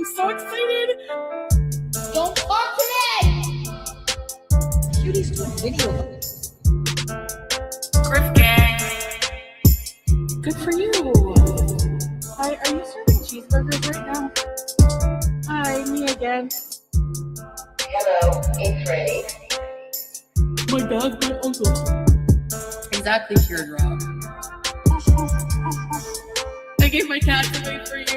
I'm so excited. Don't talk today! Cuties doing video. Griff gang. Good for you. Hi, are you serving cheeseburgers right now? Hi, me again. Hello, it's Remy. My dad, my uncle. Exactly, teardrop. I gave my cats away for you.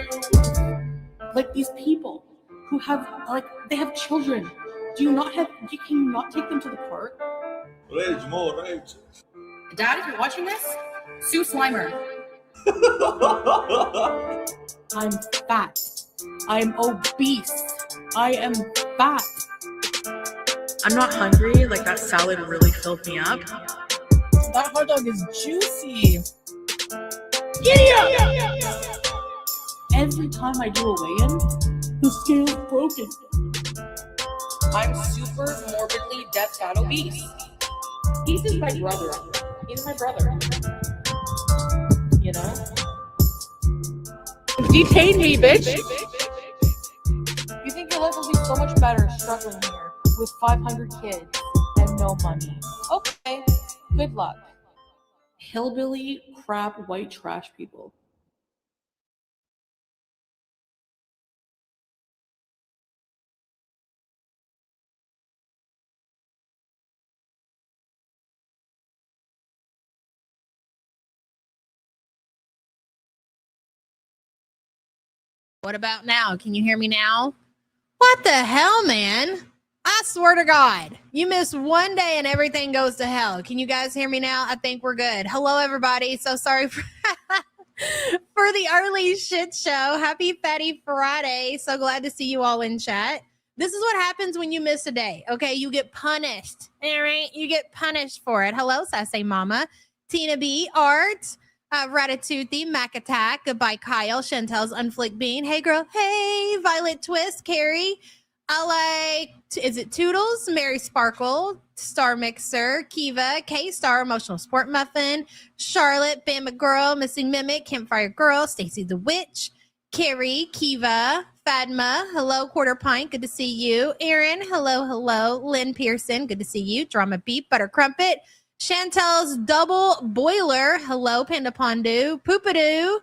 Like these people who have, they have children. You can you not take them to the park? Rage, more rage. Dad, if you're watching this, sue Slimer. I'm fat. I'm obese. I am fat. I'm not hungry. Like, that salad really filled me up. That hot dog is juicy. Yeah! Every time I do a weigh-in, the scale's broken. I'm super morbidly death fat obese. He's just my brother. He's my brother. You know? Detain me, bitch! You think your life will be so much better struggling here with 500 kids and no money? Okay, good luck. Hillbilly, crap, white trash people. What about now? Can you hear me now? What the hell, man? I swear to God, you miss one day and everything goes to hell. Can you guys hear me now? I think we're good. Hello, everybody. So sorry for, for the early shit show. Happy Fatty Friday. So glad to see you all in chat. This is what happens when you miss a day. Okay, you get punished. All right, you get punished for it. Hello, Sassy Mama. Tina B, Art. Ratatouille, Mac Attack, Goodbye Kyle, Chantel's Unflick Bean. Hey girl, hey, Violet Twist, Carrie. I like, is it Toodles, Mary Sparkle, Star Mixer, Kiva, K-Star, Emotional Sport Muffin, Charlotte, Bama Girl, Missing Mimic, Campfire Girl, Stacy the Witch, Carrie, Kiva, Fadma, hello, Quarter Pint, good to see you. Aaron, hello, Lynn Pearson, good to see you. Drama Beep, Butter Crumpet, Chantel's Double Boiler. Hello, Panda Pondu. Poopadoo.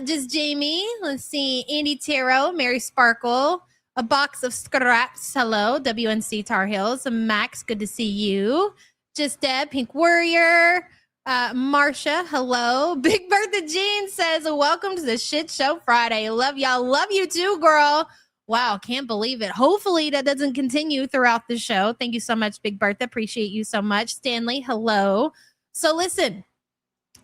Just Jamie. Let's see. Andy Tarot. Mary Sparkle. A Box of Scraps. Hello. WNC Tar Heels. Max, good to see you. Just Deb. Pink Warrior. Marsha. Hello. Big Bertha Jean says, welcome to the Shit Show Friday. Love y'all. Love you too, girl. Wow, can't believe it. Hopefully that doesn't continue throughout the show. Thank you so much, Big Bertha. Appreciate you so much. Stanley, hello. So listen,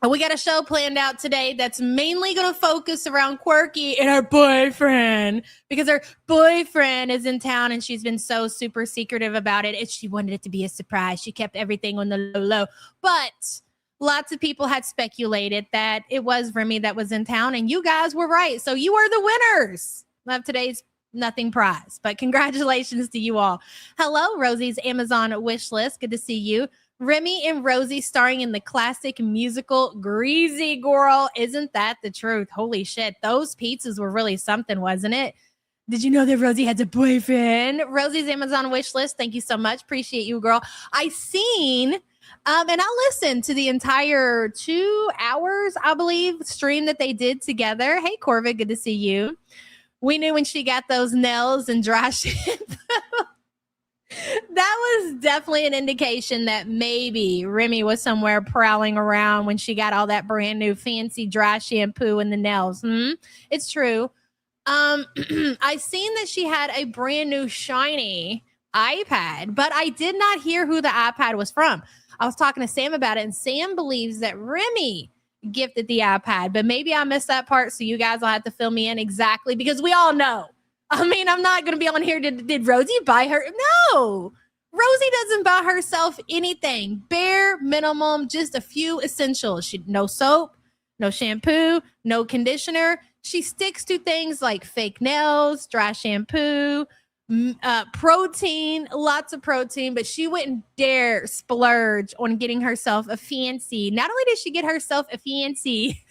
we got a show planned out today that's mainly going to focus around Quirky and her boyfriend because her boyfriend is in town and she's been so super secretive about it. And she wanted it to be a surprise. She kept everything on the low. But lots of people had speculated that it was Remy that was in town and you guys were right. So you are the winners of today's Nothing prize, but congratulations to you all. Hello, Rosie's Amazon wish list. Good to see you. Remy and Rosie starring in the classic musical Greasy Girl. Isn't that the truth? Holy shit. Those pizzas were really something, wasn't it? Did you know that Rosie has a boyfriend? Rosie's Amazon wish list. Thank you so much. Appreciate you, girl. I seen, and I listened to the entire 2 hours, I believe, stream that they did together. Hey, Corvid, good to see you. We knew when she got those nails and dry shampoo. That was definitely an indication that maybe Remy was somewhere prowling around when she got all that brand new fancy dry shampoo in the nails. It's true. I seen that she had a brand new shiny iPad, but I did not hear who the iPad was from. I was talking to Sam about it, and Sam believes that Remy gifted the iPad, but maybe I missed that part, so you guys will have to fill me in exactly because we all know. I mean, I'm not going to be on here. Did Rosie buy her? No. Rosie doesn't buy herself anything. Bare minimum, just a few essentials. No soap, no shampoo, no conditioner. She sticks to things like fake nails, dry shampoo, protein, lots of protein, but she wouldn't dare splurge on getting herself a fancy. Not only did she get herself a fancy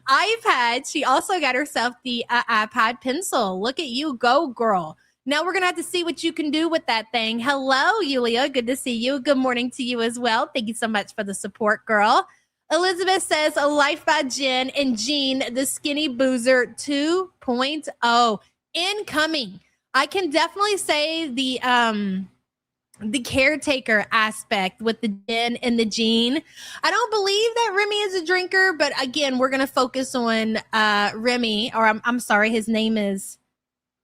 iPad. She also got herself the iPad pencil. Look at you go, girl. Now we're going to have to see what you can do with that thing. Hello, Yulia. Good to see you. Good morning to you as well. Thank you so much for the support, girl. Elizabeth says, a life by Jen and Jean, the skinny boozer 2.0 incoming. I can definitely say the caretaker aspect with the Jen and the Jean. I don't believe that Remy is a drinker, but again, we're going to focus on Remy, or I'm sorry, his name is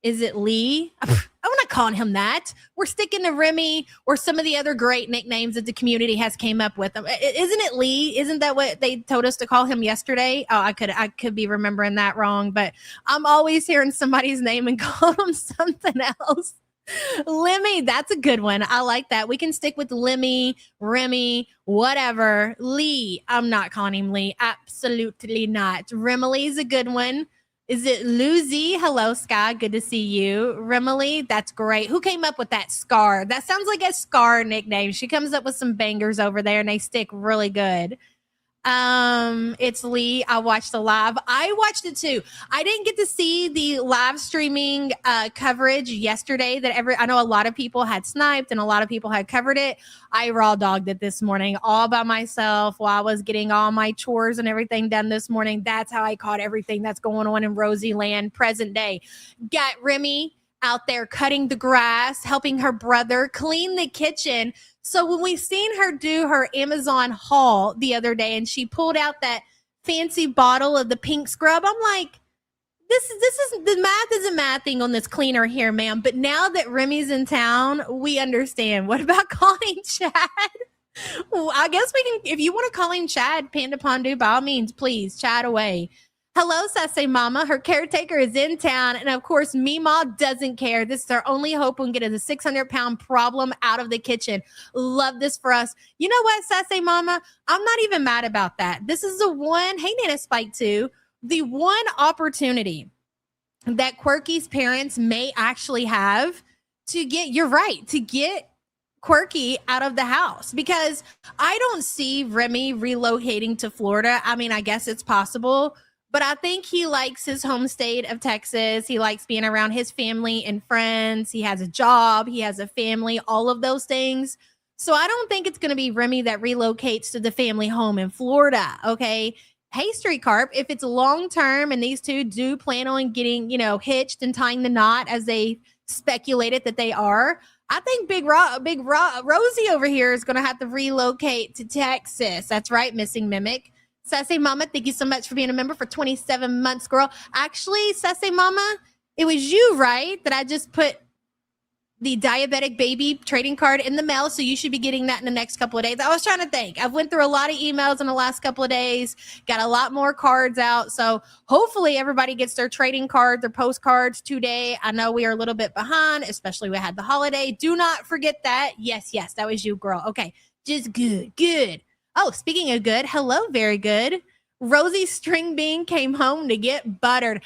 it Lee? I'm not calling him that. We're sticking to Remy or some of the other great nicknames that the community has came up with. Isn't it Lee? Isn't that what they told us to call him yesterday? Oh, I could be remembering that wrong, but I'm always hearing somebody's name and call them something else. Lemmy, that's a good one. I like that. We can stick with Lemmy, Remy, whatever. Lee, I'm not calling him Lee. Absolutely not. Remely's a good one. Is it Lucy? Hello, Sky. Good to see you. Remely, that's great. Who came up with that Scar? That sounds like a Scar nickname. She comes up with some bangers over there and they stick really good. It's Lee. I watched the live. I watched it too. I didn't get to see the live streaming coverage yesterday that I know a lot of people had sniped and a lot of people had covered it. I raw dogged it this morning all by myself while I was getting all my chores and everything done this morning. That's how I caught everything that's going on in Rosie land present day. Got Remy out there cutting the grass, helping her brother clean the kitchen. So when we seen her do her Amazon haul the other day and she pulled out that fancy bottle of the pink scrub, I'm like, this is the math isn't mathing on this cleaner here, ma'am. But now that Remy's in town, we understand. What about calling Chad? Well, I guess we can, if you want to call him Chad, Panda Pondu, by all means, please chat away. Hello, Sassy Mama. Her caretaker is in town. And of course, Meemaw doesn't care. This is our only hope we can get a 600-pound problem out of the kitchen. Love this for us. You know what, Sassy Mama? I'm not even mad about that. This is the one, hey, Nana Spike too, the one opportunity that Quirky's parents may actually have to get, you're right, to get Quirky out of the house, because I don't see Remy relocating to Florida. I mean, I guess it's possible. But I think he likes his home state of Texas. He likes being around his family and friends. He has a job. He has a family, all of those things. So I don't think it's going to be Remy that relocates to the family home in Florida. Okay. Hey, Street Carp, if it's long term and these two do plan on getting, hitched and tying the knot as they speculated that they are, I think Big Rosie over here is going to have to relocate to Texas. That's right, Missing Mimic. Sassy Mama, thank you so much for being a member for 27 months, girl. Actually, Sassy Mama, it was you, right, that I just put the diabetic baby trading card in the mail, so you should be getting that in the next couple of days. I was trying to think. I've went through a lot of emails in the last couple of days, got a lot more cards out, so hopefully everybody gets their trading cards, their postcards today. I know we are a little bit behind, especially we had the holiday. Do not forget that. Yes, that was you, girl. Okay, just good. Oh, speaking of good, hello, very good. Rosie String Bean came home to get buttered.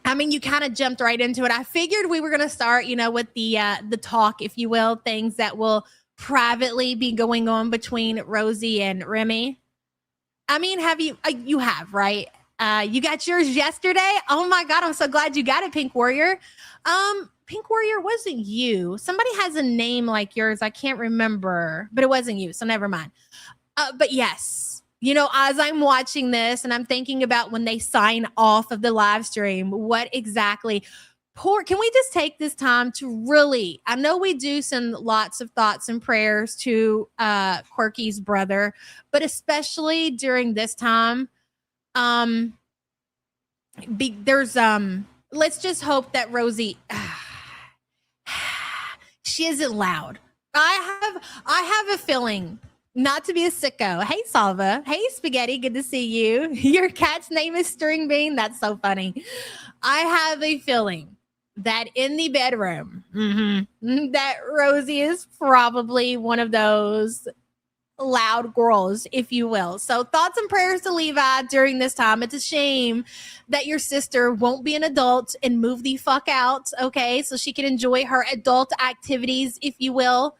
I mean, you kind of jumped right into it. I figured we were going to start, with the talk, if you will, things that will privately be going on between Rosie and Remy. I mean, have you? You have, right? You got yours yesterday. Oh my God, I'm so glad you got it, Pink Warrior. Pink Warrior, wasn't you. Somebody has a name like yours. I can't remember, but it wasn't you. So never mind. But yes, as I'm watching this and I'm thinking about when they sign off of the live stream, what exactly can we just take this time to really, I know we do send lots of thoughts and prayers to Quirky's brother, but especially during this time, let's just hope that Rosie, she isn't loud. I have a feeling, not to be a sicko. Hey, Salva. Hey, Spaghetti. Good to see you. Your cat's name is String Bean. That's so funny. I have a feeling that in the bedroom, that Rosie is probably one of those loud girls, if you will. So thoughts and prayers to Levi during this time. It's a shame that your sister won't be an adult and move the fuck out, okay? So she can enjoy her adult activities, if you will.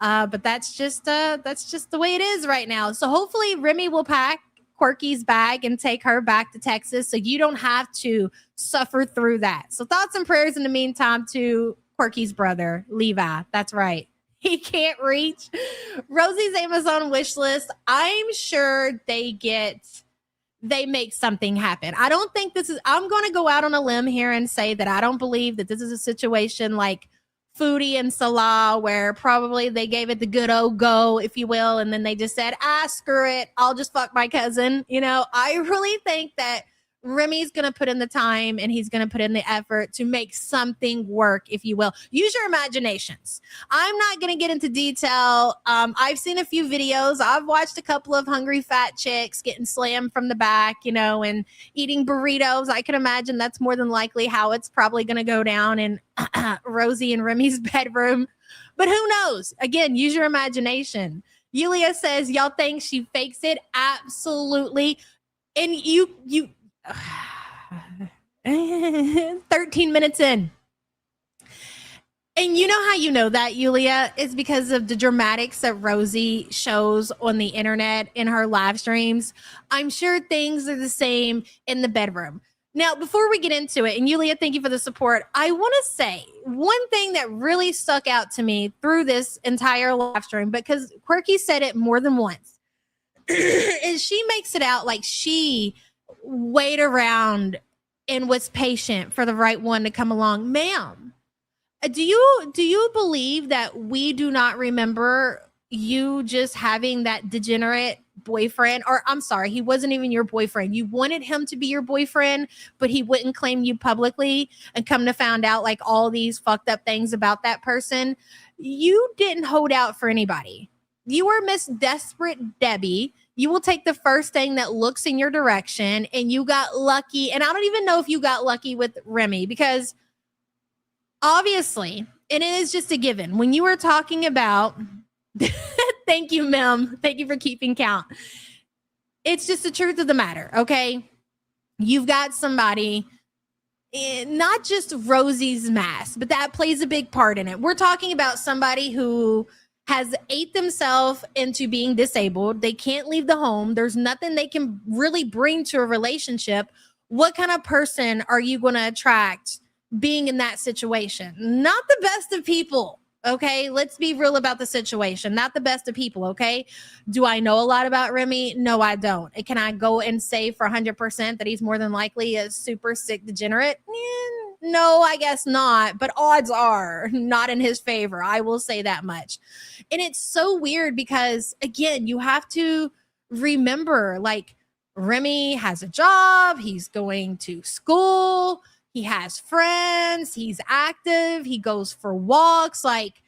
But that's just the way it is right now. So hopefully Remy will pack Quirky's bag and take her back to Texas so you don't have to suffer through that. So thoughts and prayers in the meantime to Quirky's brother, Levi. That's right. He can't reach Rosie's Amazon wish list. I'm sure they make something happen. I don't think I'm going to go out on a limb here and say that I don't believe that this is a situation like Foodie and Salah, where probably they gave it the good old go, if you will, and then they just said, screw it, I'll just fuck my cousin. I really think that Remy's going to put in the time and he's going to put in the effort to make something work, if you will. Use your imaginations. I'm not going to get into detail. I've seen a few videos. I've watched a couple of hungry fat chicks getting slammed from the back, and eating burritos. I can imagine that's more than likely how it's probably going to go down in Rosie and Remy's bedroom. But who knows? Again, use your imagination. Yulia says, y'all think she fakes it? Absolutely. And you 13 minutes in. And you know how you know that, Yulia? It's because of the dramatics that Rosie shows on the internet in her live streams. I'm sure things are the same in the bedroom. Now, before we get into it, and Yulia, thank you for the support, I want to say one thing that really stuck out to me through this entire live stream, because Quirky said it more than once, is she makes it out like she wait around and was patient for the right one to come along. Ma'am, do you believe that we do not remember you just having that degenerate boyfriend? Or I'm sorry, he wasn't even your boyfriend. You wanted him to be your boyfriend, but he wouldn't claim you publicly, and come to find out like all these fucked up things about that person. You didn't hold out for anybody. You were Miss Desperate Debbie. You will take the first thing that looks in your direction, and you got lucky. And I don't even know if you got lucky with Remy, because obviously, and it is just a given, when you were talking about, thank you, Mem. Thank you for keeping count. It's just the truth of the matter, okay? You've got somebody, not just Rosie's mask, but that plays a big part in it. We're talking about somebody who has ate themselves into being disabled. They can't leave the home. There's nothing they can really bring to a relationship. What kind of person are you going to attract being in that situation? Not the best of people, okay? Let's be real about the situation. Not the best of people, okay? Do I know a lot about Remy? No, I don't. Can I go and say for 100% that he's more than likely a super sick degenerate? No, I guess not. But odds are not in his favor. I will say that much. And it's so weird because, again, you have to remember, like, Remy has a job. He's going to school. He has friends. He's active. He goes for walks. Like,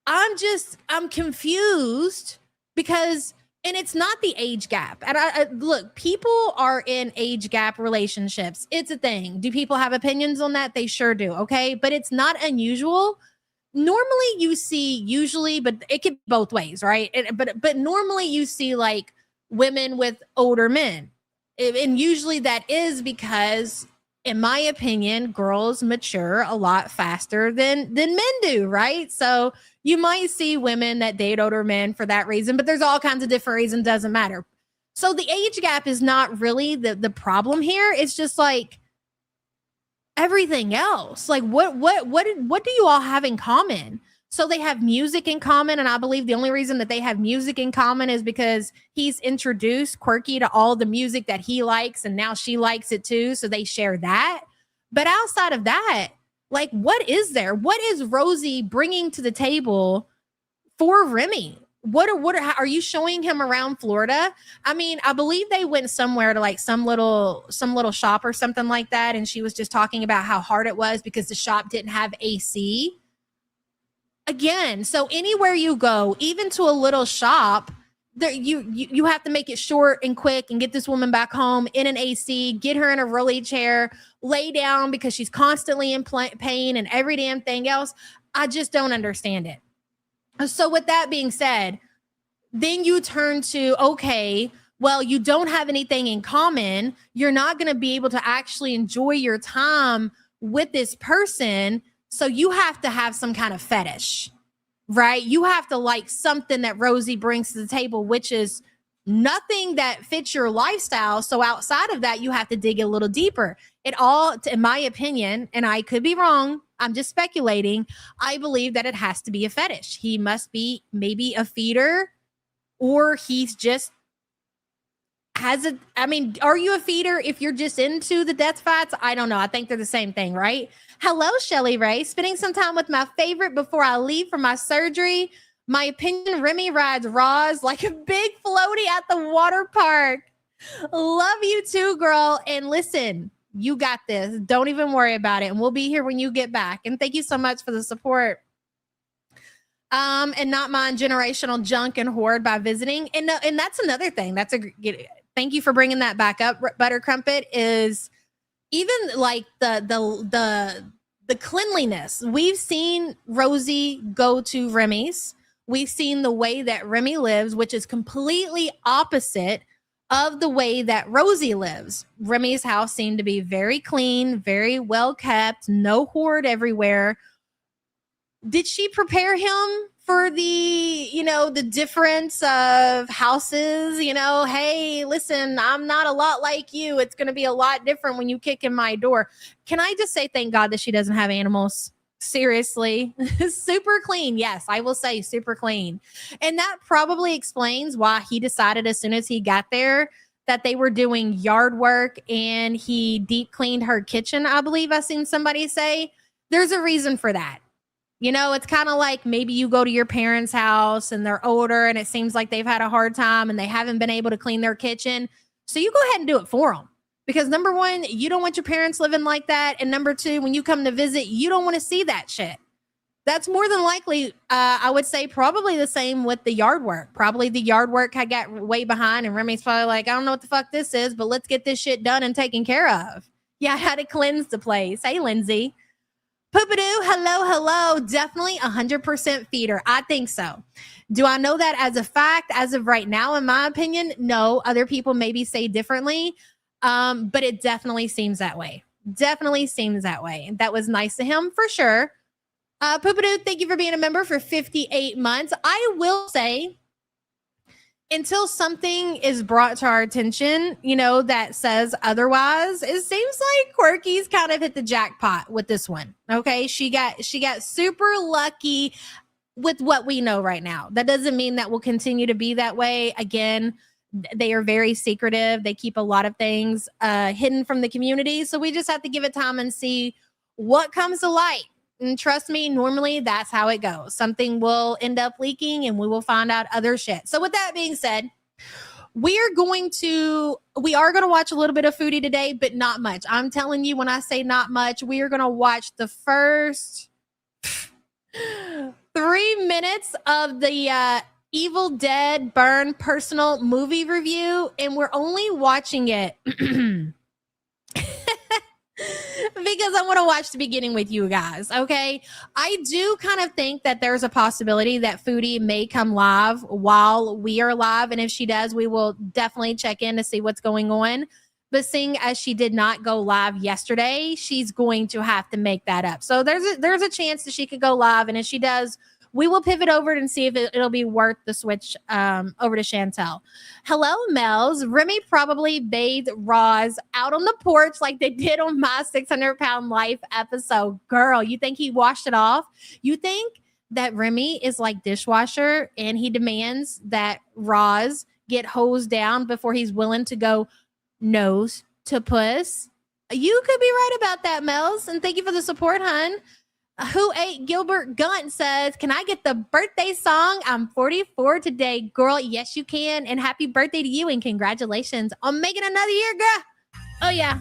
I'm confused because, and it's not the age gap. And I look, people are in age gap relationships. It's a thing. Do people have opinions on that? They sure do. Okay. But it's not unusual. Normally you see, but it could be both ways, right? But normally you see like women with older men. And usually that is because, in my opinion, girls mature a lot faster than men do, right? So you might see women that date older men for that reason, but there's all kinds of different reasons, doesn't matter. So the age gap is not really the problem here. It's just like everything else. Like what do you all have in common? So they have music in common, and I believe the only reason that they have music in common is because he's introduced Quirky to all the music that he likes, and now she likes it too, so they share that. But outside of that, like, what is there? What is Rosie bringing to the table for Remy? Are you showing him around Florida? I mean, I believe they went somewhere to like some little shop or something like that, and she was just talking about how hard it was because the shop didn't have AC. Again, so anywhere you go, even to a little shop, there you have to make it short and quick and get this woman back home in an AC, get her in a rolly chair, lay down because she's constantly in pain and every damn thing else. I just don't understand it. So with that being said, then you turn to, okay, well, you don't have anything in common. You're not going to be able to actually enjoy your time with this person. So you have to have some kind of fetish, right? You have to like something that Rosie brings to the table, which is nothing that fits your lifestyle. So outside of that, you have to dig a little deeper. It all, in my opinion, and I could be wrong, I'm just speculating, I believe that it has to be a fetish. He must be maybe a feeder, or he's just are you a feeder if you're just into the death fights? I don't know. I think they're the same thing, right? Hello, Shelly Ray. Spending some time with my favorite before I leave for my surgery. My opinion, Remy rides Roz like a big floaty at the water park. Love you too, girl. And listen, you got this. Don't even worry about it. And we'll be here when you get back. And thank you so much for the support. And not mind generational junk and hoard by visiting. And that's another thing. Thank you for bringing that back up, Butter Crumpet, is even like the cleanliness. We've seen Rosie go to Remy's. We've seen the way that Remy lives, which is completely opposite of the way that Rosie lives. Remy's house seemed to be very clean, very well kept, no hoard everywhere. Did she prepare him for the difference of houses? Hey, listen, I'm not a lot like you. It's going to be a lot different when you kick in my door. Can I just say thank God that she doesn't have animals? Seriously. Super clean. Yes, I will say super clean. And that probably explains why he decided as soon as he got there that they were doing yard work, and he deep cleaned her kitchen. I believe I seen somebody say there's a reason for that. It's kind of like maybe you go to your parents' house and they're older and it seems like they've had a hard time and they haven't been able to clean their kitchen. So you go ahead and do it for them. Because number one, you don't want your parents living like that. And number two, when you come to visit, you don't want to see that shit. That's more than likely, I would say probably the same with the yard work. Probably the yard work I got way behind and Remy's probably like, I don't know what the fuck this is, but let's get this shit done and taken care of. Yeah, I had to cleanse the place. Hey, Lindsay. Poopadoo, hello. Definitely 100% feeder. I think so. Do I know that as a fact as of right now? In my opinion, no. Other people maybe say differently, but it definitely seems that way. That was nice of him for sure. Poopadoo, thank you for being a member for 58 months. I will say, until something is brought to our attention, that says otherwise, it seems like Quirky's kind of hit the jackpot with this one. Okay. She got super lucky with what we know right now. That doesn't mean that will continue to be that way. Again, they are very secretive. They keep a lot of things hidden from the community. So we just have to give it time and see what comes to light. And trust me, normally that's how it goes. Something will end up leaking and we will find out other shit. So with that being said, we are going to watch a little bit of Foodie today, but not much. I'm telling you, when I say not much, we are going to watch the first 3 minutes of the Evil Dead Burn personal movie review. And we're only watching it because I want to watch the beginning with you guys. Okay. I do kind of think that there's a possibility that Foodie may come live while we are live. And if she does, we will definitely check in to see what's going on. But seeing as she did not go live yesterday, she's going to have to make that up. So there's a chance that she could go live. And if she does, we will pivot over and see if it'll be worth the switch over to Chantel. Hello, Mel's. Remy probably bathed Roz out on the porch like they did on my 600-pound life episode. Girl, you think he washed it off? You think that Remy is like dishwasher and he demands that Roz get hosed down before he's willing to go nose to puss? You could be right about that, Mel's. And thank you for the support, hun. Who Ate Gilbert Gunt says, can I get the birthday song? I'm 44 today, girl. Yes, you can. And happy birthday to you. And congratulations on making another year, girl. Oh, yeah.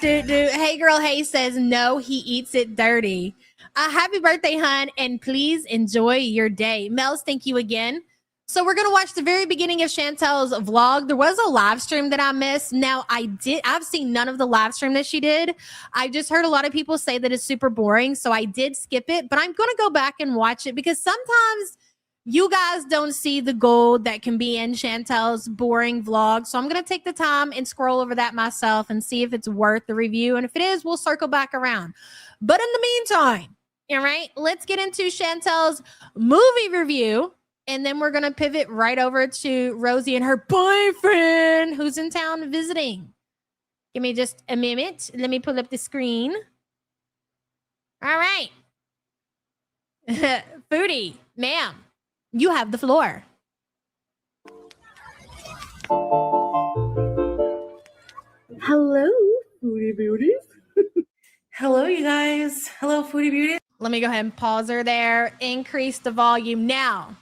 Hey, girl, hey says, no, he eats it dirty. Happy birthday, hun. And please enjoy your day. Mel's, thank you again. So we're going to watch the very beginning of Chantel's vlog. There was a live stream that I missed. Now I've seen none of the live stream that she did. I just heard a lot of people say that it's super boring. So I did skip it, but I'm going to go back and watch it because sometimes You guys don't see the gold that can be in Chantel's boring vlog. So I'm going to take the time and scroll over that myself and see if it's worth the review. And if it is, we'll circle back around. But in the meantime, all right, let's get into Chantel's movie review. And then we're going to pivot right over to Rosie and her boyfriend who's in town visiting. Give me just a minute. Let me pull up the screen. All right. Foodie, ma'am, you have the floor. Hello, Foodie Beauties. Hello, you guys. Hello, Foodie Beauty. Let me go ahead and pause her there. Increase the volume now.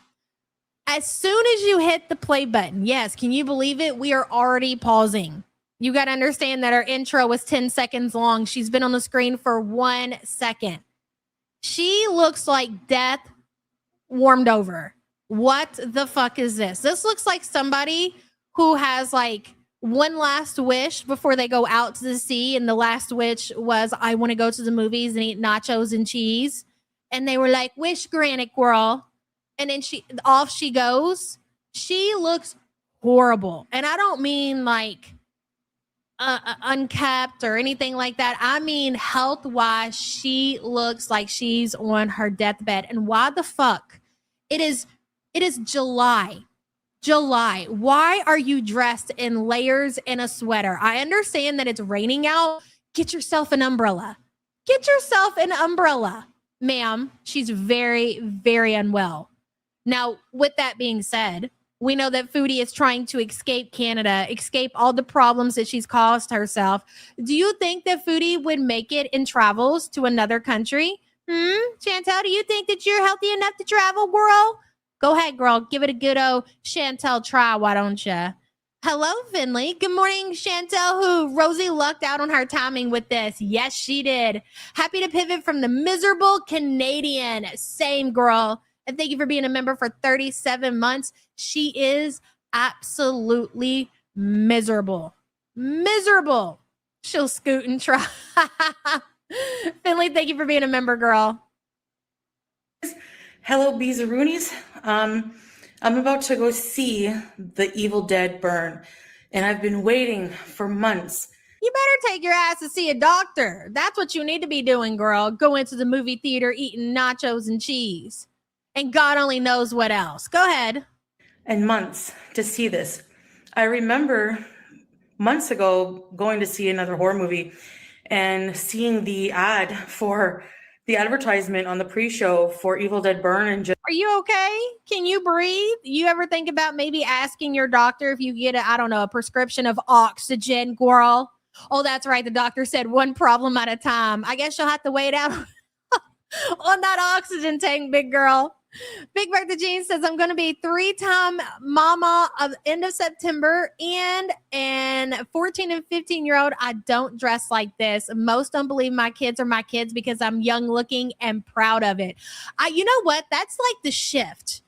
As soon as you hit the play button, yes, can you believe it? We are already pausing. You got to understand that our intro was 10 seconds long. She's been on the screen for 1 second. She looks like death warmed over. What the fuck is this? This looks like somebody who has like one last wish before they go out to the sea. And the last wish was, I want to go to the movies and eat nachos and cheese. And they were like, wish granted, girl. And then off she goes. She looks horrible. And I don't mean like unkept or anything like that. I mean, health-wise, she looks like she's on her deathbed. And why the fuck? It is July. July. Why are you dressed in layers and a sweater? I understand that it's raining out. Get yourself an umbrella. Get yourself an umbrella, ma'am. She's very, very unwell. Now, with that being said, we know that Foodie is trying to escape Canada, escape all the problems that she's caused herself. Do you think that Foodie would make it in travels to another country? Chantel, do you think that you're healthy enough to travel, girl? Go ahead, girl. Give it a good old Chantel try, why don't you? Hello, Finley. Good morning, Chantel, who Rosie lucked out on her timing with this. Yes, she did. Happy to pivot from the miserable Canadian. Same, girl. And thank you for being a member for 37 months. She is absolutely miserable. Miserable. She'll scoot and try. Finley, thank you for being a member, girl. Hello, Beezaroonies. I'm about to go see The Evil Dead burn, and I've been waiting for months. You better take your ass to see a doctor. That's what you need to be doing, girl. Go into the movie theater eating nachos and cheese. And God only knows what else. Go ahead. And months to see this. I remember months ago going to see another horror movie and seeing the ad for the advertisement on the pre-show for Evil Dead Burn, and just, are you okay? Can you breathe? You ever think about maybe asking your doctor if you get a prescription of oxygen, girl? Oh, that's right. The doctor said one problem at a time. I guess you'll have to wait out on that oxygen tank, big girl. Big Bertha Jean says, I'm going to be 3-time mama of end of September, and 14 and 15-year-old. I don't dress like this. Most don't believe my kids are my kids because I'm young looking and proud of it. You know what? That's like the shift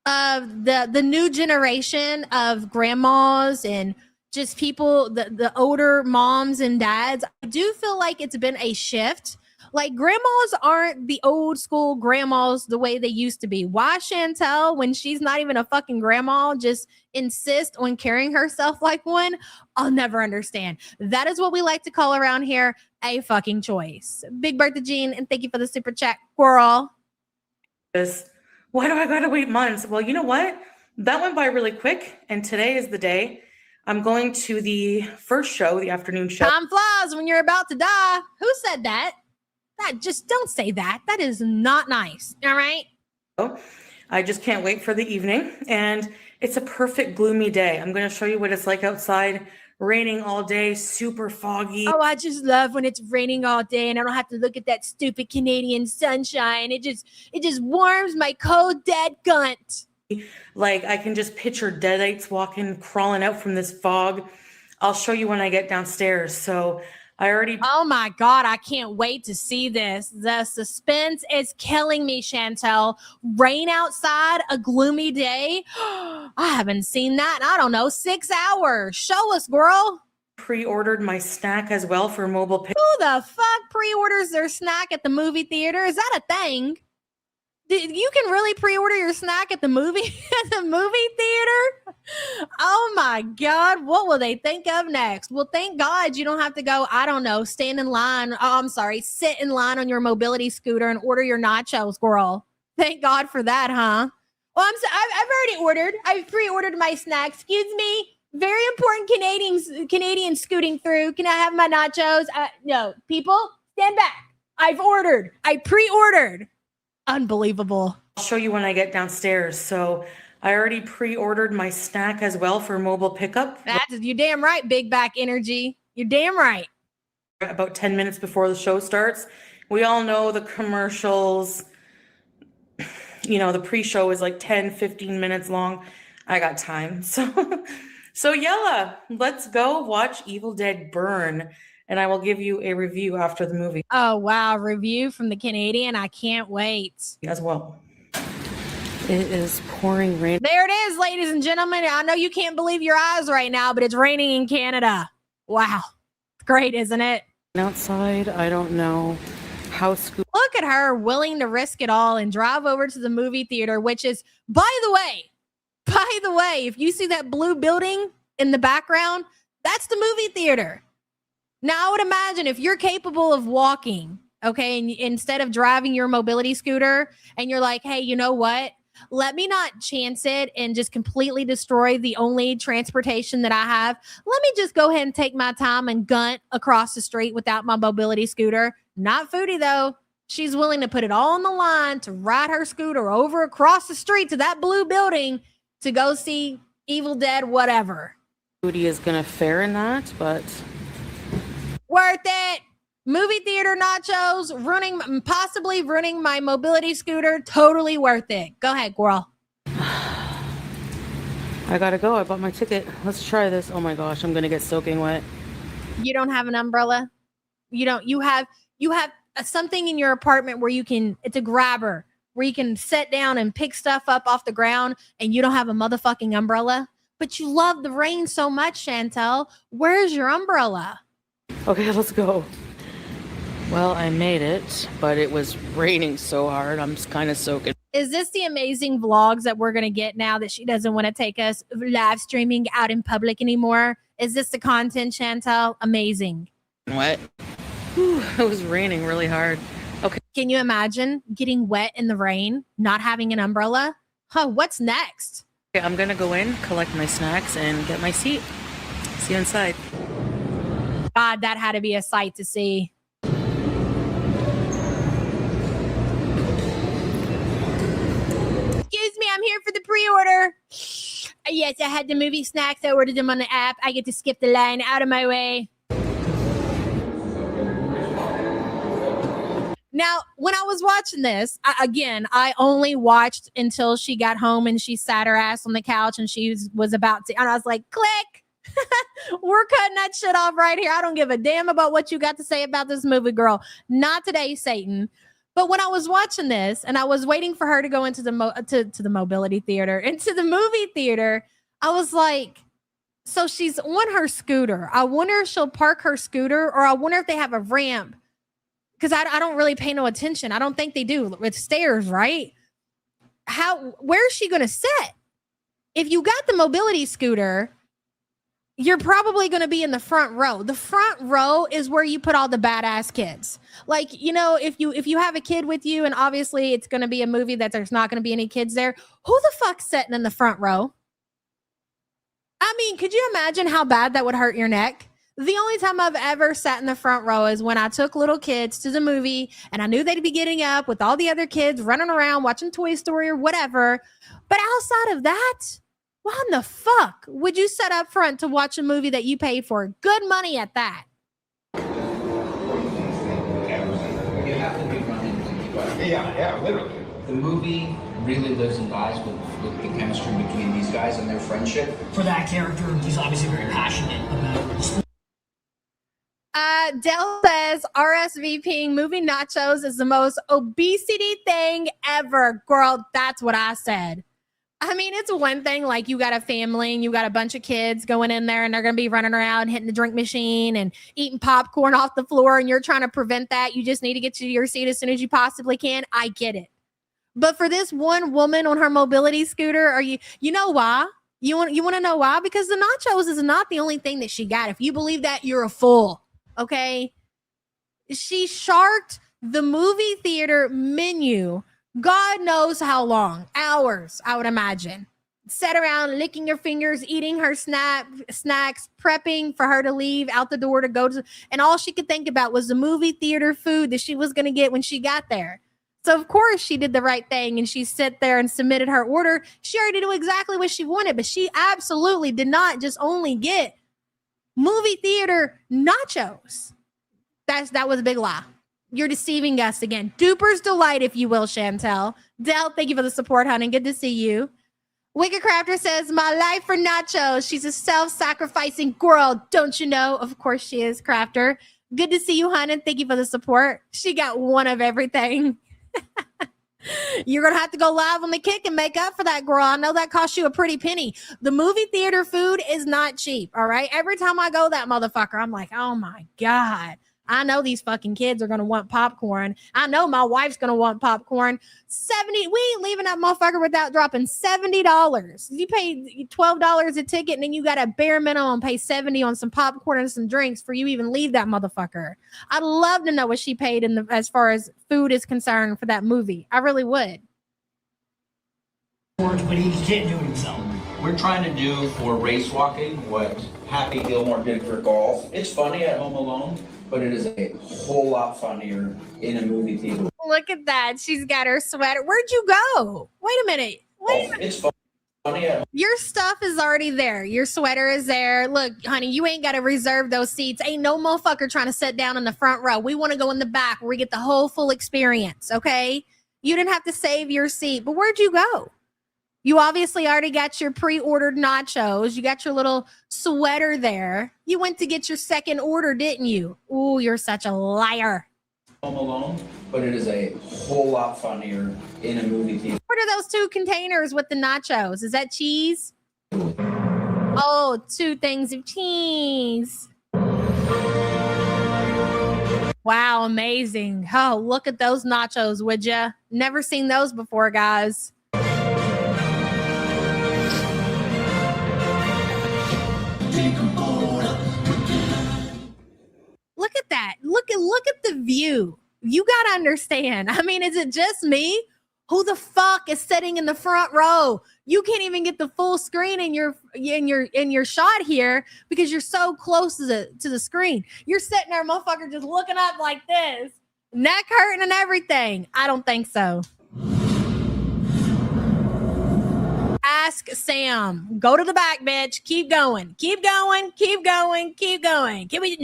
of the new generation of grandmas and just people, the older moms and dads. I do feel like it's been a shift. Like, grandmas aren't the old school grandmas the way they used to be. Why Chantel, when she's not even a fucking grandma, just insist on carrying herself like one? I'll never understand. That is what we like to call around here a fucking choice. Big Bertha Jean, and thank you for the super chat, girl. Why do I gotta wait months? Well, you know what? That went by really quick, and today is the day. I'm going to the first show, the afternoon show. Time flies when you're about to die. Who said that? Just don't say that. That is not nice. All right. I just can't wait for the evening. And it's a perfect gloomy day. I'm going to show you what it's like outside. Raining all day, super foggy. Oh, I just love when it's raining all day and I don't have to look at that stupid Canadian sunshine. It just warms my cold, dead gunt. Like, I can just picture deadites crawling out from this fog. I'll show you when I get downstairs. So oh my God, I can't wait to see this. The suspense is killing me, Chantel. Rain outside, a gloomy day. I haven't seen that in, I don't know, 6 hours. Show us, girl. Pre-ordered my snack as well for mobile pick. Who the fuck pre-orders their snack at the movie theater? Is that a thing? You can really pre-order your snack at the movie at the movie theater. Oh my God, what will they think of next? Well, thank God you don't have to go, I don't know, stand in line. Oh, I'm sorry, sit in line on your mobility scooter and order your nachos, girl. Thank God for that, huh? Well, I've already ordered. I've pre-ordered my snack. Excuse me. Very important Canadian scooting through. Can I have my nachos? No, people, stand back. I've ordered. I pre-ordered. Unbelievable. I'll show you when I get downstairs. So I already pre-ordered my snack as well for mobile pickup. You're damn right, big back energy. You're damn right. About 10 minutes before the show starts. We all know the commercials, you know, the pre-show is like 10, 15 minutes long. I got time. So Yella, let's go watch Evil Dead Burn. And I will give you a review after the movie. Oh, wow. Review from the Canadian. I can't wait. As well. It is pouring rain. There it is, ladies and gentlemen. I know you can't believe your eyes right now, but it's raining in Canada. Wow. Great, isn't it? Outside, I don't know how Look at her willing to risk it all and drive over to the movie theater, which is, by the way, if you see that blue building in the background, that's the movie theater. Now, I would imagine if you're capable of walking, okay, and instead of driving your mobility scooter, and you're like, hey, you know what? Let me not chance it and just completely destroy the only transportation that I have. Let me just go ahead and take my time and gunt across the street without my mobility scooter. Not Foodie, though. She's willing to put it all on the line to ride her scooter over across the street to that blue building to go see Evil Dead, whatever. Foodie is going to fare in that, but... Worth it. Movie theater nachos, possibly ruining my mobility scooter. Totally worth it. Go ahead, girl. I gotta go. I bought my ticket. Let's try this. Oh my gosh, I'm gonna get soaking wet. You don't have an umbrella? You have something in your apartment where it's a grabber, where you can sit down and pick stuff up off the ground, and you don't have a motherfucking umbrella? But you love the rain so much, Chantel. Where's your umbrella? Okay, let's go. Well, I made it, but it was raining so hard. I'm just kind of soaking. Is this the amazing vlogs that we're going to get now that she doesn't want to take us live streaming out in public anymore? Is this the content, Chantel? Amazing. What? Whew, it was raining really hard. Okay. Can you imagine getting wet in the rain, not having an umbrella? Huh, what's next? Okay, I'm going to go in, collect my snacks, and get my seat. See you inside. God, that had to be a sight to see. Excuse me, I'm here for the pre-order. Yes, I had the movie snacks. I ordered them on the app. I get to skip the line. Out of my way. Now, when I was watching this, I only watched until she got home and she sat her ass on the couch and she was about to, and I was like, click. We're cutting that shit off right here. I don't give a damn about what you got to say about this movie, girl. Not today, Satan. But when I was watching this and I was waiting for her to go into the mobility theater, into the movie theater, I was like, so she's on her scooter. I wonder if she'll park her scooter, or I wonder if they have a ramp, because I don't really pay no attention. I don't think they do. It's stairs, right? Where's she going to sit? If you got the mobility scooter, you're probably going to be in the front row. The front row is where you put all the badass kids. Like, you know, if you have a kid with you, and obviously it's going to be a movie that there's not going to be any kids there, who the fuck's sitting in the front row? I mean, could you imagine how bad that would hurt your neck? The only time I've ever sat in the front row is when I took little kids to the movie and I knew they'd be getting up with all the other kids running around watching Toy Story or whatever. But outside of that, why in the fuck would you sit up front to watch a movie that you paid for? Good money at that. Yeah, literally. The movie really lives and dies with the chemistry between these guys and their friendship. For that character, he's obviously very passionate about sport. Dell says RSVPing movie nachos is the most obesity thing ever. Girl, that's what I said. I mean, it's one thing, like, you got a family and you got a bunch of kids going in there and they're going to be running around hitting the drink machine and eating popcorn off the floor, and you're trying to prevent that. You just need to get to your seat as soon as you possibly can. I get it. But for this one woman on her mobility scooter, you know why? You want to know why? Because the nachos is not the only thing that she got. If you believe that, you're a fool. Okay? She sharked the movie theater menu. God knows how long. Hours, I would imagine. Sat around licking her fingers, eating her snacks, prepping for her to leave out the door to go to, and all she could think about was the movie theater food that she was going to get when she got there. So, of course, she did the right thing and she sat there and submitted her order. She already knew exactly what she wanted, but she absolutely did not just only get movie theater nachos. That was a big lie. You're deceiving us again. Duper's delight, if you will, Chantel. Del, thank you for the support, honey. Good to see you. Wicked Crafter says, my life for nachos. She's a self-sacrificing girl, don't you know? Of course she is, Crafter. Good to see you, honey. Thank you for the support. She got one of everything. You're going to have to go live on the kick and make up for that, girl. I know that cost you a pretty penny. The movie theater food is not cheap, all right? Every time I go that motherfucker, I'm like, oh, my God. I know these fucking kids are going to want popcorn. I know my wife's going to want popcorn. We ain't leaving that motherfucker without dropping $70. You pay $12 a ticket and then you got a bare minimum pay $70 on some popcorn and some drinks for you even leave that motherfucker. I'd love to know what she paid as far as food is concerned for that movie. I really would. But he can't do it himself. We're trying to do for race walking what Happy Gilmore did for golf. It's funny at home alone, but it is a whole lot funnier in a movie theater. Look at that. She's got her sweater. Where'd you go? Wait a minute. It's funny at home. Your stuff is already there. Your sweater is there. Look, honey, you ain't got to reserve those seats. Ain't no motherfucker trying to sit down in the front row. We want to go in the back where we get the whole full experience, okay? You didn't have to save your seat. But where'd you go? You obviously already got your pre-ordered nachos. You got your little sweater there. You went to get your second order, didn't you? Ooh, you're such a liar. Home alone, but it is a whole lot funnier in a movie theater. What are those two containers with the nachos? Is that cheese? Oh, 2 things of cheese. Wow, amazing. Oh, look at those nachos, would ya? Never seen those before, guys. Look at that. Look at the view. You got to understand. I mean, is it just me? Who the fuck is sitting in the front row? You can't even get the full screen in your shot here because you're so close to the screen. You're sitting there, motherfucker, just looking up like this, neck hurting and everything. I don't think so. Ask Sam. Go to the back, bitch. Keep going. Keep going. Keep going. Keep going. Keep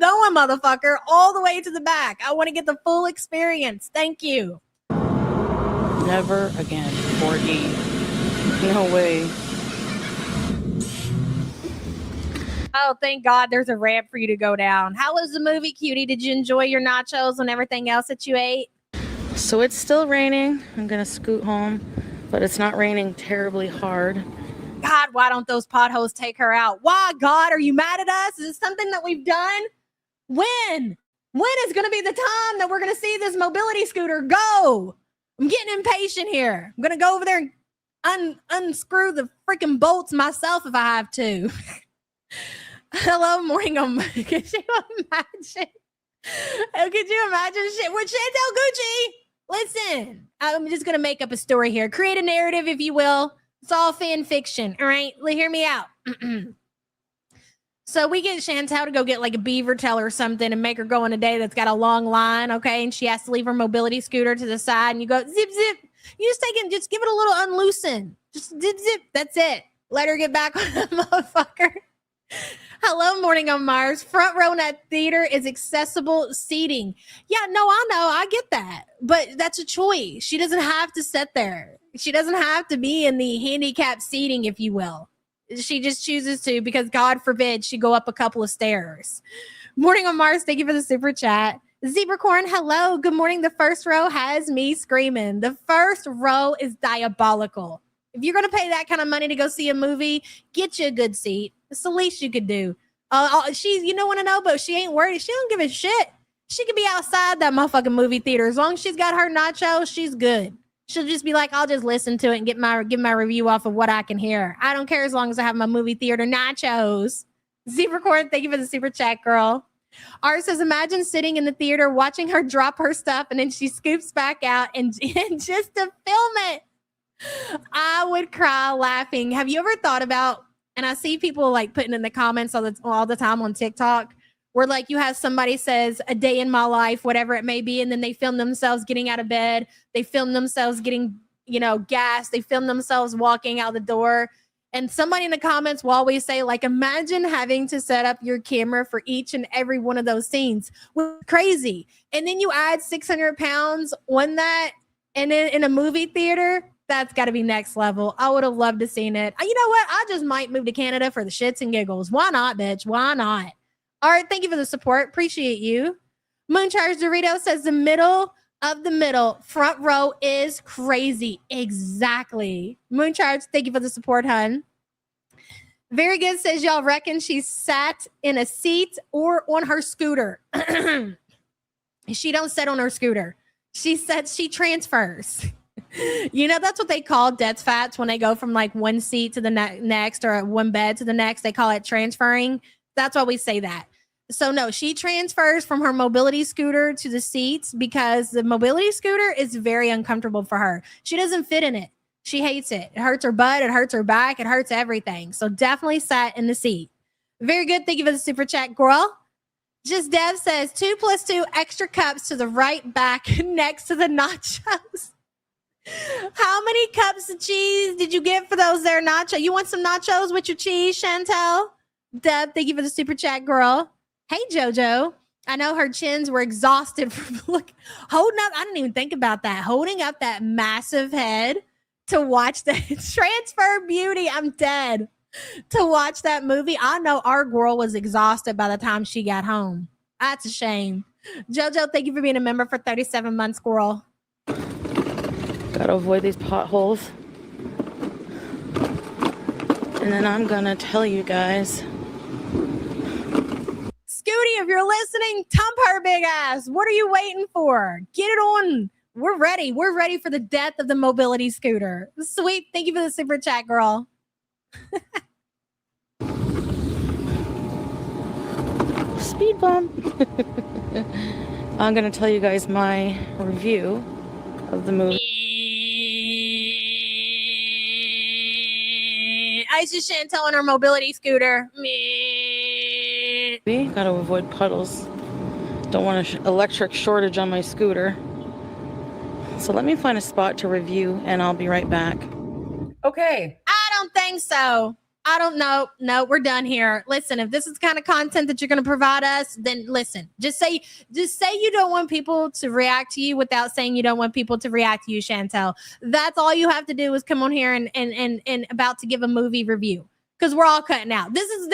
going, motherfucker. All the way to the back. I want to get the full experience. Thank you. Never again, Quirky. No way. Oh, thank God there's a ramp for you to go down. How was the movie, cutie? Did you enjoy your nachos and everything else that you ate? So it's still raining. I'm going to scoot home, but it's not raining terribly hard. God, why don't those potholes take her out? Why, God, are you mad at us? Is it something that we've done? When? When is going to be the time that we're going to see this mobility scooter go? I'm getting impatient here. I'm going to go over there and unscrew the freaking bolts myself if I have to. Hello, morning. Could you imagine? Could you imagine shit with Chantel Gucci? Listen, I'm just going to make up a story here. Create a narrative, if you will. It's all fan fiction. All right. Hear me out. So we get Chantel to go get like a beaver tail or something and make her go on a day that's got a long line. Okay. And she has to leave her mobility scooter to the side and you go zip, zip. You just take it, just give it a little unloosen. Just zip, zip. That's it. Let her get back on the motherfucker. Hello, Morning on Mars. Front row in that theater is accessible seating. Yeah, no, I know. I get that. But that's a choice. She doesn't have to sit there. She doesn't have to be in the handicapped seating, if you will. She just chooses to because God forbid she go up a couple of stairs. Morning on Mars. Thank you for the super chat. Zebracorn, hello. Good morning. The first row has me screaming. The first row is diabolical. If you're going to pay that kind of money to go see a movie, get you a good seat. It's the least you could do. You don't want to know, but she ain't worried. She don't give a shit. She could be outside that motherfucking movie theater. As long as she's got her nachos, she's good. She'll just be like, I'll just listen to it and give my review off of what I can hear. I don't care as long as I have my movie theater nachos. Zebracorn, thank you for the super chat, girl. Art says, imagine sitting in the theater watching her drop her stuff and then she scoops back out and just to film it. I would cry laughing. Have you ever thought about, and I see people like putting in the comments all the time on TikTok, where like you have somebody says a day in my life, whatever it may be, and then they film themselves getting out of bed. They film themselves getting, gas. They film themselves walking out the door. And somebody in the comments will always say, like, imagine having to set up your camera for each and every one of those scenes. Crazy. And then you add 600 pounds on that. And then in a movie theater, that's got to be next level. I would have loved to seen it. You know what? I just might move to Canada for the shits and giggles. Why not, bitch? Why not? All right. Thank you for the support. Appreciate you. Mooncharge Dorito says the middle of the middle front row is crazy. Exactly. Mooncharge, thank you for the support, hun. Very good says y'all reckon she sat in a seat or on her scooter. She don't sit on her scooter. She said she transfers. That's what they call death fats when they go from like one seat to the next or one bed to the next. They call it transferring. That's why we say that. So no, she transfers from her mobility scooter to the seats because the mobility scooter is very uncomfortable for her. She doesn't fit in it. She hates it. It hurts her butt. It hurts her back. It hurts everything. So definitely sat in the seat. Very good. Thank you for the super chat, girl. Just Dev says 2 + 2 extra cups to the right back next to the nachos. How many cups of cheese did you get for those there nachos? You want some nachos with your cheese, Chantel? Dev, thank you for the super chat, girl. Hey, JoJo. I know her chins were exhausted from holding up. I didn't even think about that. Holding up that massive head to watch the Transfer Beauty. I'm dead. To watch that movie. I know our girl was exhausted by the time she got home. That's a shame. JoJo, thank you for being a member for 37 months, girl. Gotta avoid these potholes. And then I'm gonna tell you guys. Scooty, if you're listening, tump her big ass. What are you waiting for? Get it on. We're ready. We're ready for the death of the mobility scooter. Sweet. Thank you for the super chat, girl. Speed bump. I'm going to tell you guys my review of the movie. Ice is Chantel on her mobility scooter. Got to avoid puddles. Don't want an electric shortage on my scooter. So let me find a spot to review and I'll be right back. Okay. I don't think so. I don't know. No, we're done here. Listen, if this is the kind of content that you're going to provide us, then listen. Just say you don't want people to react to you without saying you don't want people to react to you, Chantel. That's all you have to do is come on here and about to give a movie review. Because we're all cutting out. This is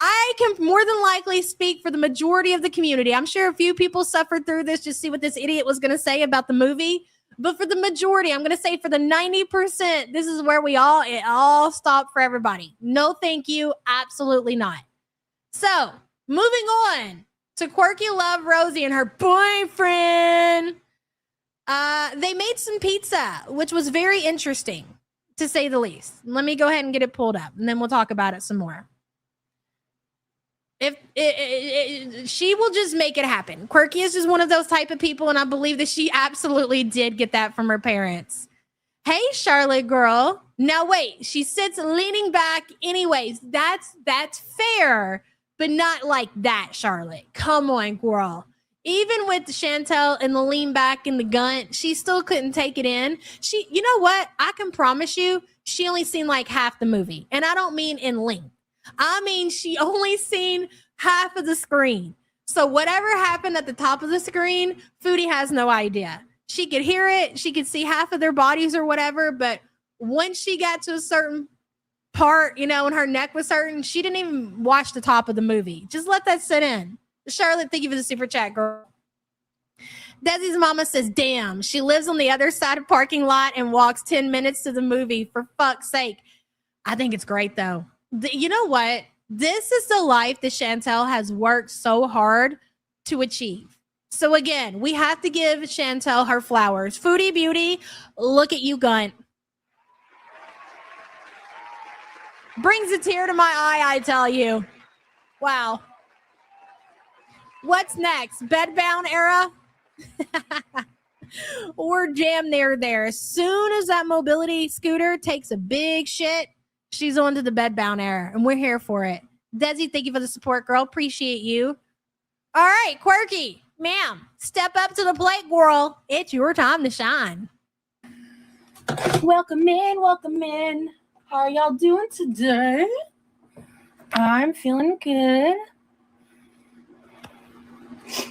I can more than likely speak for the majority of the community. I'm sure a few people suffered through this just see what this idiot was going to say about the movie. But for the majority, I'm going to say for the 90%, this is where it all stopped for everybody. No, thank you. Absolutely not. So moving on to Quirkyloverosee and her boyfriend. They made some pizza, which was very interesting, to say the least. Let me go ahead and get it pulled up, and then we'll talk about it some more. She will just make it happen. Quirky is just one of those type of people, and I believe that she absolutely did get that from her parents. Hey, Charlotte girl. Now wait, she sits leaning back. Anyways, that's fair, but not like that, Charlotte. Come on, girl. Even with Chantel and the lean back and the gunt, she still couldn't take it in. You know what? I can promise you, she only seen like half the movie. And I don't mean in length. I mean, she only seen half of the screen. So whatever happened at the top of the screen, Foodie has no idea. She could hear it. She could see half of their bodies or whatever. But once she got to a certain part, and her neck was certain, she didn't even watch the top of the movie. Just let that sit in. Charlotte, thank you for the super chat, girl. Desi's mama says, damn, she lives on the other side of parking lot and walks 10 minutes to the movie. For fuck's sake. I think it's great, though. You know what? This is the life that Chantel has worked so hard to achieve. So again, we have to give Chantel her flowers. Foodie Beauty, look at you, Gunt. Brings a tear to my eye, I tell you. Wow. What's next? Bedbound era? We're damn near there. As soon as that mobility scooter takes a big shit, she's on to the bedbound era, and we're here for it. Desi, thank you for the support, girl. Appreciate you. All right, Quirky, ma'am, step up to the plate, girl. It's your time to shine. Welcome in, welcome in. How are y'all doing today? I'm feeling good.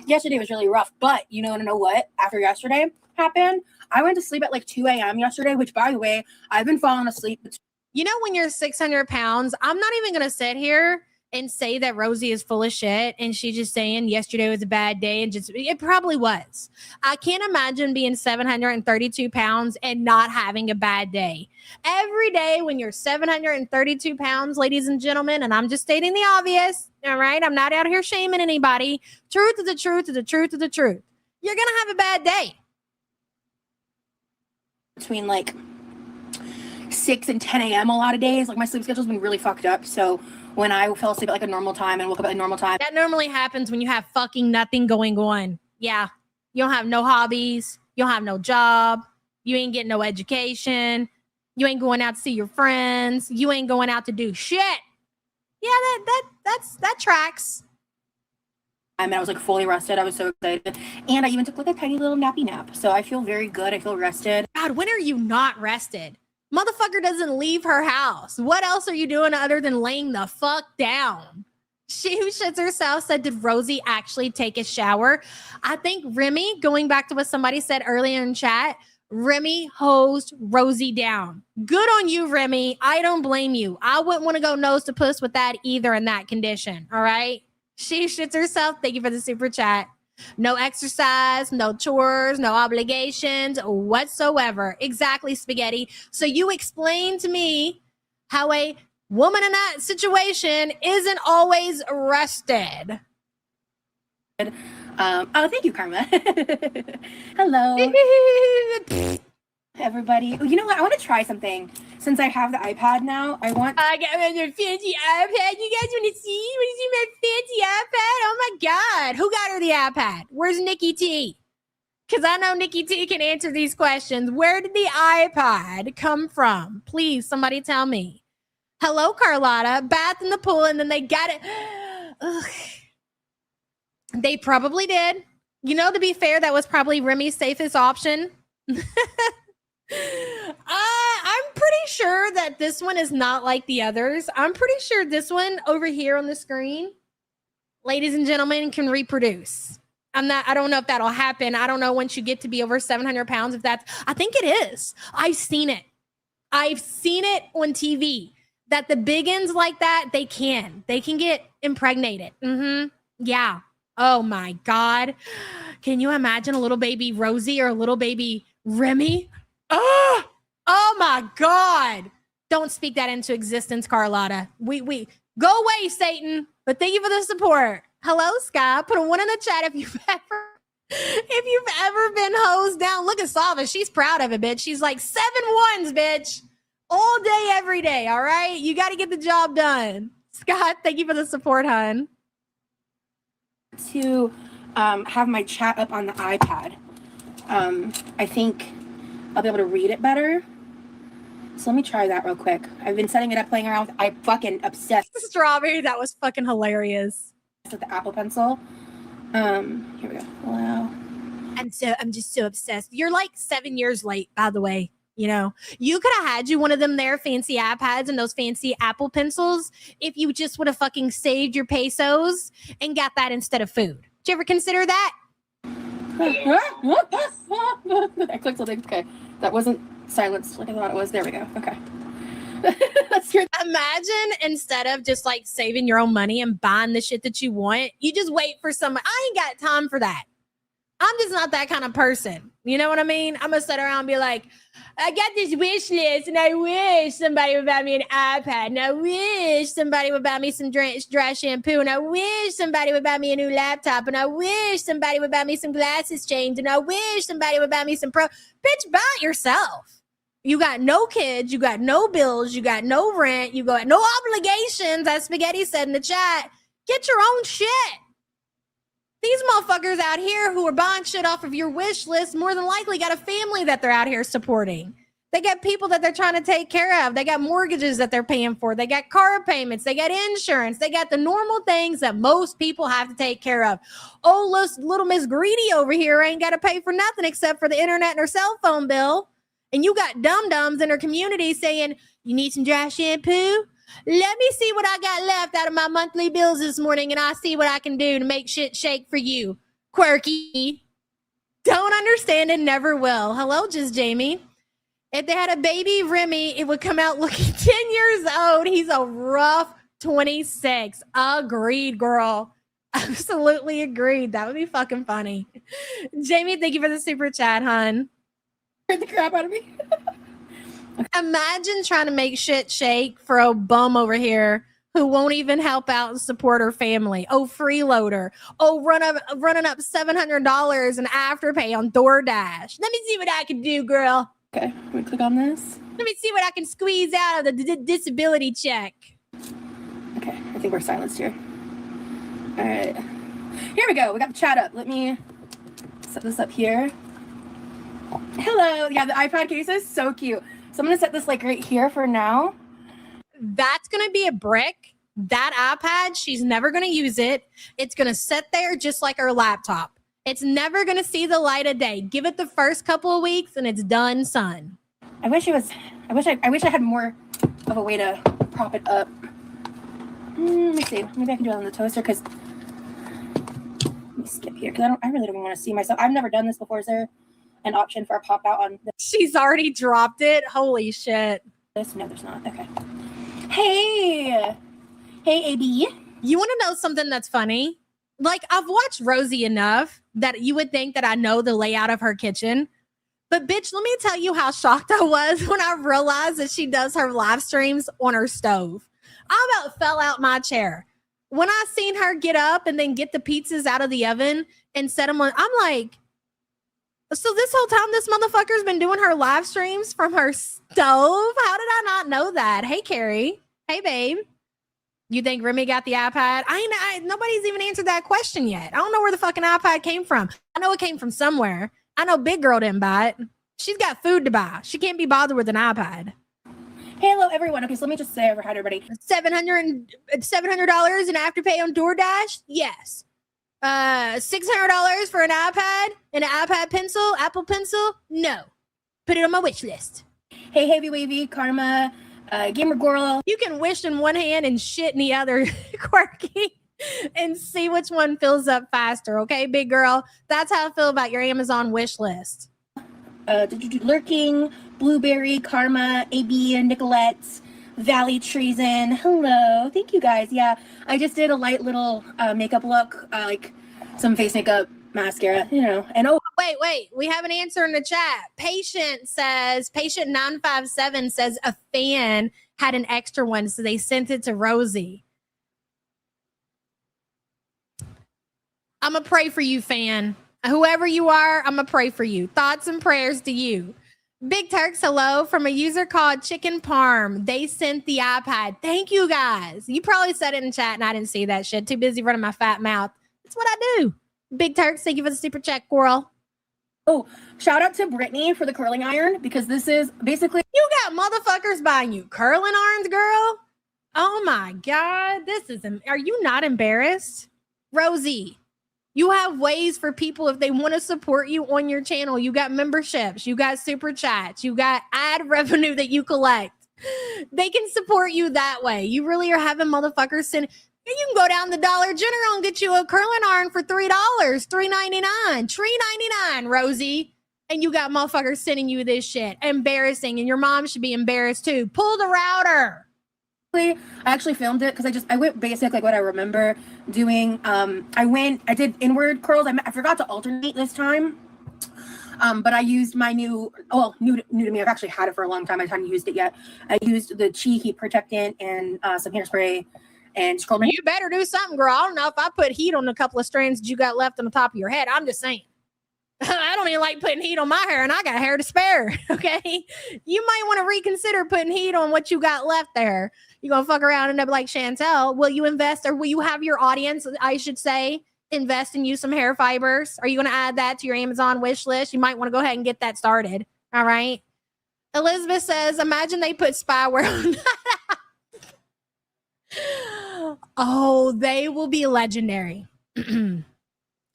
Yesterday was really rough, but you know what? After yesterday happened, I went to sleep at like 2 a.m. yesterday, which, by the way, I've been falling asleep. You know, when you're 600 pounds, I'm not even going to sit here and say that Rosie is full of shit and she's just saying yesterday was a bad day, and just it probably was. I can't imagine being 732 pounds and not having a bad day. Every day when you're 732 pounds, ladies and gentlemen, and I'm just stating the obvious, all right? I'm not out here shaming anybody. Truth is the truth is the truth is the truth. You're going to have a bad day. Between like 6 and 10 a.m. a lot of days, like my sleep schedule's been really fucked up. So when I fell asleep at like a normal time and woke up at a normal time. That normally happens when you have fucking nothing going on. Yeah. You don't have no hobbies. You don't have no job. You ain't getting no education. You ain't going out to see your friends. You ain't going out to do shit. Yeah, that tracks. And I was like fully rested. I was so excited. And I even took like a tiny little nappy nap. So I feel very good. I feel rested. God, when are you not rested? Motherfucker doesn't leave her house. What else are you doing other than laying the fuck down? She who shits herself said, did Rosie actually take a shower? I think Remy, going back to what somebody said earlier in chat, Remy hosed Rosie down. Good on you, Remy. I don't blame you. I wouldn't want to go nose to puss with that either in that condition. All right. She shits herself. Thank you for the super chat. No exercise, no chores, no obligations whatsoever. Exactly, Spaghetti. So you explain to me how a woman in that situation isn't always rested. Oh, thank you, Karma. Hello, everybody. You know what? I want to try something. Since I have the iPad now, I got a fancy iPad. You guys want to see? Want to see my fancy iPad? Oh my God. Who got her the iPad? Where's Nikki T? Because I know Nikki T can answer these questions. Where did the iPad come from? Please, somebody tell me. Hello, Carlotta. Bath in the pool, and then they got it. Ugh. They probably did. You know, to be fair, that was probably Remy's safest option. I'm pretty sure that this one is not like the others. I'm pretty sure this one over here on the screen, ladies and gentlemen, can reproduce. I don't know if that'll happen. I don't know once you get to be over 700 pounds, if I think it is. I've seen it on TV that the biggins like that, they can get impregnated. Yeah. Oh my God. Can you imagine a little baby Rosie or a little baby Remy? Oh my God. Don't speak that into existence, Carlotta. We go away, Satan. But thank you for the support. Hello, Sky. Put a 1 in the chat if you've ever been hosed down. Look at Sava. She's proud of it, bitch. She's like 7 1s, bitch. All day, every day. All right. You got to get the job done. Scott, thank you for the support, hon. To have my chat up on the iPad. I think I'll be able to read it better. So let me try that real quick. I've been setting it up, playing around with. I fucking obsessed. Strawberry, that was fucking hilarious. With the Apple Pencil. Here we go. Wow. I'm just so obsessed. You're like 7 years late, by the way. You know, you could have had you one of them there fancy iPads and those fancy Apple Pencils if you just would have fucking saved your pesos and got that instead of food. Did you ever consider that? I clicked something. Okay. That wasn't silenced like I thought it was. There we go. Okay. Let's hear. Imagine instead of just like saving your own money and buying the shit that you want, you just wait for I ain't got time for that. I'm just not that kind of person. You know what I mean? I'm going to sit around and be like, I got this wish list and I wish somebody would buy me an iPad and I wish somebody would buy me some dry shampoo and I wish somebody would buy me a new laptop and I wish somebody would buy me some glasses changed and I wish somebody would buy me some Bitch, buy it yourself. You got no kids, you got no bills, you got no rent, you got no obligations, as Spaghetti said in the chat. Get your own shit. These motherfuckers out here who are buying shit off of your wish list more than likely got a family that they're out here supporting. They got people that they're trying to take care of. They got mortgages that they're paying for. They got car payments. They got insurance. They got the normal things that most people have to take care of. Oh, little Miss Greedy over here ain't got to pay for nothing except for the internet and her cell phone bill. And you got dum-dums in her community saying, you need some dry shampoo? Let me see what I got left out of my monthly bills this morning, and I'll see what I can do to make shit shake for you. Quirky. Don't understand and never will. Hello, just Jamie. If they had a baby Remy, it would come out looking 10 years old. He's a rough 26. Agreed, girl. Absolutely agreed. That would be fucking funny. Jamie, thank you for the super chat, hon. Scared the crap out of me. Imagine trying to make shit shake for a bum over here who won't even help out and support her family. Oh, freeloader. Oh, running up $700 in Afterpay on DoorDash. Let me see what I can do, girl. Okay, let me click on this. Let me see what I can squeeze out of the disability check. Okay, I think we're silenced here. All right. Here we go. We got the chat up. Let me set this up here. Hello. Yeah, the iPad case is so cute. So I'm going to set this like right here for now. That's going to be a brick. That iPad, she's never going to use it. It's going to sit there just like her laptop. It's never going to see the light of day. Give it the first couple of weeks and it's done, son. I wish I had more of a way to prop it up. Let me see. Maybe I can do it on the toaster because let me skip here because I really don't even want to see myself. I've never done this before. Is there an option for a pop out on this? She's already dropped it. Holy shit. No, there's not. Okay. Hey, AB. You want to know something that's funny? Like, I've watched Rosie enough that you would think that I know the layout of her kitchen. But bitch, let me tell you how shocked I was when I realized that she does her live streams on her stove. I about fell out my chair. When I seen her get up and then get the pizzas out of the oven and set them on, I'm like, so this whole time this motherfucker's been doing her live streams from her stove? How did I not know that? Hey, Carrie. Hey, babe. You think Remy got the iPad? Nobody's even answered that question yet. I don't know where the fucking iPad came from. I know it came from somewhere. I know Big Girl didn't buy it. She's got food to buy. She can't be bothered with an iPad. Hey, hello, everyone. Okay, so let me just say over hi to everybody. $700 in Afterpay on DoorDash? Yes. $600 for an iPad and an iPad pencil, Apple Pencil? No. Put it on my wish list. Hey, Heavy Wavy, Karma, Gamer Girl. You can wish in one hand and shit in the other, Quirky, and see which one fills up faster. Okay, big girl? That's how I feel about your Amazon wish list. Lurking, Blueberry, Karma, AB, Nicolette, Valley Treason. Hello. Thank you guys. Yeah, I just did a light little makeup look, like some face makeup, mascara, you know. And oh, wait. We have an answer in the chat. Patient 957 says a fan had an extra one, so they sent it to Rosie. I'm going to pray for you, fan. Whoever you are, I'm going to pray for you. Thoughts and prayers to you. Big Turks, hello, from a user called Chicken Parm. They sent the iPad. Thank you, guys. You probably said it in chat and I didn't see that shit. Too busy running my fat mouth. That's what I do. Big Turks, thank you for the super chat, girl. Oh, shout out to Brittany for the curling iron because this is basically... You got motherfuckers buying you curling irons, girl? Oh, my God. Are you not embarrassed? Rosie. You have ways for people if they want to support you on your channel. You got memberships, you got super chats, you got ad revenue that you collect. They can support you that way. You really are having motherfuckers send. You can go down the Dollar General and get you a curling iron for $3, $3.99, $3.99, Rosie. And you got motherfuckers sending you this shit. Embarrassing. And your mom should be embarrassed too. Pull the router. I actually filmed it because I went basic, like what I remember doing. I did inward curls. I forgot to alternate this time. But I used my new to me. I've actually had it for a long time. I haven't used it yet. I used the Chi Heat Protectant and some hairspray and just curled my. You better do something, girl. I don't know if I put heat on a couple of strands that you got left on the top of your head. I'm just saying. I don't even like putting heat on my hair, and I got hair to spare. Okay, you might want to reconsider putting heat on what you got left there. You gonna fuck around and end up like Chantel? Will you invest, or will you have your audience, I should say, invest and use some hair fibers? Are you going to add that to your Amazon wish list? You might want to go ahead and get that started. All right. Elizabeth says, imagine they put spyware on. Oh, they will be legendary.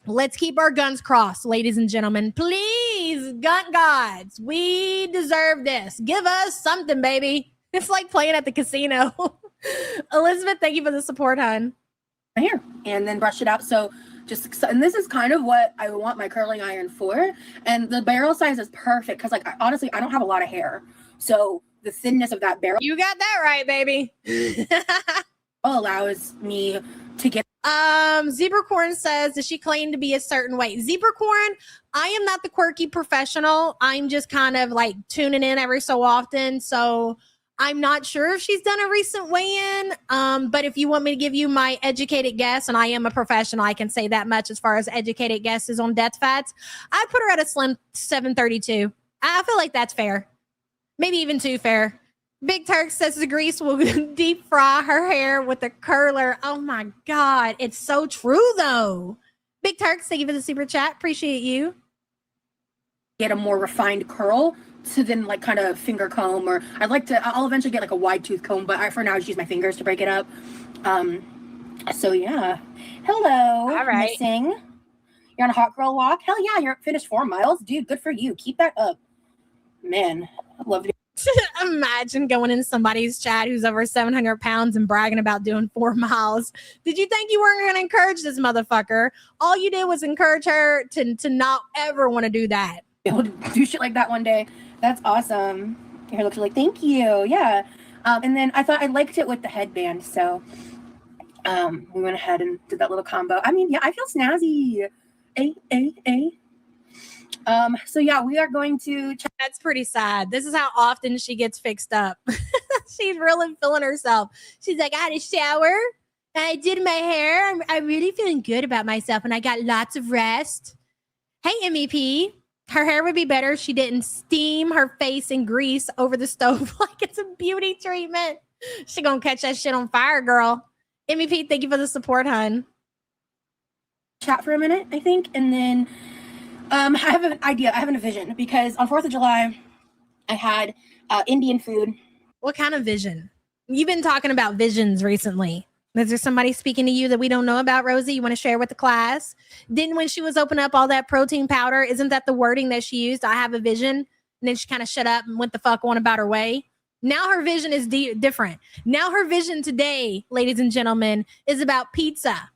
Let's keep our guns crossed, ladies and gentlemen. Please, gun gods, we deserve this. Give us something, baby. It's like playing at the casino. Elizabeth, thank you for the support, hon. Here and then brush it out. So and this is kind of what I want my curling iron for. And the barrel size is perfect because, like, honestly, I don't have a lot of hair. So the thinness of that barrel. You got that right, baby. Allows me to get. Zebracorn says, does she claim to be a certain way? Zebracorn, I am not the quirky professional. I'm just kind of like tuning in every so often. So I'm not sure if she's done a recent weigh-in, but if you want me to give you my educated guess, and I am a professional, I can say that much as far as educated guesses on death fats, I put her at a slim 732. I feel like that's fair. Maybe even too fair. Big Turk says the grease will deep fry her hair with a curler. Oh my God. It's so true though. Big Turk, thank you for the super chat. Appreciate you. Get a more refined curl to then like kind of finger comb, or I'll eventually get like a wide tooth comb, but for now I just use my fingers to break it up. So yeah. Hello. All right. Missing. You're on a hot girl walk? Hell yeah, you're finished 4 miles. Dude, good for you. Keep that up. Man, I love you. Imagine going in somebody's chat who's over 700 pounds and bragging about doing 4 miles. Did you think you weren't going to encourage this motherfucker? All you did was encourage her to not ever want to do that. Able to do shit like that one day. That's awesome. Your hair looks like, thank you. Yeah. And then I thought I liked it with the headband. So we went ahead and did that little combo. I mean, yeah, I feel snazzy. So yeah, we are going to check. That's pretty sad. This is how often she gets fixed up. She's really feeling herself. She's like, I had a shower. I did my hair. I'm really feeling good about myself, and I got lots of rest. Hey, MEP. Her hair would be better if she didn't steam her face in grease over the stove like it's a beauty treatment. She gonna catch that shit on fire, girl. MEP, thank you for the support, hun. Chat for a minute, I think, and then I have an idea. I have a vision because on 4th of July, I had Indian food. What kind of vision? You've been talking about visions recently. Is there somebody speaking to you that we don't know about, Rosie? You want to share with the class? Didn't when she was opening up all that protein powder, isn't that the wording that she used? I have a vision. And then she kind of shut up and went the fuck on about her way. Now her vision is different. Now her vision today, ladies and gentlemen, is about pizza.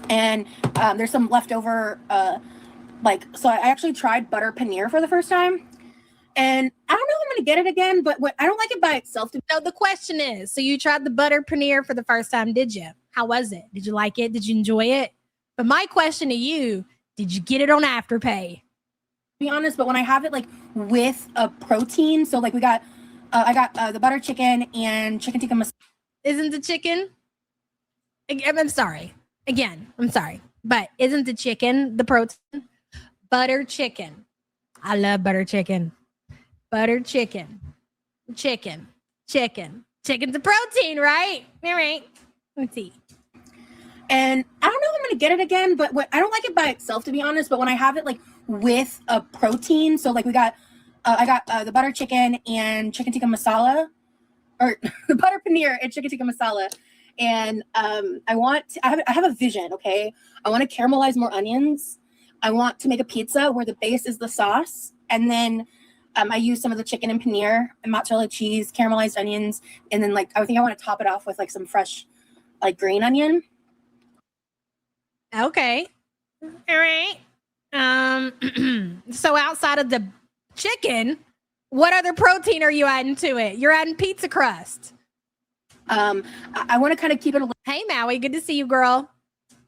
And there's some leftover, so I actually tried butter paneer for the first time. And I don't know if I'm going to get it again, but I don't like it by itself. So the question is, so you tried the butter paneer for the first time, did you? How was it? Did you like it? Did you enjoy it? But my question to you, did you get it on Afterpay? To be honest, but when I have it like with a protein, so like I got the butter chicken and chicken tikka masala. Isn't the chicken? I'm sorry. Again, I'm sorry. But isn't the chicken the protein? Butter chicken. I love butter chicken. Butter chicken. Chicken. Chicken's a protein, right? All right. Let's see. And I don't know if I'm going to get it again, but I don't like it by itself, to be honest. But when I have it like with a protein, so like I got the butter chicken and chicken tikka masala, or the butter paneer and chicken tikka masala. And I have a vision, okay? I want to caramelize more onions. I want to make a pizza where the base is the sauce. And then I use some of the chicken and paneer and mozzarella cheese, caramelized onions. And then I think I want to top it off with like some fresh like green onion. Okay. All right. So outside of the chicken, what other protein are you adding to it? You're adding pizza crust. I want to kind of keep it a Hey, Maui, good to see you, girl.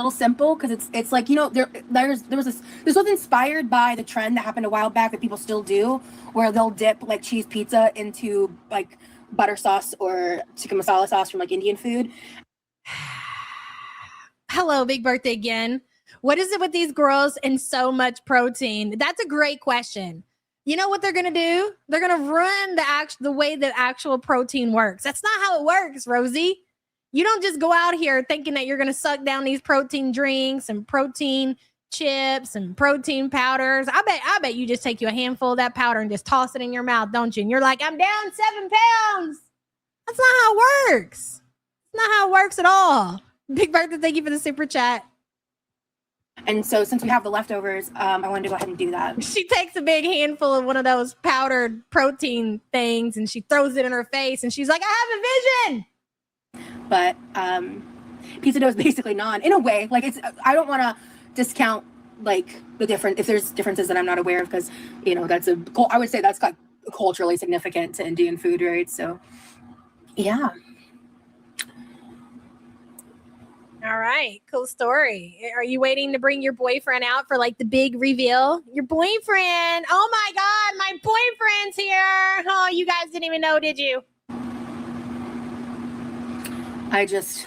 little simple because it's like, you know, there was inspired by the trend that happened a while back that people still do, where they'll dip like cheese pizza into like butter sauce or tikka masala sauce from like Indian food. Hello, big birthday again. What is it with these girls and so much protein? That's a great question. You know what they're gonna do? They're gonna ruin the way that actual protein works. That's not how it works, Rosie. You don't just go out here thinking that you're gonna suck down these protein drinks and protein chips and protein powders. I bet you just take you a handful of that powder and just toss it in your mouth, don't you? And you're like, I'm down 7 pounds. That's not how it works. It's not how it works at all. Big birthday, thank you for the super chat. And so since we have the leftovers, I wanted to go ahead and do that. She takes a big handful of one of those powdered protein things and she throws it in her face and she's like, I have a vision. But pizza dough is basically naan in a way. Like I don't want to discount like if there's differences that I'm not aware of, because you know I would say that's like culturally significant to Indian food, right? So yeah. All right, cool story. Are you waiting to bring your boyfriend out for like the big reveal? Your boyfriend. Oh my God, my boyfriend's here. Oh, you guys didn't even know, did you? It's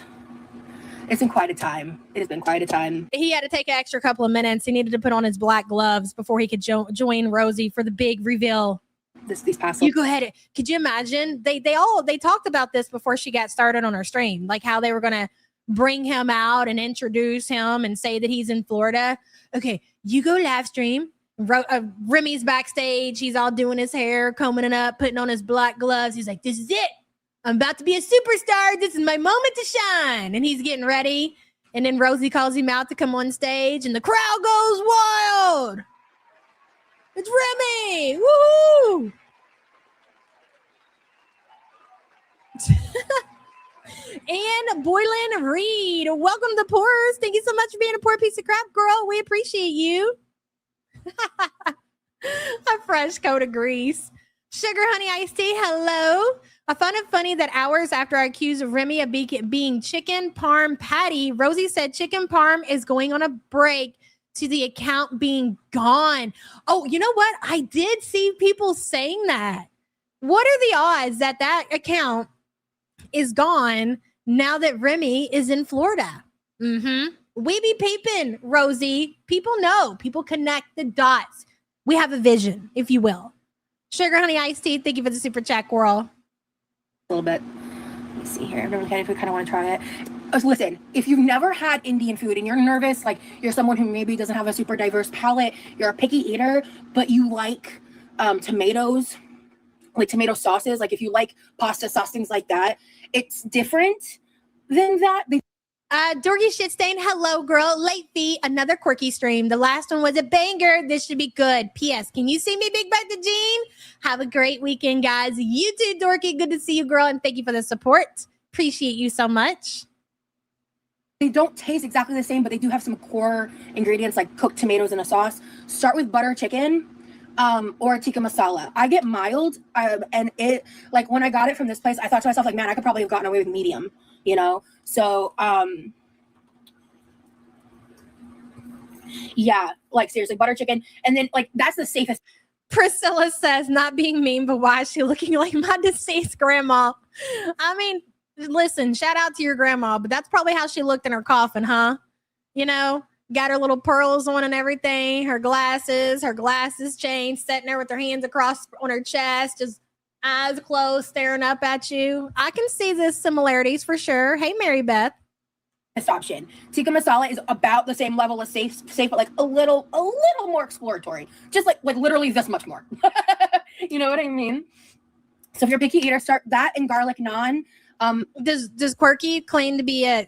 been quite a time. It has been quite a time. He had to take an extra couple of minutes. He needed to put on his black gloves before he could join Rosie for the big reveal. These past. You go ahead. Could you imagine? They talked about this before she got started on her stream, like how they were gonna bring him out and introduce him and say that he's in Florida. Okay, you go live stream. Remy's backstage. He's all doing his hair, combing it up, putting on his black gloves. He's like, this is it. I'm about to be a superstar. This is my moment to shine. And he's getting ready. And then Rosie calls him out to come on stage and the crowd goes wild. It's Remy. Woohoo! And Boylan Reed, welcome to the Pores. Thank you so much for being a poor piece of crap, girl. We appreciate you. A fresh coat of grease. Sugar Honey Iced Tea, hello. I found it funny that hours after I accused Remy of being chicken parm patty, Rosie said chicken parm is going on a break to the account being gone. Oh, you know what? I did see people saying that. What are the odds that that account is gone now that Remy is in Florida? We be peeping, Rosie. People know. People connect the dots. We have a vision, if you will. Sugar Honey Iced Tea, thank you for the super chat, girl. A little bit. Let me see here. Everyone if we kind of want to try it. Listen, if you've never had Indian food and you're nervous, like you're someone who maybe doesn't have a super diverse palate, you're a picky eater, but you like tomatoes, like tomato sauces, like if you like pasta sauce, things like that, it's different than that. Dorky Shitstain, hello, girl. Late fee, another Quirky stream. The last one was a banger. This should be good. P.S. Can you see me, Big Birthday Jean? Have a great weekend, guys. You too, Dorky. Good to see you, girl, and thank you for the support. Appreciate you so much. They don't taste exactly the same, but they do have some core ingredients like cooked tomatoes in a sauce. Start with butter chicken or tikka masala. I get mild, and it, like when I got it from this place, I thought to myself, like, man, I could probably have gotten away with medium, you know? So, yeah, like seriously, butter chicken. And then like, that's the safest. Priscilla says, not being mean, but why is she looking like my deceased grandma? I mean, listen, shout out to your grandma, but that's probably how she looked in her coffin, huh? You know, got her little pearls on and everything, her glasses changed, sitting there with her hands across on her chest, just eyes closed, staring up at you. I can see the similarities for sure. Hey, Mary Beth. Option. Tikka masala is about the same level as safe, but like a little more exploratory. Just like literally this much more. You know what I mean? So if you're a picky eater, start that and garlic naan. Does Quirky claim to be a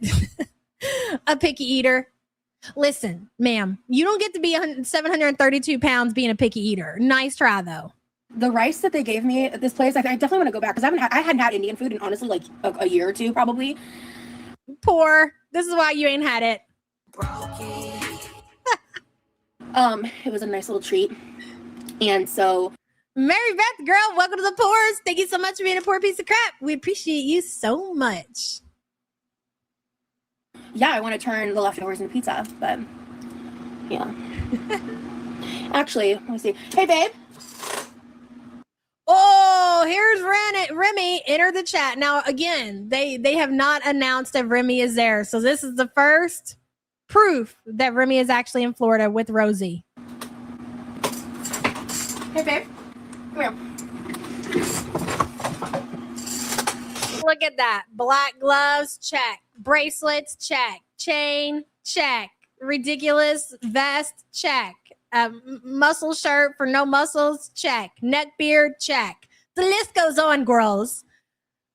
a picky eater? Listen, ma'am, you don't get to be 732 pounds being a picky eater. Nice try though. The rice that they gave me at this place, I definitely want to go back because I hadn't had Indian food in honestly like a year or two probably. Poor. This is why you ain't had it. It was a nice little treat. And so Mary Beth, girl, welcome to the Pores. Thank you so much for being a poor piece of crap. We appreciate you so much. Yeah, I want to turn the leftovers into pizza, but yeah. Actually, let me see. Hey, babe. Oh, here's Remy. Enter the chat. Now, again, they have not announced that Remy is there. So this is the first proof that Remy is actually in Florida with Rosie. Hey, babe. Come here. Look at that. Black gloves, check. Bracelets, check. Chain, check. Ridiculous vest, check. Muscle shirt for no muscles, check. Neck beard, check. The list goes on, girls.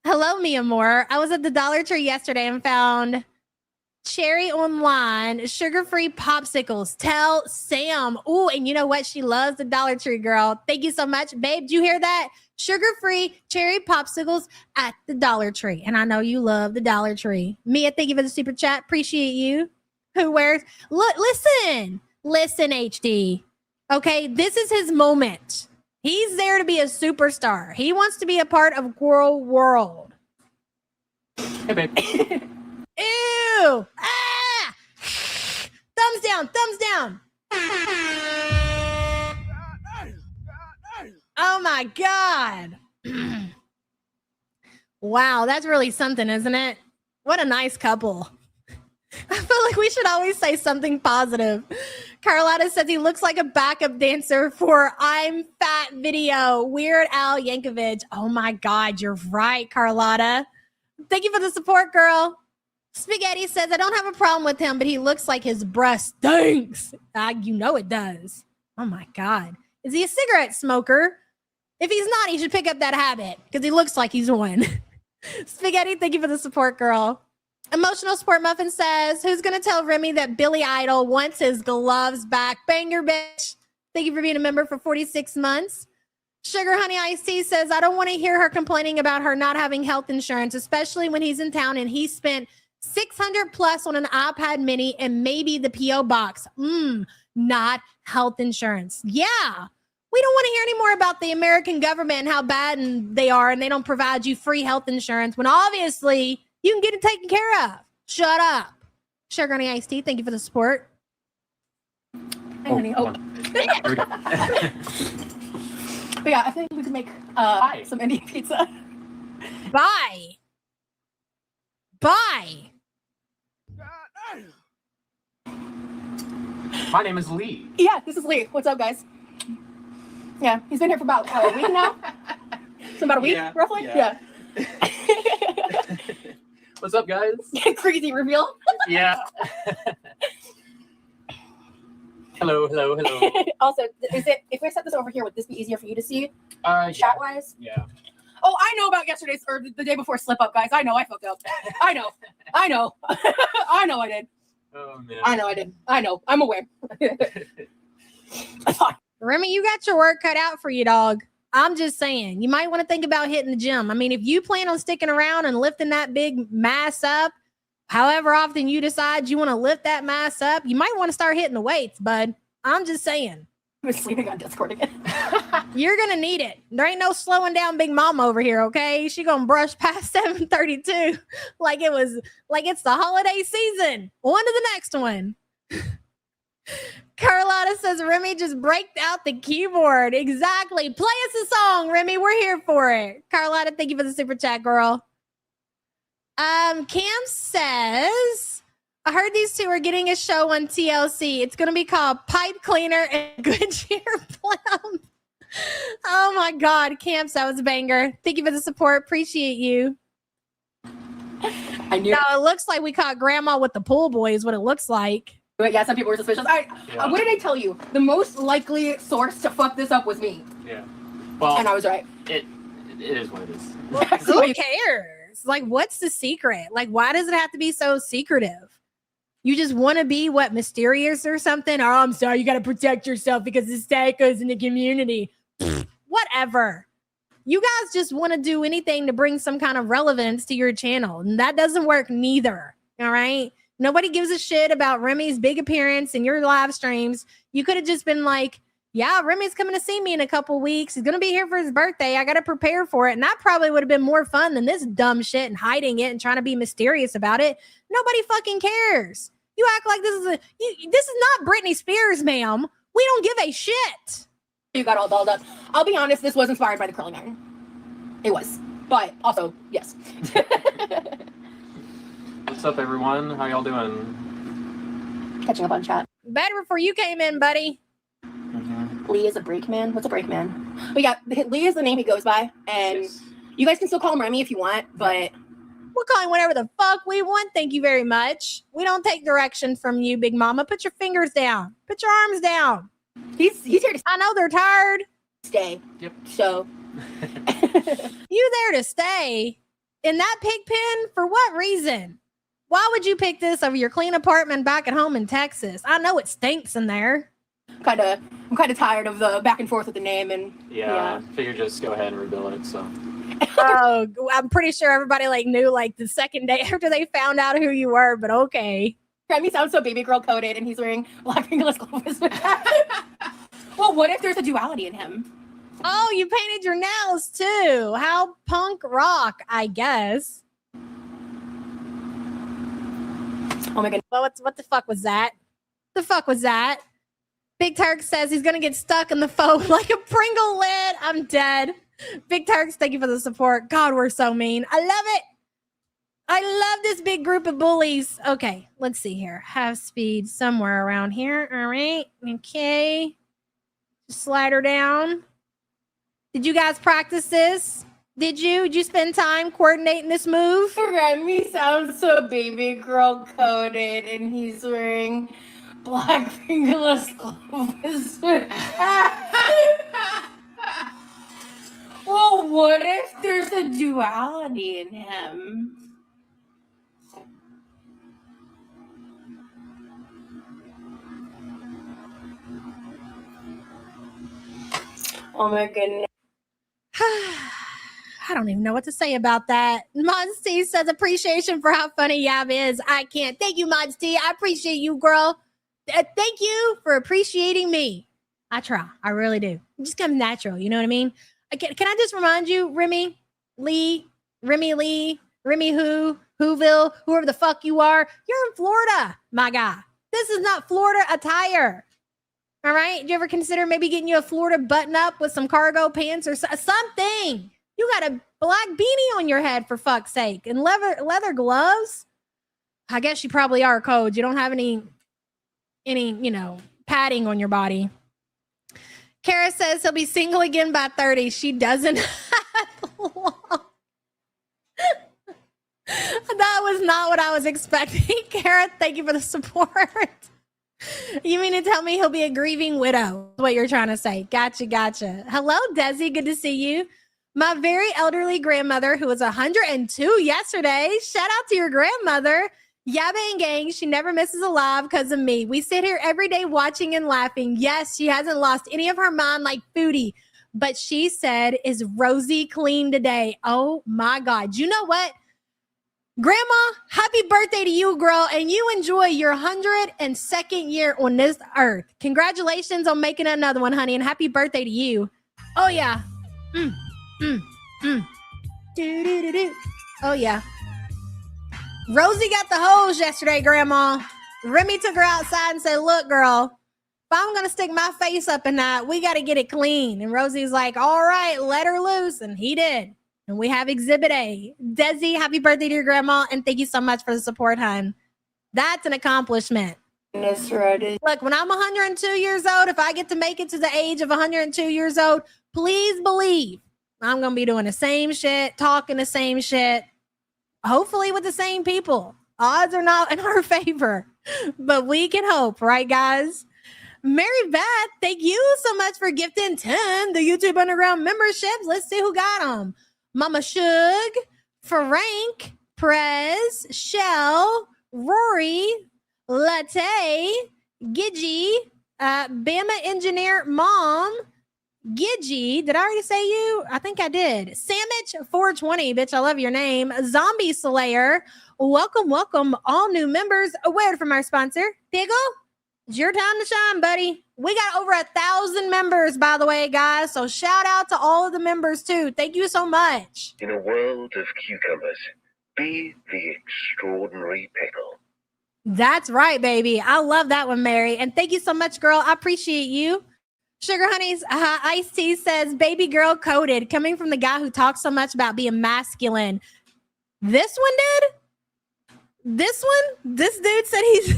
Hello, mi amor. I was at the Dollar Tree yesterday and found cherry online, sugar-free popsicles. Tell Sam. Ooh, and you know what? She loves the Dollar Tree, girl. Thank you so much. Babe, did you hear that? Sugar-free cherry popsicles at the Dollar Tree. And I know you love the Dollar Tree. Mia, thank you for the super chat. Appreciate you. Who wears... Look, listen, HD. Okay, this is his moment. He's there to be a superstar. He wants to be a part of Girl World. Hey, babe. Ew! Ah! Thumbs down, thumbs down. Oh my God. Wow, that's really something, isn't it? What a nice couple. I feel like we should always say something positive. Carlotta says he looks like a backup dancer for I'm Fat video. Weird Al Yankovic. Oh my God, you're right, Carlotta. Thank you for the support, girl. Spaghetti says, I don't have a problem with him, but he looks like his breath stinks. You know it does. Oh my God. Is he a cigarette smoker? If he's not, he should pick up that habit because he looks like he's one. Spaghetti, thank you for the support, girl. Emotional Sport Muffin says, who's going to tell Remy that Billy Idol wants his gloves back? Banger, bitch. Thank you for being a member for 46 months. Sugar Honey Iced Tea says, I don't want to hear her complaining about her not having health insurance, especially when he's in town and he spent $600 plus on an iPad mini and maybe the P.O. box. Not health insurance. Yeah. We don't want to hear any more about the American government and how bad they are and they don't provide you free health insurance when obviously you can get it taken care of. Shut up. Sugar Honey Iced Tea, thank you for the support. Hey, honey. Oh. But yeah, I think we could make some Indian pizza. Bye. My name is Lee. Yeah, this is Lee. What's up, guys? Yeah, he's been here for about a week now. So about a week, roughly? Yeah. What's up, guys? Crazy reveal. Yeah. Hello. Also, if we set this over here, would this be easier for you to see? Chat-wise? Yeah. Oh, I know about yesterday's or the day before slip up, guys. I know I fucked up. I know. I know I did. Oh, man. I know I did. I know. I'm aware. Remy, you got your work cut out for you, dog. I'm just saying, you might want to think about hitting the gym. I mean, if you plan on sticking around and lifting that big mass up, however often you decide you want to lift that mass up, you might want to start hitting the weights, bud. I'm just saying. I'm sleeping on Discord again. You're going to need it. There ain't no slowing down Big Mama over here, okay? She going to brush past 7:32 like it's the holiday season. On to the next one. Carlotta says, Remy just braked out the keyboard. Exactly. Play us a song, Remy. We're here for it. Carlotta, thank you for the super chat, girl. Cam says, I heard these two are getting a show on TLC. It's going to be called Pipe Cleaner and Good Cheer Plum. Oh my God, Camps, that was a banger. Thank you for the support. Appreciate you. I knew. Now, it looks like we caught Grandma with the pool boy is what it looks like. But yeah, some people were suspicious. What did I tell you? The most likely source to fuck this up was me. Yeah. Well, and I was right. It is what it is. Who cares? Like, what's the secret? Like, why does it have to be so secretive? You just want to be, mysterious or something? Oh, I'm sorry, you got to protect yourself because the psychos in the community. Whatever. You guys just want to do anything to bring some kind of relevance to your channel. And that doesn't work neither. All right? Nobody gives a shit about Remy's big appearance in your live streams. You could have just been like, Yeah, Remy's coming to see me in a couple weeks. He's going to be here for his birthday. I got to prepare for it. And that probably would have been more fun than this dumb shit and hiding it and trying to be mysterious about it. Nobody fucking cares. You act like this is not Britney Spears, ma'am. We don't give a shit. You got all dolled up. I'll be honest, this was inspired by the curling iron. It was. But also, yes. What's up, everyone? How y'all doing? Catching up on chat. Better before you came in, buddy. Lee is a brakeman. What's a brakeman? But yeah, Lee is the name he goes by. And you guys can still call him Remy if you want, but we'll call him whatever the fuck we want. Thank you very much. We don't take direction from you, Big Mama. Put your fingers down. Put your arms down. He's here to I know they're tired. Stay. Yep. So you there to stay in that pig pen? For what reason? Why would you pick this over your clean apartment back at home in Texas? I know it stinks in there. I'm kind of tired of the back and forth with the name and Yeah, I figured just go ahead and rebuild it. So Oh, I'm pretty sure everybody knew the second day after they found out who you were, but okay. Remy sounds so baby girl coded and he's wearing black fingerless gloves. Well, what if there's a duality in him? Oh, you painted your nails too. How punk rock, I guess. Oh my god. Well, what the fuck was that? The fuck was that? Big Turk says he's gonna get stuck in the phone like a Pringle lid. I'm dead. Big Turks, thank you for the support. God, we're so mean. I love it. I love this big group of bullies. Okay, let's see here. Have speed somewhere around here. All right. Okay. Just slide her down. Did you guys practice this? Did you spend time coordinating this move? Remy sounds so baby girl coded and he's wearing black fingerless gloves. Well, what if there's a duality in him? Oh my goodness. I don't even know what to say about that. Mods T says appreciation for how funny Yab is. I can't. Thank you, Mods T. I appreciate you, girl. Thank you for appreciating me. I try. I really do. It just comes natural. You know what I mean? Can I just remind you, Remy Lee, Whoville, whoever the fuck you are, you're in Florida, my guy. This is not Florida attire. All right? Did you ever consider maybe getting you a Florida button up with some cargo pants or something? You got a black beanie on your head, for fuck's sake, and leather gloves. I guess you probably are cold. You don't have any padding on your body. Kara says he'll be single again by 30. She doesn't. That was not what I was expecting. Kara, thank you for the support. You mean to tell me he'll be a grieving widow? What you're trying to say. Gotcha. Hello, Desi. Good to see you. My very elderly grandmother, who was 102 yesterday. Shout out to your grandmother. Yabba and gang, she never misses a live because of me. We sit here every day watching and laughing. Yes, she hasn't lost any of her mind like Foodie. But she said, is Rosie clean today? Oh my God. You know what? Grandma, happy birthday to you, girl. And you enjoy your 102nd year on this earth. Congratulations on making another one, honey. And happy birthday to you. Oh yeah. Do. Oh yeah. Rosie got the hose yesterday, Grandma. Remy took her outside and said, look, girl, if I'm going to stick my face up in that, we got to get it clean. And Rosie's like, all right, let her loose. And he did. And we have Exhibit A. Desi, happy birthday to your grandma. And thank you so much for the support, hon. That's an accomplishment. Look, when I'm 102 years old, if I get to make it to the age of 102 years old, please believe I'm going to be doing the same shit, talking the same shit. Hopefully with the same people. Odds are not in our favor, but we can hope, right, guys? Mary Beth, thank you so much for gifting 10 the YouTube Underground memberships. Let's see who got them. Mama Shug, Frank, Prez, Shell, Rory, Latte, Gidgy, Bama Engineer Mom, Gidgy, did I already say you? I think I did. Sandwich 420, bitch, I love your name. Zombie Slayer, welcome, all new members. A word from our sponsor, Piggle. It's your time to shine, buddy. We got over 1,000 members, by the way, guys. So shout out to all of the members too. Thank you so much. In a world of cucumbers, be the extraordinary pickle. That's right, baby. I love that one, Mary. And thank you so much, girl. I appreciate you. Sugar Honey's Iced Tea says, baby girl coded, coming from the guy who talks so much about being masculine. This one did? This one? This dude said he's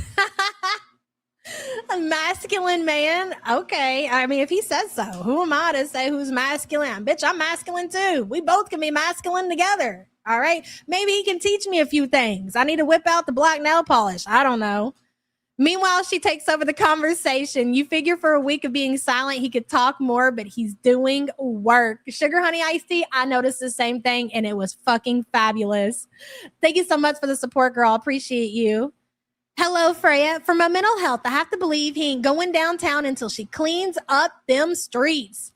a masculine man. Okay. I mean, if he says so, who am I to say who's masculine? Bitch, I'm masculine too. We both can be masculine together. All right. Maybe he can teach me a few things. I need to whip out the black nail polish. I don't know. Meanwhile, she takes over the conversation. You figure for a week of being silent, he could talk more, but he's doing work. Sugar Honey Iced Tea, I noticed the same thing, and it was fucking fabulous. Thank you so much for the support, girl. Appreciate you. Hello, Freya. For my mental health, I have to believe he ain't going downtown until she cleans up them streets.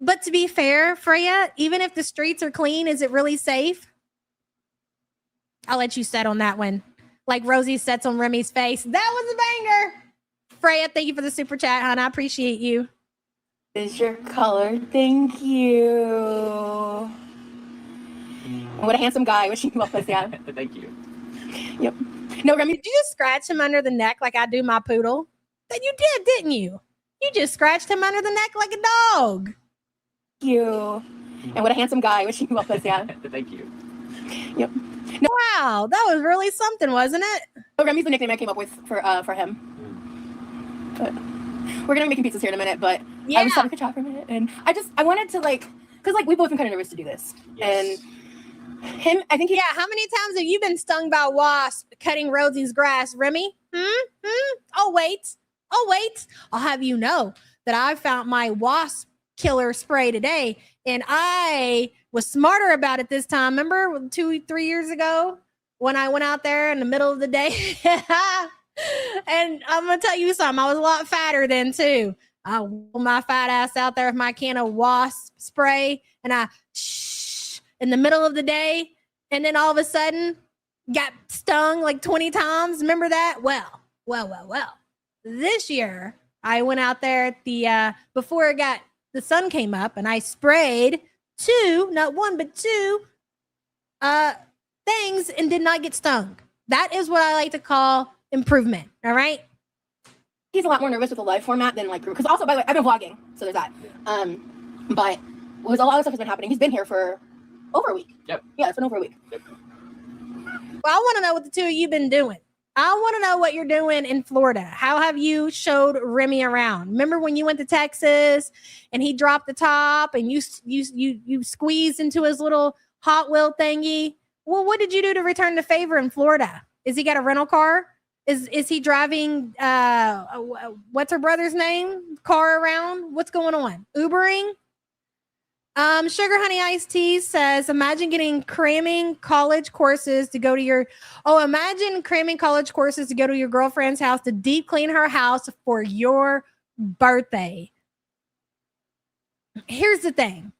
But to be fair, Freya, even if the streets are clean, is it really safe? I'll let you set on that one. Like Rosie sets on Remy's face. That was a banger. Freya, thank you for the super chat, hon. I appreciate you. Is your color? Thank you. What a handsome guy. Wishing you well, yeah. Thank you. Yep. No, Remy, did you just scratch him under the neck like I do my poodle? That you did, didn't you? You just scratched him under the neck like a dog. Thank you. And what a handsome guy. Wishing you well, yeah. Thank you. Yep. No. Wow, that was really something, wasn't it? Oh, Remy's the nickname I came up with for him. But we're gonna be making pizzas here in a minute, but yeah. I was talking to chat for a minute, and I wanted to because we both been kind of nervous to do this, yes. And him, I think how many times have you been stung by wasps cutting Rosie's grass, Remy? Oh wait, I'll have you know that I found my wasp killer spray today, and I was smarter about it this time. Remember 2-3 years ago when I went out there in the middle of the day? And I'm going to tell you something. I was a lot fatter then too. I wheeled my fat ass out there with my can of wasp spray, and I in the middle of the day, and then all of a sudden got stung like 20 times. Remember that? Well. This year I went out there at the before the sun came up, and I sprayed 2, not 1, but 2 things and did not get stung. That is what I like to call improvement. All right. He's a lot more nervous with the live format than because also, by the way, I've been vlogging, so there's that. But a lot of stuff has been happening. He's been here for over a week. Yep. Yeah, it's been over a week. Yep. Well, I want to know what the two of you been doing. I want to know what you're doing in Florida. How have you showed Remy around? Remember when you went to Texas and he dropped the top and you squeezed into his little Hot Wheel thingy? Well, what did you do to return the favor in Florida? Is he got a rental car? Is he driving what's her brother's name? Car around? What's going on? Ubering? Sugar Honey Iced Tea says, imagine cramming college courses to go to your girlfriend's house to deep clean her house for your birthday. Here's the thing.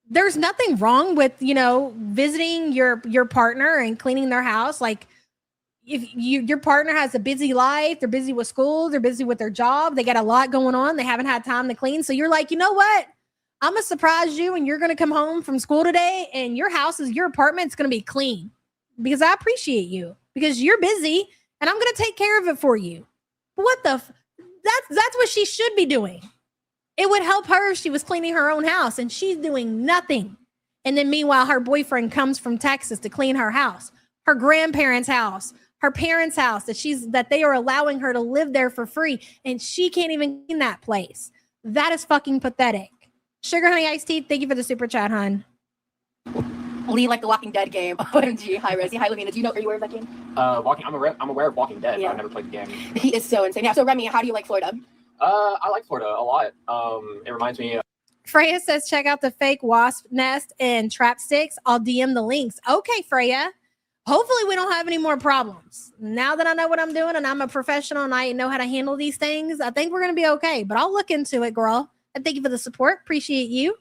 There's nothing wrong with, visiting your partner and cleaning their house. If your partner has a busy life, they're busy with school, they're busy with their job, they got a lot going on, they haven't had time to clean. So you're like, you know what? I'm going to surprise you, and you're going to come home from school today, and your apartment's going to be clean because I appreciate you, because you're busy, and I'm going to take care of it for you. That's what she should be doing. It would help her if she was cleaning her own house, and she's doing nothing. And then meanwhile, her boyfriend comes from Texas to clean her house, her grandparents' house, her parents' house, that they are allowing her to live there for free, and she can't even clean that place. That is fucking pathetic. Sugar Honey Iced Tea, thank you for the super chat, hon. Lee, like the Walking Dead game. OMG. Hi, Rosie. Hi, Lavina. Are you aware of that game? I'm aware of Walking Dead, yeah. But I've never played the game. He is so insane. Yeah, so Remy, how do you like Florida? I like Florida a lot. It reminds me of... Freya says, check out the fake wasp nest and trap sticks. I'll DM the links. Okay, Freya. Hopefully we don't have any more problems. Now that I know what I'm doing and I'm a professional and I know how to handle these things, I think we're going to be okay. But I'll look into it, girl. And thank you for the support. Appreciate you.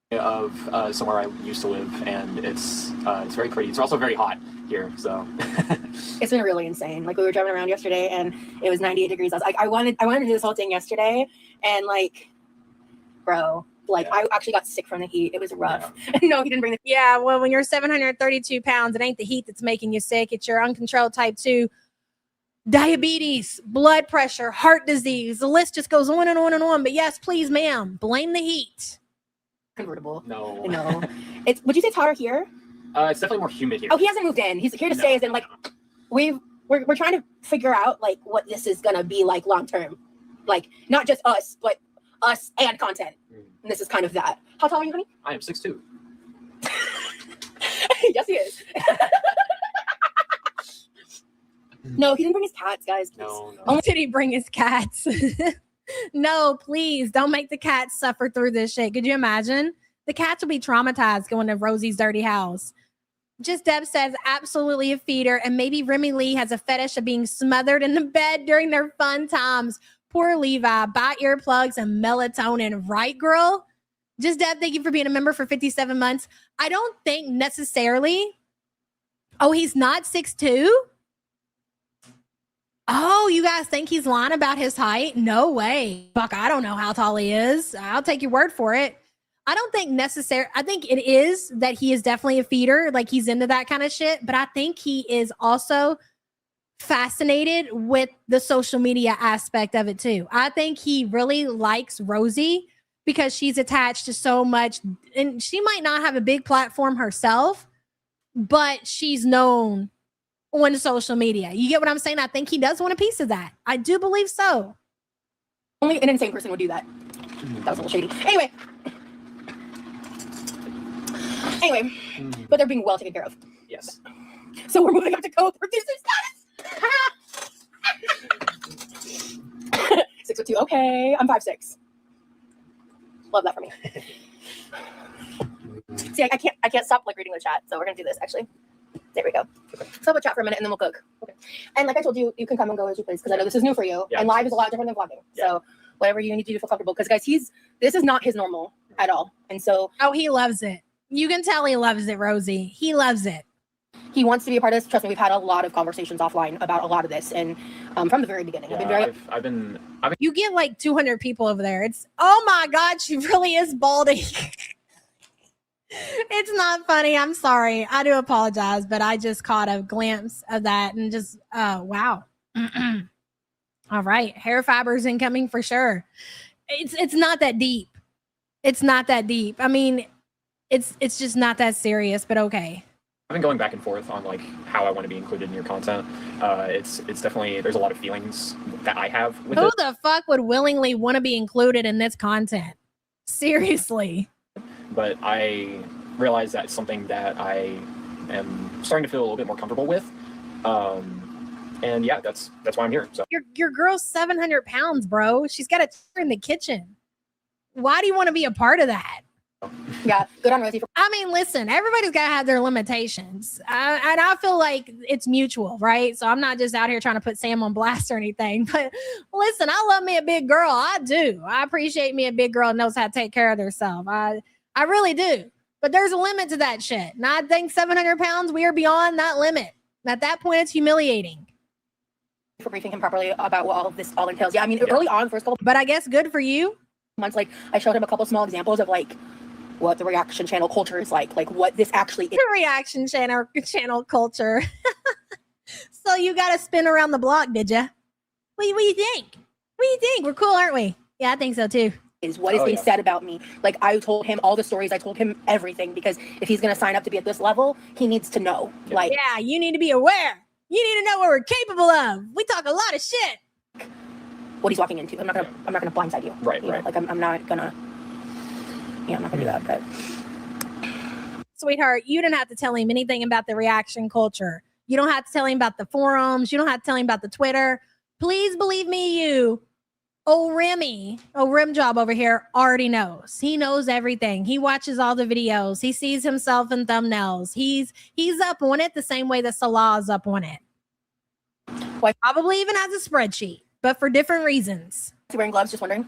Of somewhere I used to live, and it's very pretty. It's also very hot. here. So It's been really insane. Like we were driving around yesterday and it was 98 degrees. I was like, I wanted to do this whole thing yesterday, and like, bro, like I actually got sick from the heat. It was rough. No, he didn't bring the. Yeah, well, when you're 732 pounds, it ain't the heat that's making you sick. It's your uncontrolled type 2 diabetes, blood pressure, heart disease. The list just goes on and on and on. But yes, please, ma'am, blame the heat. Convertible. No. It's. Would you say it's hotter here? It's definitely more humid here. Oh, he hasn't moved in. He's here to stay. As in, like, we're trying to figure out like what this is gonna be like long term, like not just us, but us and content. And this is kind of that. How tall are you, honey? I am 6'2". Yes, he is. No, he didn't bring his cats, guys. No. Only did he bring his cats? No, please don't make the cats suffer through this shit. Could you imagine? The cats will be traumatized going to Rosie's dirty house. Just Deb says, absolutely a feeder. And maybe Remy Lee has a fetish of being smothered in the bed during their fun times. Poor Levi, buy earplugs and melatonin. Right, girl? Just Deb, thank you for being a member for 57 months. I don't think necessarily. Oh, he's not 6'2"? Oh, you guys think he's lying about his height? No way. Fuck, I don't know how tall he is. I'll take your word for it. I don't think necessary. I think it is that he is definitely a feeder. Like he's into that kind of shit. But I think he is also fascinated with the social media aspect of it too. I think he really likes Rosie because she's attached to so much. And she might not have a big platform herself, but she's known on social media. You get what I'm saying? I think he does want a piece of that. I do believe so. Only an insane person would do that. That was a little shady. Anyway, but they're being well taken care of. Yes. So we're moving up to co-producer status. 6'2". Okay, I'm 5'6". Love that for me. See, I can't stop like reading the chat, so we're gonna do this actually. There we go. So we'll chat for a minute and then we'll cook. Okay. And like I told you, you can come and go as you please because I know this is new for you. Yeah. And live is a lot different than vlogging. Yeah. So whatever you need to do to feel comfortable. Because guys, this is not his normal at all. And so he loves it. You can tell he loves it, Rosie. He loves it. He wants to be a part of this. Trust me, we've had a lot of conversations offline about a lot of this, and from the very beginning, I've been. You get like 200 people over there. It's oh my god, she really is balding. It's not funny. I'm sorry. I do apologize, but I just caught a glimpse of that and just wow. All right, hair fibers incoming for sure. It's not that deep. It's not that deep. I mean, it's just not that serious, but okay. I've been going back and forth on like how I want to be included in your content. It's definitely, there's a lot of feelings that I have with Who the fuck would willingly want to be included in this content? Seriously. But I realize that's something that I am starting to feel a little bit more comfortable with. And yeah, that's why I'm here. So your girl's 700 pounds, bro. She's got a tear in the kitchen. Why do you want to be a part of that? Yeah, good on Rosie. I mean, listen, everybody's got to have their limitations. And I feel like it's mutual, right? So I'm not just out here trying to put Sam on blast or anything. But listen, I love me a big girl. I do. I appreciate me a big girl knows how to take care of herself. I really do. But there's a limit to that shit. And I think 700 pounds, we are beyond that limit. At that point, it's humiliating. For briefing him properly about what all of this all entails. Yeah, I mean, early on, first couple. But I guess good for you. Months, like I showed him a couple small examples of like what the reaction channel culture is like what this actually is. The reaction channel culture. So you got to spin around the block, did you? What do you think? What do you think? We're cool, aren't we? Yeah, I think so too. Is what is being said about me. Like I told him all the stories. I told him everything because if he's going to sign up to be at this level, he needs to know. Like, yeah, you need to be aware. You need to know what we're capable of. We talk a lot of shit. What he's walking into. I'm not gonna blindside you. Right. Like I'm not gonna. Yeah, I'm not gonna do that. But sweetheart, you didn't have to tell him anything about the reaction culture. You don't have to tell him about the forums. You don't have to tell him about the Twitter. Please believe me, Remy, Rim Job over here already knows. He knows everything. He watches all the videos. He sees himself in thumbnails. He's up on it the same way that Salah is up on it. Probably even has a spreadsheet, but for different reasons. Is he wearing gloves? Just wondering.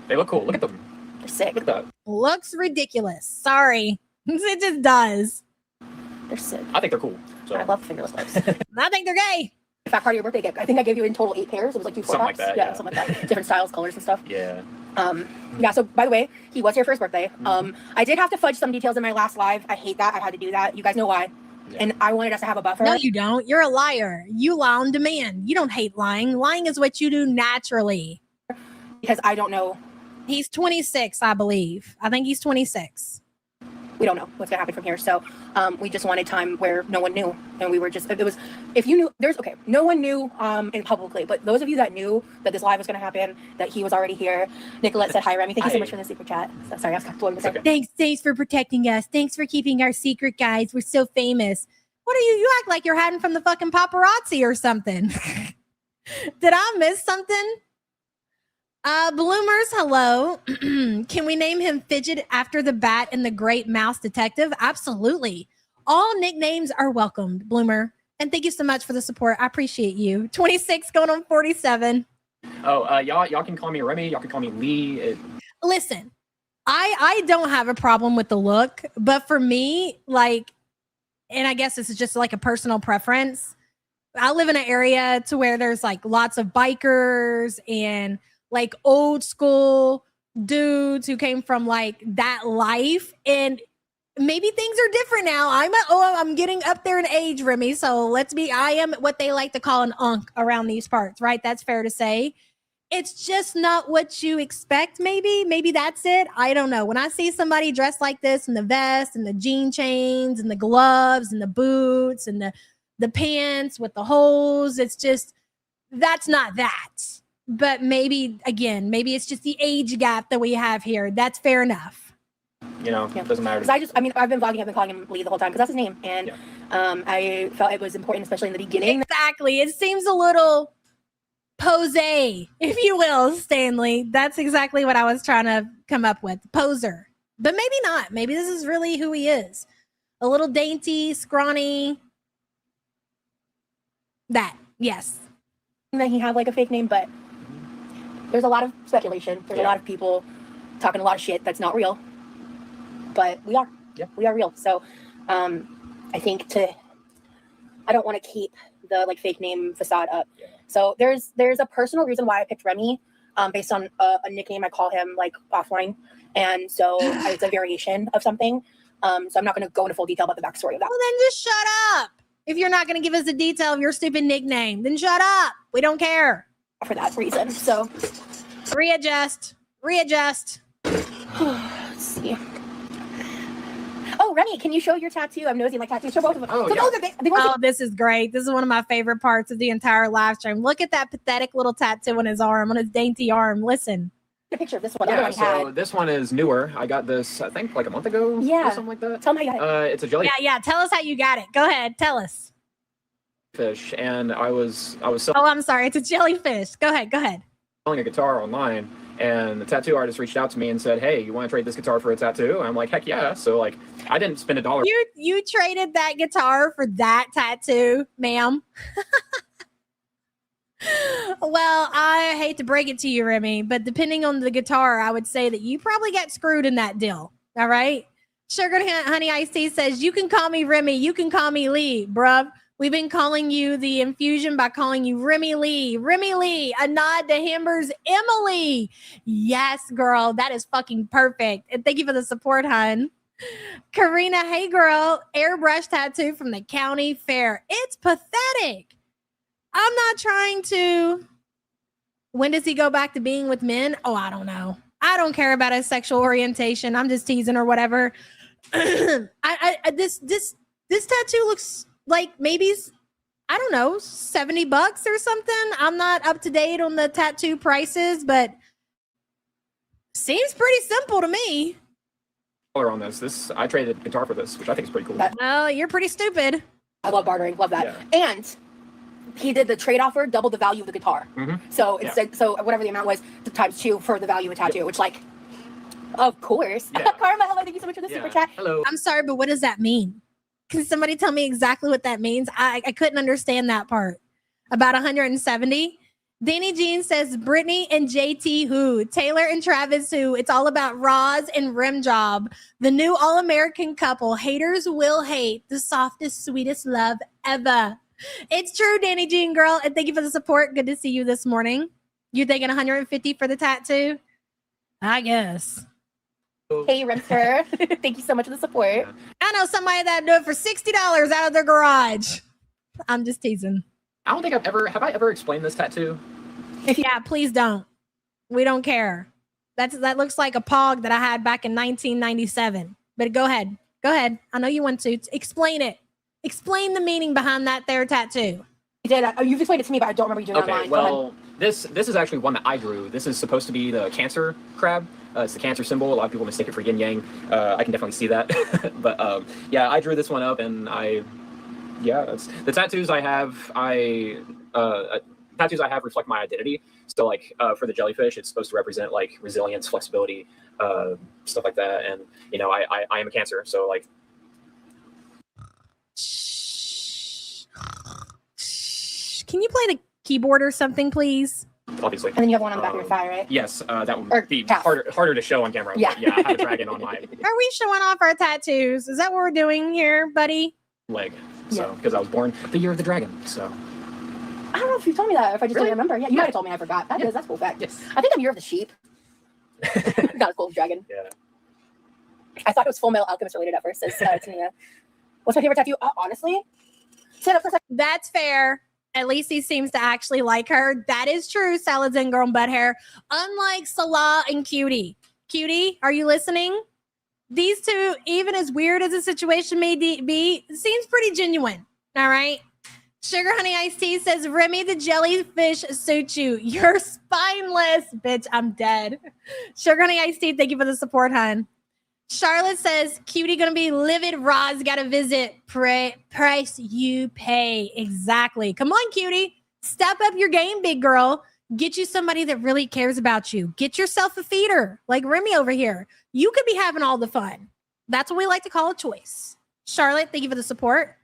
They look cool. Look at them. They're sick. Look at that. Looks ridiculous. Sorry. It just does. They're sick. I think they're cool. So I love fingerless gloves. I think they're gay. In fact, part of your birthday gift, I think I gave you in total 8 pairs. It was like 2 Something like packs. that, Yeah, yeah. something like that. Different styles, colors, and stuff. yeah. Yeah, so by the way, he was here for his birthday. I did have to fudge some details in my last live. I hate that. I had to do that. You guys know why. Yeah. And I wanted us to have a buffer. No, you don't. You're a liar. You lie on demand. You don't hate lying. Lying is what you do naturally. Because I don't know. He's 26, I believe. I think he's 26. We don't know what's going to happen from here. So we just wanted time where no one knew. And we were just, it was, if you knew, no one knew in publicly. But those of you that knew that this live was going to happen, that he was already here. Nicolette said, hi, Remy. Thank you so much for the super chat. So, sorry, I was blowing the second. Thanks for protecting us. Thanks for keeping our secret, guys. We're so famous. What are you? You act like you're hiding from the fucking paparazzi or something. Did I miss something? Bloomers, hello. Can we name him Fidget after the bat and the great mouse detective? Absolutely. All nicknames are welcomed, Bloomer. And thank you so much for the support. I appreciate you. 26 going on 47. Oh, y'all can call me Remy. Y'all can call me Lee. Listen, I don't have a problem with the look, but for me, like, and I guess this is just like a personal preference. I live in an area to where there's like lots of bikers and like old school dudes who came from like that life, and maybe things are different now. I'm getting up there in age, Remy. So I am what they like to call an unk around these parts, right? That's fair to say. It's just not what you expect. Maybe that's it. I don't know. When I see somebody dressed like this in the vest and the jean chains and the gloves and the boots and the pants with the holes, it's just, that's not that. But maybe it's just the age gap that we have here. That's fair enough. You know, it doesn't matter. I've been vlogging, I've been calling him Lee the whole time because that's his name. And I felt it was important, especially in the beginning. Exactly. It seems a little posé, if you will, Stanley. That's exactly what I was trying to come up with. Poser. But maybe not. Maybe this is really who he is. A little dainty, scrawny. That. Yes. That he had like a fake name, but there's a lot of speculation. There's a lot of people talking a lot of shit that's not real. But we are. Yeah. We are real. So I think I don't want to keep the like fake name facade up. Yeah. So there's a personal reason why I picked Remy based on a nickname I call him like offline. And so it's a variation of something. So I'm not going to go into full detail about the backstory of that. Well, then just shut up. If you're not going to give us the detail of your stupid nickname, then shut up. We don't care. For that reason. So readjust. Let's see. Oh, Remy, can you show your tattoo? I'm nosy my tattoo. Show both of them. Oh, so yeah. This is great. This is one of my favorite parts of the entire live stream. Look at that pathetic little tattoo on his arm, on his dainty arm. Listen. A picture of this one. Yeah, so this one is newer. I got this, I think, like a month ago. Yeah. Or something like that. Tell me how you got it. It's a jellyfish. Yeah. Tell us how you got it. Go ahead. Tell us. And I was selling. Oh, I'm sorry. It's a jellyfish. Go ahead. Selling a guitar online, and the tattoo artist reached out to me and said, "Hey, you want to trade this guitar for a tattoo?" And I'm like, "Heck yeah!" So like, I didn't spend $1. You traded that guitar for that tattoo, ma'am. Well, I hate to break it to you, Remy, but depending on the guitar, I would say that you probably got screwed in that deal. All right. Sugar Honey Iced Tea says, "You can call me Remy. You can call me Lee, bruv. We've been calling you the infusion by calling you Remy Lee. Remy Lee, a nod to Hamber's Emily." Yes, girl, that is fucking perfect. And thank you for the support, hun. Karina, hey girl, airbrush tattoo from the county fair. It's pathetic. I'm not trying to. When does he go back to being with men? Oh, I don't know. I don't care about his sexual orientation. I'm just teasing or whatever. This tattoo looks like maybe, I don't know, $70 or something. I'm not up to date on the tattoo prices, but seems pretty simple to me. On this, I traded guitar for this, which I think is pretty cool. Well, you're pretty stupid. I love bartering, love that. Yeah. And he did the trade offer, double the value of the guitar. Mm-hmm. So it's so whatever the amount was, times 2 for the value of a tattoo, which like, of course. Yeah. Karma, hello, thank you so much for the super chat. Hello. I'm sorry, but what does that mean? Can somebody tell me exactly what that means? I couldn't understand that part. About 170. Danny Jean says Brittany and JT who, Taylor and Travis who. It's all about Roz and Rim Job, the new all-American couple. Haters will hate, the softest, sweetest love ever. It's true, Danny Jean girl, and thank you for the support. Good to see you this morning. You thinking 150 for the tattoo? I guess. Hey, Rimster. Thank you so much for the support. I know somebody that'd do it for $60 out of their garage. I'm just teasing. I don't think have I ever explained this tattoo? Yeah, please don't. We don't care. That looks like a pog that I had back in 1997. But go ahead. Go ahead. I know you want to. Explain it. Explain the meaning behind that there tattoo. You did. You've explained it to me, but I don't remember you doing it online. Well, this is actually one that I drew. This is supposed to be the Cancer crab. It's the Cancer symbol. A lot of people mistake it for yin yang. I can definitely see that. But yeah, I drew this one up, and that's the tattoos I have. Tattoos I have reflect my identity. So like for the jellyfish, it's supposed to represent like resilience, flexibility, stuff like that. And you know, I am a Cancer, so like. Can you play the keyboard or something, please? Obviously. And then you have one on the back of your thigh, right? Yes, that would be harder to show on camera. Yeah. But yeah, I have a dragon on my Are we showing off our tattoos? Is that what we're doing here, buddy? leg. So because I was born the year of the dragon. So I don't know if you told me that, or if I just don't remember. Yeah, you might have told me. I forgot. That's a cool fact. Yes. I think I'm year of the sheep. Not as cool as dragon. Yeah. I thought it was Full Metal Alchemist related at first. What's my favorite tattoo? Honestly, stand up for a second. That's fair. At least he seems to actually like her. That is true, Salads and Girl and Butt Hair. Unlike Salah and Cutie. Cutie, are you listening? These two, even as weird as the situation may be, seems pretty genuine. All right. Sugar Honey Iced Tea says, Remy the jellyfish suits you. You're spineless. Bitch, I'm dead. Sugar Honey Iced Tea, thank you for the support, hon. Charlotte says, Cutie gonna be livid. Roz gotta visit. Price you pay. Exactly. Come on, Cutie. Step up your game, big girl. Get you somebody that really cares about you. Get yourself a feeder like Remy over here. You could be having all the fun. That's what we like to call a choice. Charlotte, thank you for the support.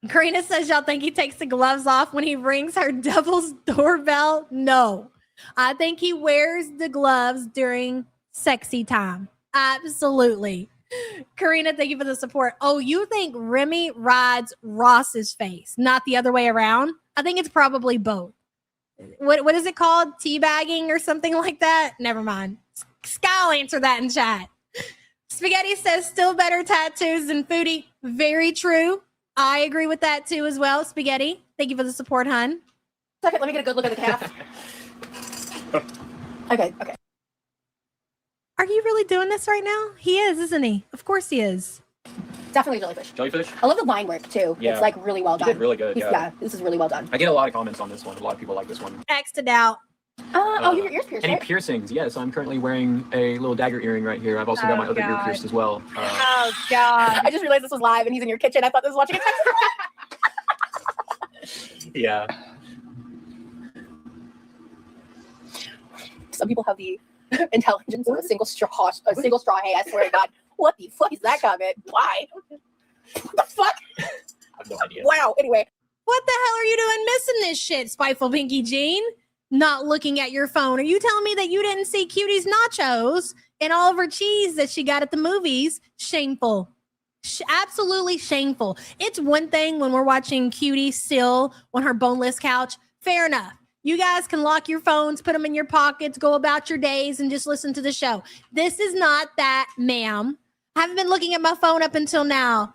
Karina says, y'all think he takes the gloves off when he rings her devil's doorbell? No. I think he wears the gloves during sexy time. Absolutely. Karina, thank you for the support. Oh, you think Remy rides Ross's face, not the other way around? I think it's probably both. What is it called? Teabagging or something like that? Never mind. Sky'll answer that in chat. Spaghetti says, still better tattoos than Foodie. Very true. I agree with that too as well. Spaghetti, thank you for the support, hun. Second, let me get a good look at the calf. Okay. Are you really doing this right now? He is, isn't he? Of course he is. Definitely jellyfish. Jellyfish? I love the line work too. Yeah. It's like really well done. You did really good. Yeah, this is really well done. I get a lot of comments on this one. A lot of people like this one. X'd it out. Oh, your ears pierced, Any right? piercings? Yes, I'm currently wearing a little dagger earring right here. I've also got my other ear pierced as well. Oh, God. I just realized this was live and he's in your kitchen. I thought this was watching it. Yeah. Some people have the intelligence of a single straw. Hey, I swear to God. What the fuck is that comment? Why? What the fuck? I have no idea. Wow. Anyway. What the hell are you doing missing this shit, Spiteful Pinky Jean? Not looking at your phone. Are you telling me that you didn't see Cutie's nachos and all of her cheese that she got at the movies? Shameful. Absolutely shameful. It's one thing when we're watching Cutie still on her boneless couch. Fair enough. You guys can lock your phones, put them in your pockets, go about your days, and just listen to the show. This is not that, ma'am. I haven't been looking at my phone up until now.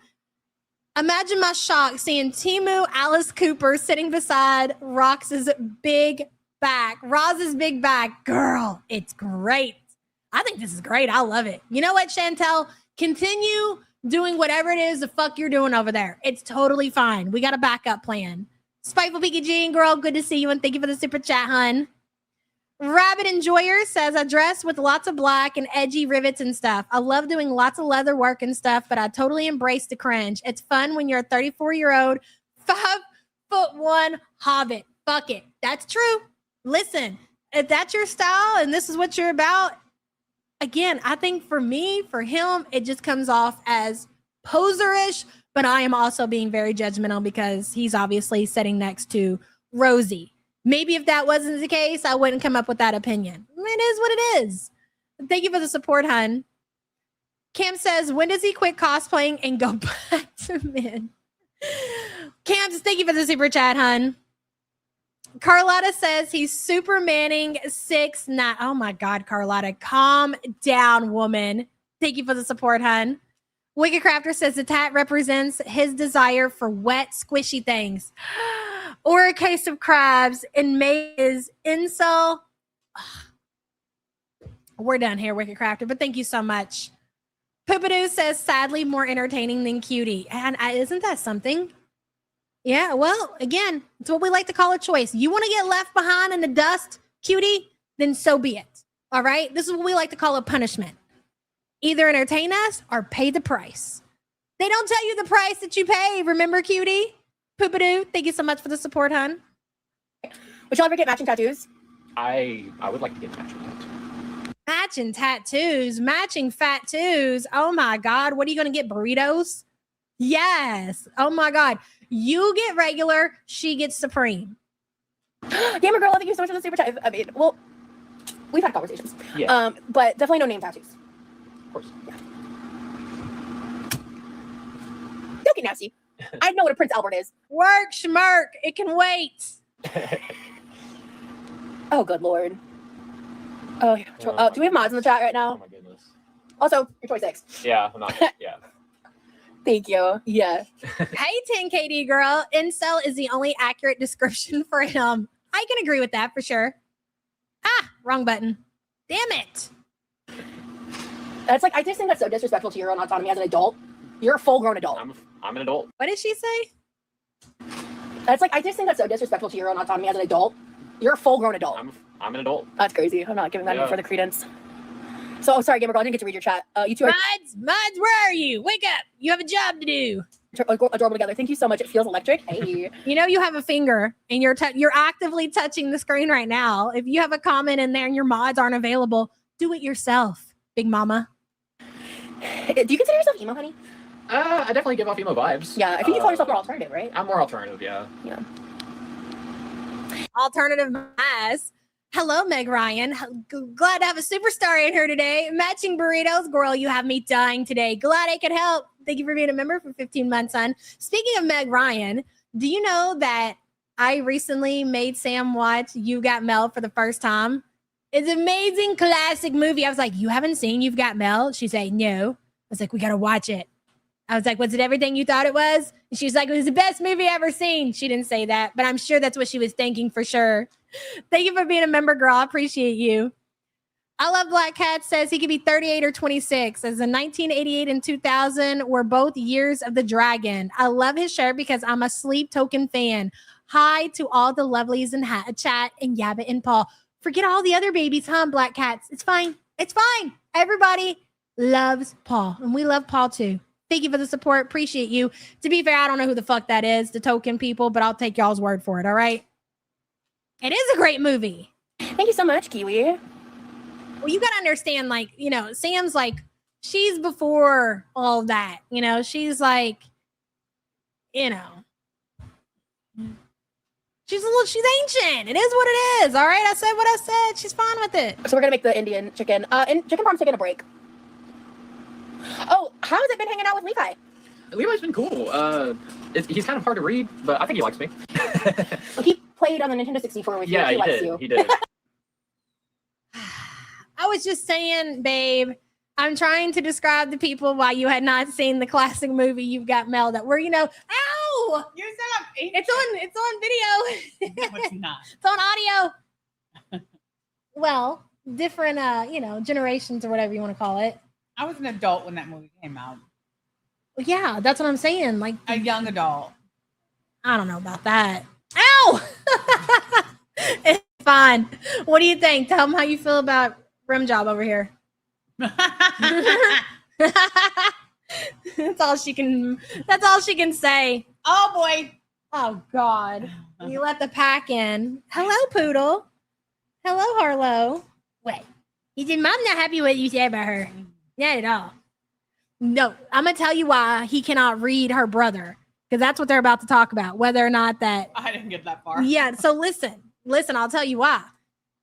Imagine my shock seeing Timu Alice Cooper sitting beside Rox's big back. Roz's big back. Girl, it's great. I think this is great. I love it. You know what, Chantel? Continue doing whatever it is the fuck you're doing over there. It's totally fine. We got a backup plan. Spiteful Pinky Jean, girl, good to see you, and thank you for the super chat, hun. Rabbit Enjoyer says, I dress with lots of black and edgy rivets and stuff. I love doing lots of leather work and stuff, but I totally embrace the cringe. It's fun when you're a 34-year-old, 5'1" hobbit. Fuck it. That's true. Listen, if that's your style and this is what you're about, again, I think for me, for him, it just comes off as poserish, but I am also being very judgmental because he's obviously sitting next to Rosie. Maybe if that wasn't the case, I wouldn't come up with that opinion. It is what it is. Thank you for the support, hun. Cam says, when does he quit cosplaying and go back to men? Cam says, thank you for the super chat, hun. Carlotta says he's Supermaning 6'9". Oh my God, Carlotta, calm down, woman. Thank you for the support, hun. Wicked Crafter says the tat represents his desire for wet, squishy things. Or a case of crabs. And May is incel. We're done here, Wicked Crafter, but thank you so much. Poopadoo says, sadly, more entertaining than cutie. And isn't that something? Yeah, well, again, it's what we like to call a choice. You want to get left behind in the dust, cutie? Then so be it. All right? This is what we like to call a punishment. Either entertain us or pay the price. They don't tell you the price that you pay. Remember, cutie? Poopadoo, thank you so much for the support, hun. Would y'all ever get matching tattoos? I would like to get matching tattoos. Matching tattoos, matching fat twos. Oh my God. What are you going to get? Burritos? Yes. Oh my God. You get regular, she gets supreme. Gamer girl, thank you so much for the super chat. I mean, well, we've had conversations. Yeah. But definitely no name tattoos. Of course. Yeah. Joking, nasty. I know what a Prince Albert is. Work, schmirk. It can wait. Oh, good Lord. Oh, do we have mods in the chat right now? Oh my goodness. Also, your choice 6. Yeah, I'm not. Yeah. Thank you. Yeah. Hey, 10KD girl. Incel is the only accurate description for him. I can agree with that for sure. Ah, wrong button. Damn it. That's like, I just think that's so disrespectful to your own autonomy as an adult. You're a full-grown adult. I'm an adult. What did she say? That's like, I just think that's so disrespectful to your own autonomy as an adult. You're a full-grown adult. I'm an adult. That's crazy. I'm not giving that any further credence. So, oh, sorry, Gamer Girl, I didn't get to read your chat. You two are Mods, where are you? Wake up. You have a job to do. adorable together. Thank you so much. It feels electric. Hey. You know you have a finger and you're actively touching the screen right now. If you have a comment in there and your mods aren't available, do it yourself, big mama. Do you consider yourself emo, honey? I definitely give off emo vibes. Yeah, I think you call yourself more alternative, right? I'm more alternative, yeah. Yeah. Alternative ass. Hello, Meg Ryan. Glad to have a superstar in here today. Matching burritos. Girl, you have me dying today. Glad I could help. Thank you for being a member for 15 months, son. Speaking of Meg Ryan, do you know that I recently made Sam watch You Got Mel for the first time? It's an amazing classic movie. I was like, you haven't seen You've Got Mel? She said, no. I was like, we got to watch it. I was like, was it everything you thought it was? And she was like, it was the best movie ever seen. She didn't say that, but I'm sure that's what she was thinking for sure. Thank you for being a member, girl. I appreciate you. I Love Black Cat says he could be 38 or 26. As in 1988 and 2000 were both years of the dragon. I love his shirt because I'm a Sleep Token fan. Hi to all the lovelies in chat and Yabba and Paul. Forget all the other babies, huh, Black Cats? It's fine. It's fine. Everybody loves Paul, and we love Paul too. Thank you for the support. Appreciate you. To be fair, I don't know who the fuck that is, the token people, but I'll take y'all's word for it, all right? It is a great movie. Thank you so much, Kiwi. Well, you got to understand, like, you know, Sam's like, she's before all that. You know, she's like, you know, she's ancient. It is what it is, all right? I said what I said. She's fine with it. So we're going to make the Indian chicken. And Chicken Farm's taking a break. Oh, how has it been hanging out with Levi? Levi's been cool. He's kind of hard to read, but I think he likes me. Well, he played on the Nintendo 64 with you. Yeah, He he likes did. you. He did. I was just saying, babe, I'm trying to describe to people why you had not seen the classic movie You've Got Mel that were, you know, ow! You're so It's on video. No, it's not. It's on audio. Well, different you know, generations or whatever you want to call it. I was an adult when that movie came out. Well, yeah, that's what I'm saying. Like A young adult. I don't know about that. Ow! It's fine. What do you think? Tell them how you feel about Rim Job over here. That's all she can say. Oh boy. Oh God. You let the pack in. Hello, Poodle. Hello, Harlow. Wait. You said Mom's not happy with what you said about her. Not at all. No, I'm gonna tell you why he cannot read her brother, because that's what they're about to talk about. Whether or not that. I didn't get that far. Yeah. So listen. I'll tell you why.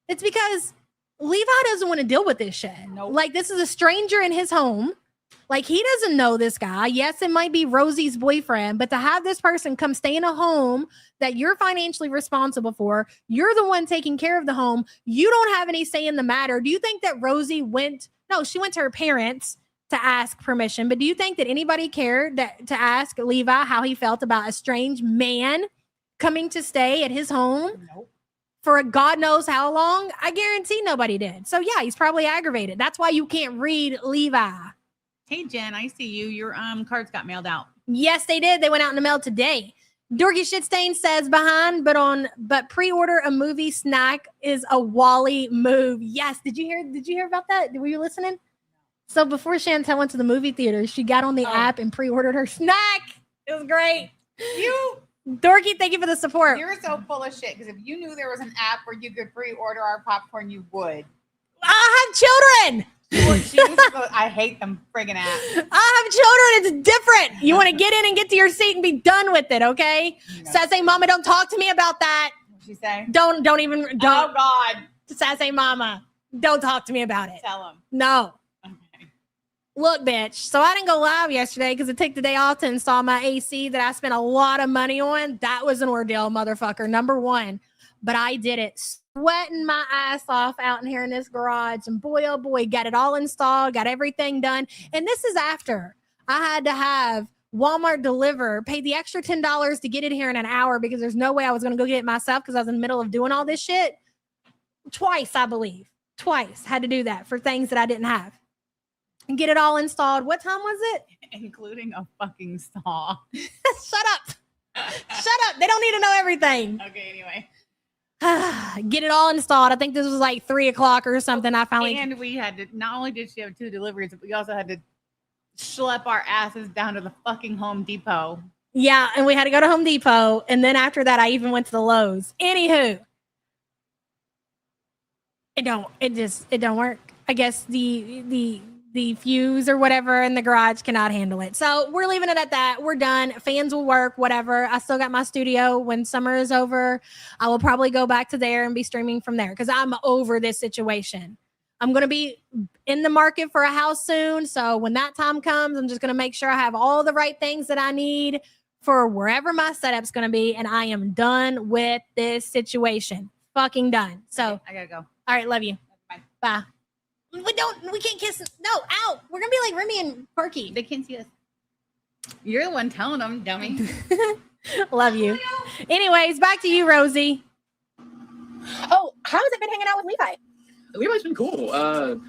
It's because Levi doesn't want to deal with this shit. Nope. Like, this is a stranger in his home. Like, he doesn't know this guy. Yes, it might be Rosie's boyfriend, but to have this person come stay in a home that you're financially responsible for, you're the one taking care of the home, you don't have any say in the matter. Do you think that Rosie went to her parents to ask permission, but do you think that anybody cared to ask Levi how he felt about a strange man coming to stay at his home? Nope. For God knows how long? I guarantee nobody did. So yeah, he's probably aggravated. That's why you can't read Levi. Hey Jen, I see you. Your cards got mailed out. Yes, they did. They went out in the mail today. Dorky Shitstain says behind, but pre-order a movie snack is a Wally move. Yes. Did you hear about that? Were you listening? So before Chantel went to the movie theater, she got on the app and pre-ordered her snack. It was great. Dorky, thank you for the support. You're so full of shit, because if you knew there was an app where you could pre-order our popcorn, you would. I have children. I hate them friggin' apps. I have children. It's different. You want to get in and get to your seat and be done with it, okay? No. Sassy mama, don't talk to me about that. What'd she say? Don't. Oh God. Sassy mama, don't talk to me about it. Tell him. No. Okay. Look, bitch. So I didn't go live yesterday because it took the day off to install my AC that I spent a lot of money on. That was an ordeal, motherfucker. Number one. But I did it, sweating my ass off out in here in this garage. And boy, oh boy, got it all installed, got everything done. And this is after I had to have Walmart deliver, pay the extra $10 to get it here in an hour because there's no way I was going to go get it myself because I was in the middle of doing all this shit. Twice, I believe. Twice had to do that for things that I didn't have. And get it all installed. What time was it? Including a fucking saw. Shut up. Shut up. They don't need to know everything. Okay, anyway. Get it all installed. I think this was like 3:00 or something. I finally. And we had to, not only did she have 2 deliveries, but we also had to schlep our asses down to the fucking Home Depot. Yeah, and we had to go to Home Depot. And then after that, I even went to the Lowe's. Anywho. It don't work. I guess the fuse or whatever in the garage cannot handle it. So we're leaving it at that. We're done. Fans will work, whatever. I still got my studio. When summer is over, I will probably go back to there and be streaming from there because I'm over this situation. I'm going to be in the market for a house soon. So when that time comes, I'm just going to make sure I have all the right things that I need for wherever my setup's going to be. And I am done with this situation. Fucking done. So Okay, I gotta go. All right. Love you. Bye. Bye. We can't kiss. No, out. We're going to be like Remy and Quirky. They can't see us. You're the one telling them, dummy. Love you. Anyways, back to you, Rosie. Oh, how has it been hanging out with Levi? Levi's been cool.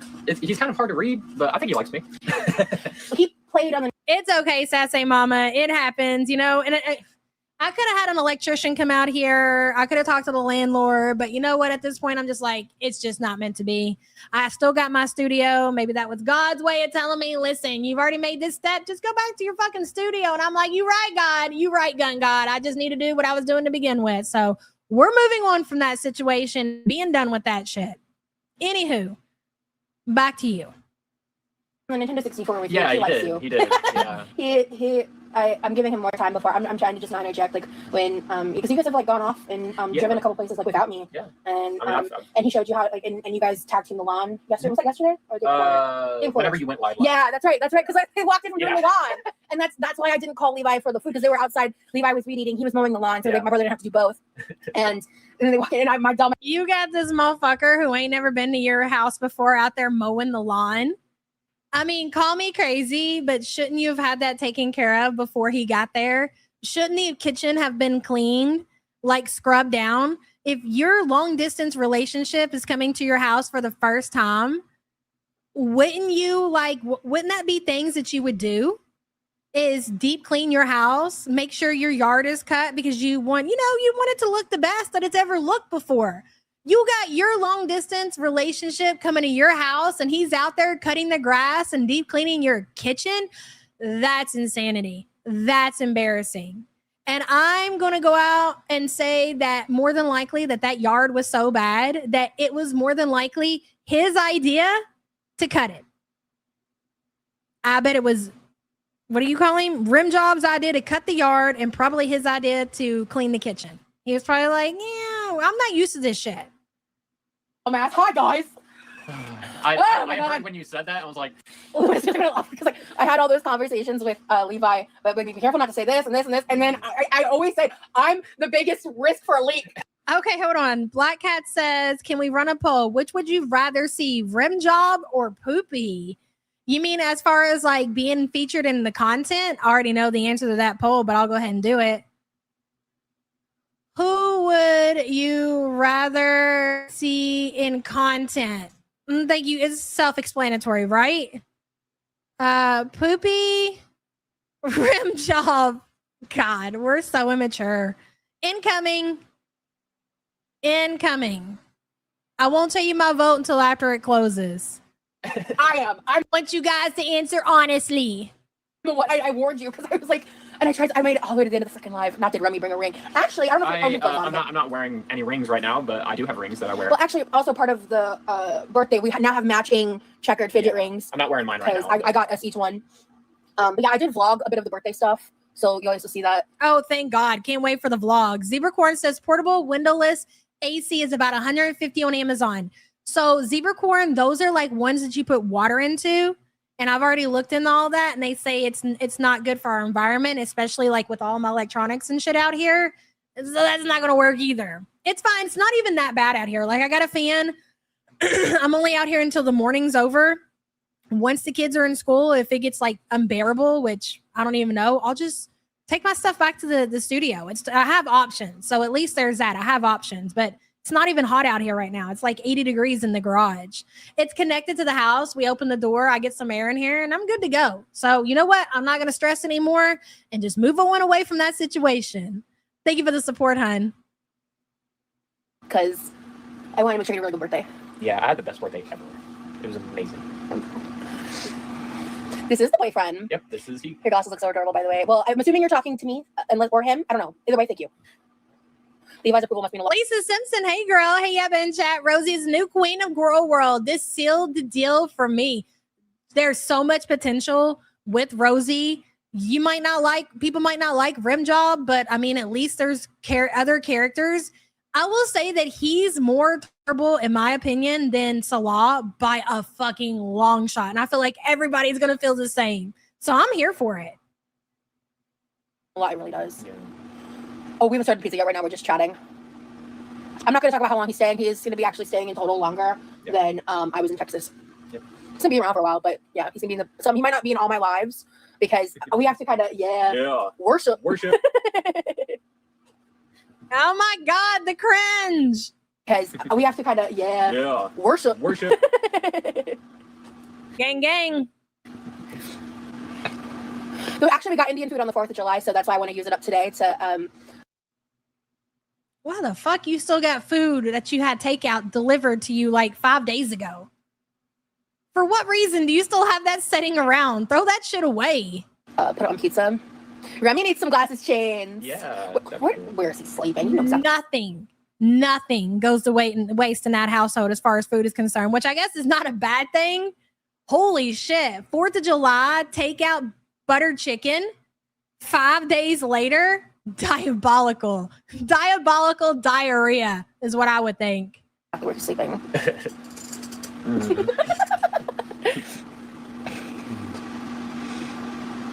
He's kind of hard to read, but I think he likes me. He played on the. It's okay, Sassy Mama. It happens, you know. And I could have had an electrician come out here. I could have talked to the landlord, but you know what? At this point, I'm just like, it's just not meant to be. I still got my studio. Maybe that was God's way of telling me, listen, you've already made this step. Just go back to your fucking studio. And I'm like, you right, God. You right, gun God. I just need to do what I was doing to begin with. So we're moving on from that situation, being done with that shit. Anywho, back to you. The Nintendo 64 with Yeah, you. he did. He did. Yeah. I'm giving him more time before I'm trying to just not interject, like when because you guys have like gone off and driven a couple places like without me. Yeah. And I've and he showed you how like and you guys tag teamed the lawn yesterday. Was that yesterday? Or the day before? Whenever you went live. Yeah, that's right. Because I walked in from doing the lawn, and that's why I didn't call Levi for the food because they were outside. Levi was weed eating. He was mowing the lawn, so like my brother didn't have to do both. And then they walk in, and my dumb. You got this motherfucker who ain't never been to your house before out there mowing the lawn. I mean, call me crazy, but shouldn't you have had that taken care of before he got there? Shouldn't the kitchen have been cleaned, like scrubbed down? If your long distance relationship is coming to your house for the first time, wouldn't that be things that you would do? Is deep clean your house, make sure your yard is cut because you want it to look the best that it's ever looked before. You got your long distance relationship coming to your house and he's out there cutting the grass and deep cleaning your kitchen. That's insanity. That's embarrassing. And I'm going to go out and say that more than likely that yard was so bad that it was more than likely his idea to cut it. I bet it was, what do you call him? Rim Job's idea to cut the yard and probably his idea to clean the kitchen. He was probably like, yeah, I'm not used to this shit. Oh man, hi guys. I my heard God. when you said that, I was like, because like I had all those conversations with Levi, but be careful not to say this and this and this, and then I always said I'm the biggest risk for a leak. Okay, hold on. Black Cat says, can we run a poll? Which would you rather see, Rim Job or Poopy? You mean as far as like being featured in the content? I already know the answer to that poll, but I'll go ahead and do it. Who would you rather see in content? Thank you. It's self-explanatory, right? Poopy, Rim Job. God, we're so immature. Incoming. I won't tell you my vote until after it closes. I want you guys to answer honestly. I warned you because I was like, and I made it all the way to the end of the second live. Not did Remy bring a ring? Actually, I don't know if I'm not wearing any rings right now, but I do have rings that I wear. Well, actually, also part of the birthday, we now have matching checkered fidget rings. I'm not wearing mine right now. I got us each one. But yeah, I did vlog a bit of the birthday stuff, so you guys will see that. Oh, thank God! Can't wait for the vlog. Zebra Corn says portable windowless AC is about $150 on Amazon. So Zebra Corn, those are like ones that you put water into. And I've already looked into all that, and they say it's not good for our environment, especially like with all my electronics and shit out here. So that's not going to work either. It's fine. It's not even that bad out here. Like I got a fan. I'm only out here until the morning's over. Once the kids are in school, if it gets like unbearable, which I don't even know, I'll just take my stuff back to the studio. I have options. So at least there's that. I have options, but it's not even hot out here right now. It's like 80 degrees in the garage. It's connected to the house. We open the door. I get some air in here and I'm good to go. So you know what? I'm not going to stress anymore and just move on away from that situation. Thank you for the support, hun. Because I want to make sure you have a really good birthday. Yeah, I had the best birthday ever. It was amazing. This is the boyfriend. Yep, this is he. Your glasses look so adorable, by the way. Well, I'm assuming you're talking to me, or him. I don't know. Either way, thank you. Levi's approval must mean a lot. Lisa Simpson, hey girl, hey Evan in chat. Rosie's new queen of Girl World. This sealed the deal for me. There's so much potential with Rosie. People might not like Rim Job, but I mean, at least there's other characters. I will say that he's more terrible, in my opinion, than Salah by a fucking long shot. And I feel like everybody's going to feel the same. So I'm here for it. A lot, it really does. Yeah. Oh, we haven't started pizza yet. Right now, we're just chatting. I'm not going to talk about how long he's staying. He is going to be actually staying in total longer than I was in Texas. Yep. He's going to be around for a while, but yeah, he's going to be he might not be in all my lives because we have to kind of, worship. Oh my God, the cringe. Because we have to kind of, worship. Gang, gang. So actually, we got Indian food on the 4th of July, so that's why I want to use it up today to... Why the fuck you still got food that you had takeout delivered to you like 5 days ago? For what reason do you still have that sitting around? Throw that shit away. Put it on pizza. Remy needs some glasses changed. Yeah. Where is he sleeping? You know exactly. Nothing goes to waste in that household as far as food is concerned, which I guess is not a bad thing. Holy shit. 4th of July, takeout buttered chicken. 5 days later, diabolical diarrhea is what I would think. Where is he sleeping?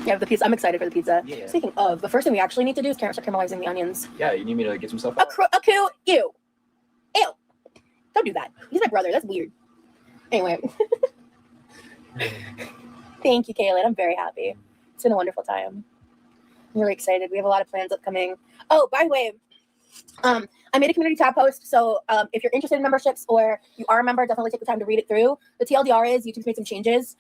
Yeah, the pizza. I'm excited for the pizza. Yeah. Speaking of, the first thing we actually need to do is start caramelizing the onions. Yeah, you need me to get some stuff out? Ew. Don't do that. He's my brother. That's weird. Anyway. Thank you, Kaylin. I'm very happy. It's been a wonderful time. I'm really excited. We have a lot of plans upcoming. Oh, by the way, I made a community tab post, so if you're interested in memberships or you are a member, definitely take the time to read it through. The TLDR is YouTube's made some changes.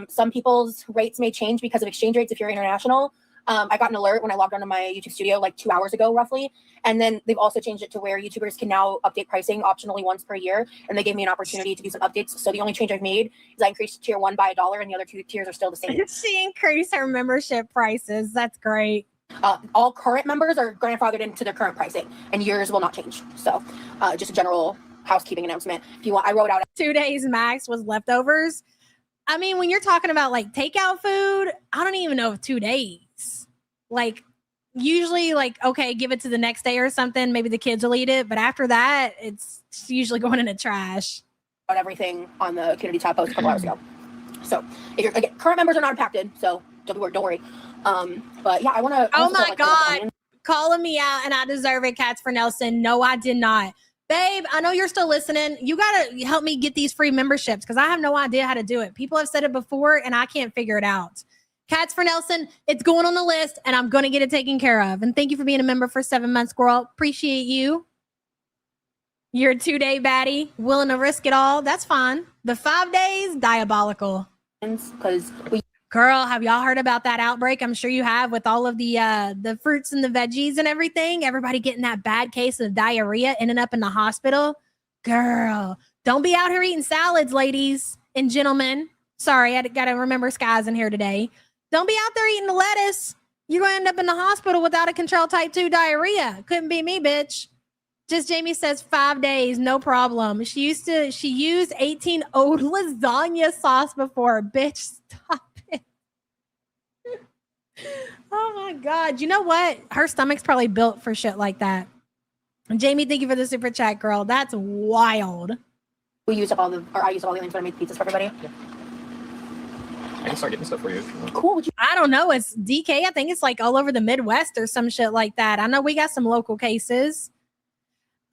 Some people's rates may change because of exchange rates if you're international. I got an alert when I logged onto my YouTube studio like 2 hours ago, roughly. And then they've also changed it to where YouTubers can now update pricing optionally once per year. And they gave me an opportunity to do some updates. So the only change I've made is I increased tier 1 by $1 and the other 2 tiers are still the same. She increased her membership prices. That's great. All current members are grandfathered into their current pricing and yours will not change. So just a general housekeeping announcement. If you want, I wrote out 2 days max was leftovers. I mean, when you're talking about like takeout food, I don't even know if 2 days. Like usually like, okay, give it to the next day or something. Maybe the kids will eat it. But after that, it's usually going in the trash. On everything on the community tab post a couple hours ago. So if you're, again, current members are not impacted, so don't worry. But yeah, I want to. Oh my God. Calling me out and I deserve it, Cats for Nelson. No, I did not. Babe, I know you're still listening. You got to help me get these free memberships because I have no idea how to do it. People have said it before and I can't figure it out. Cats for Nelson, it's going on the list and I'm going to get it taken care of. And thank you for being a member for 7 months, girl. Appreciate you. You're a 2-day baddie, willing to risk it all. That's fine. The 5 days, diabolical. Because Girl, have y'all heard about that outbreak? I'm sure you have with all of the fruits and the veggies and everything. Everybody getting that bad case of diarrhea, ending up in the hospital. Girl, don't be out here eating salads, ladies and gentlemen. Sorry, I got to remember Sky's in here today. Don't be out there eating the lettuce. You're going to end up in the hospital without a controlled type 2 diarrhea. Couldn't be me, bitch. Just Jamie says 5 days, no problem. She used 18 old lasagna sauce before. Bitch, stop it. Oh my God. You know what? Her stomach's probably built for shit like that. And Jamie, thank you for the super chat, girl. That's wild. I used up all the links when I made pizzas for everybody. Yeah. I can start getting stuff for you. Cool. I don't know. It's DK. I think it's like all over the Midwest or some shit like that. I know we got some local cases.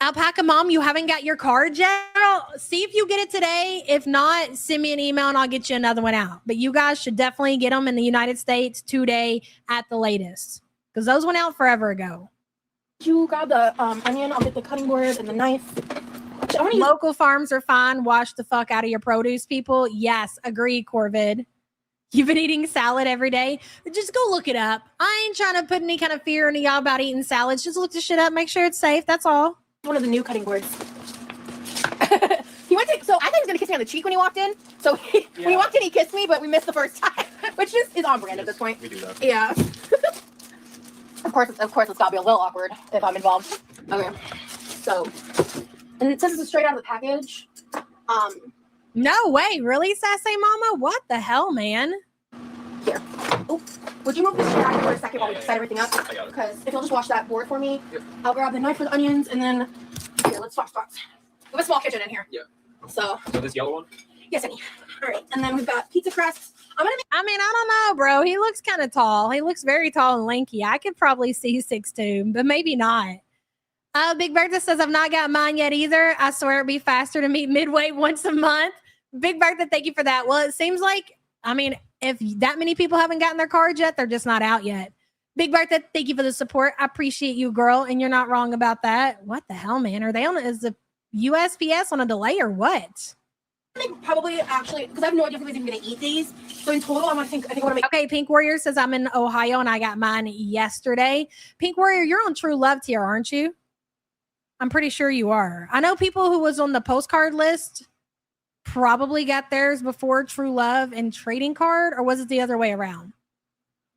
Alpaca Mom, you haven't got your card yet? Girl, see if you get it today. If not, send me an email and I'll get you another one out. But you guys should definitely get them in the United States today at the latest. Because those went out forever ago. You grab the onion, I'll get the cutting board and the knife. Local farms are fine. Wash the fuck out of your produce, people. Yes, agree, Corvid. You've been eating salad every day. Just go look it up. I ain't trying to put any kind of fear into y'all about eating salads. Just look the shit up. Make sure it's safe. That's all. One of the new cutting boards. He went to, so I thought he was gonna kiss me on the cheek when he walked in. So when he walked in, he kissed me, but we missed the first time, which is on brand at this point. We do that. Yeah. Of course, it's gotta be a little awkward if I'm involved. Okay. So, and it says it's straight out of the package. No way, really, Sassy Mama? What the hell, man? Here. Oh, would you move this back for a second while we set everything up? Because if you'll just wash that board for me, I'll grab the knife for the onions, and then here, let's swap spots. We have a small kitchen in here. Yeah. So this yellow one? Yes, Annie. All right, and then we've got pizza crusts. I mean, I don't know, bro. He looks kind of tall. He looks very tall and lanky. I could probably see 6'2", but maybe not. Big Bertha says, I've not got mine yet either. I swear it'd be faster to meet midway once a month. Big Bertha, thank you for that. Well, it seems like, I mean, if that many people haven't gotten their cards yet, they're just not out yet. Big Bertha, thank you for the support. I appreciate you, girl, and you're not wrong about that. What the hell, man? Are they on? Is the USPS on a delay or what? I think probably actually, because I have no idea if he's even going to eat these. So in total, I think I want to make. Okay, Pink Warrior says I'm in Ohio and I got mine yesterday. Pink Warrior, you're on True Love tier, aren't you? I'm pretty sure you are. I know people who was on the postcard list probably got theirs before True Love and Trading Card, or was it the other way around?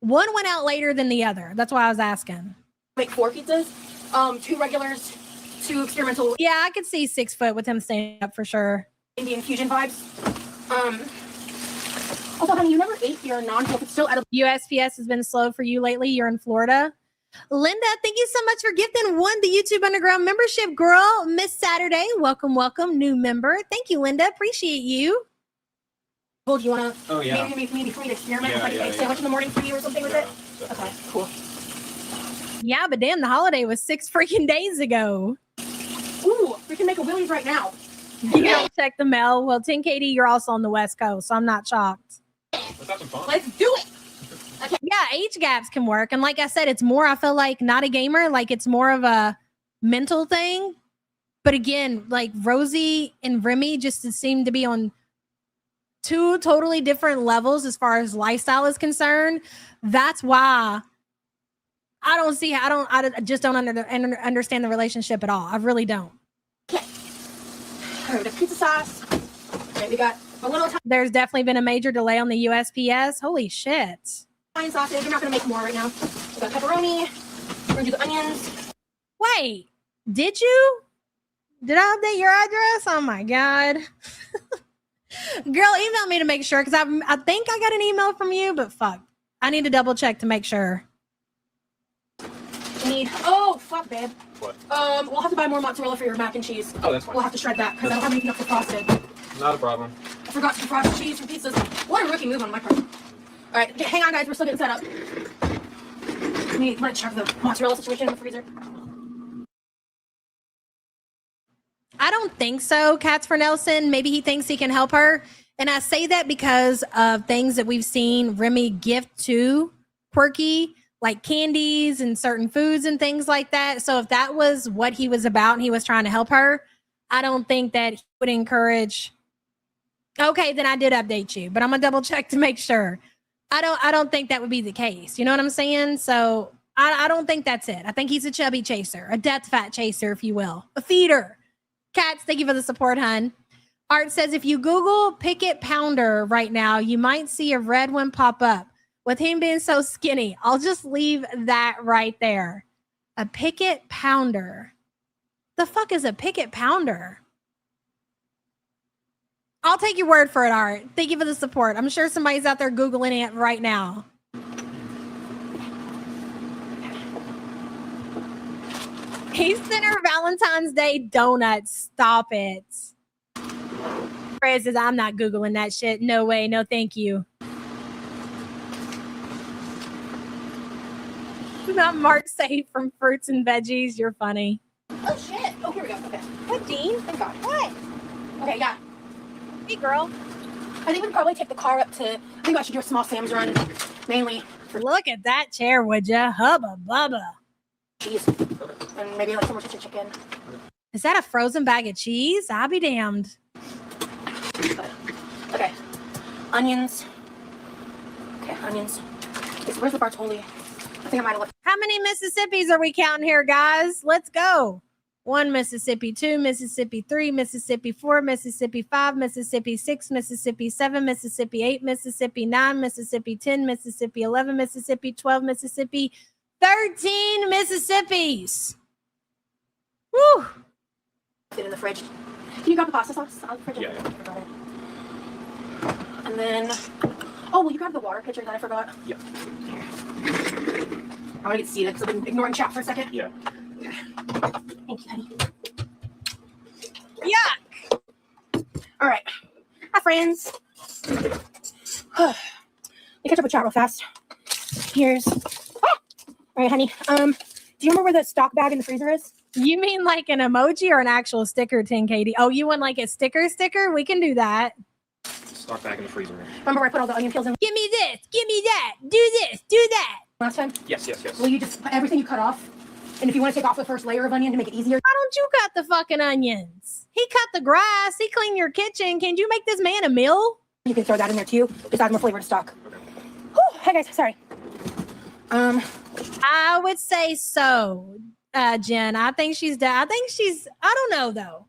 One went out later than the other. That's why I was asking. Make 4 pizzas, 2 regulars, 2 experimental. Yeah, I could see 6 foot with him standing up for sure. Indian fusion vibes. Also, honey, you never ate your non-cook. It's still edible. USPS has been slow for you lately. You're in Florida. Linda, thank you so much for gifting the YouTube Underground membership, girl. Miss Saturday, welcome, new member. Thank you, Linda. Appreciate you. Well, do you want to? Oh yeah. Maybe for me to experiment with like a sandwich in the morning for you or something with it. Okay, cool. Yeah, but damn, the holiday was 6 freaking days ago. Ooh, we can make a Willie's right now. Yeah, check the mail. Well, 10 KD, you're also on the West Coast, so I'm not shocked. Let's have some fun. Let's do it. Okay. Yeah, age gaps can work. And like I said, it's more, I feel like, not a gamer. Like, it's more of a mental thing. But again, like Rosie and Remy just seem to be on 2 totally different levels as far as lifestyle is concerned. That's why I just don't understand the relationship at all. I really don't. Okay. All right, the pizza sauce. Okay, we got a little time. There's definitely been a major delay on the USPS. Holy shit. Italian sausage. We're not going to make more right now. We got pepperoni. We're going to do the onions. Wait, did I update your address? Oh my God. Girl, email me to make sure, because I think I got an email from you, but fuck. I need to double check to make sure. Oh, fuck, babe. What? We'll have to buy more mozzarella for your mac and cheese. Oh, that's fine. We'll have to shred that because I don't have anything else defrosted. Not a problem. I forgot to defrost cheese for pizzas. What a rookie move on my part. All right, okay, hang on, guys. We're still getting set up. Let me check the mozzarella situation in the freezer. I don't think so, Cats for Nelson. Maybe he thinks he can help her. And I say that because of things that we've seen Remy gift to Quirky, like candies and certain foods and things like that. So if that was what he was about and he was trying to help her, I don't think that he would encourage. Okay, then I did update you, but I'm gonna double check to make sure. I don't think that would be the case. You know what I'm saying? So I don't think that's it. I think he's a chubby chaser, a death fat chaser, if you will, a feeder. Cats, thank you for the support, hun. Art says, if you Google Picket Pounder right now, you might see a red one pop up. With him being so skinny, I'll just leave that right there. A Picket Pounder. The fuck is a Picket Pounder? I'll take your word for it, Art. Thank you for the support. I'm sure somebody's out there Googling it right now. He sent her Valentine's Day donuts. Stop it. Fred says, I'm not Googling that shit. No way. No, thank you. Do not mark safe from fruits and veggies. You're funny. Oh, shit. Oh, here we go. Okay. What, Dean? Thank God. What? Okay, yeah. Hey, girl. I think we'd probably take the car up to, I think I should do a small Sam's run, mainly for Look at that chair, would ya? Hubba bubba. cheese. And maybe like some rotisserie chicken. Is that a frozen bag of cheese? I'll be damned. But, okay. Onions. Okay, onions. Okay, so where's the Bartoli? I think I might have left. How many Mississippis are we counting here, guys? Let's go. 1 Mississippi, 2 Mississippi, 3 Mississippi, 4 Mississippi, 5 Mississippi, 6 Mississippi, 7 Mississippi, 8 Mississippi, 9 Mississippi, 10 Mississippi, 11 Mississippi, 12 Mississippi, 13 Mississippis. Woo! Get in the fridge. Can you grab the pasta sauce out of the fridge? Yeah. And then, oh, will you grab the water pitcher that I forgot? Yeah. I want to get seated because I've been ignoring chat for a second. Yeah. Thank you, honey. Yuck! All right. Hi, friends. Let me catch up with chat real fast. Here's. All right, honey. Do you remember where the stock bag in the freezer is? You mean like an emoji or an actual sticker, 10KD? Oh, you want like a sticker? We can do that. Stock back in the freezer. Remember where I put all the onion peels in? Give me this. Give me that. Do this. Do that. Last time? Yes. Will you just put everything you cut off? And if you want to take off the first layer of onion to make it easier. Why don't you cut the fucking onions? He cut the grass. He cleaned your kitchen. Can you make this man a meal? You can throw that in there too. Just add more flavor to stock. Whew, hey guys, sorry. I would say so, Jen. I think she's I don't know though.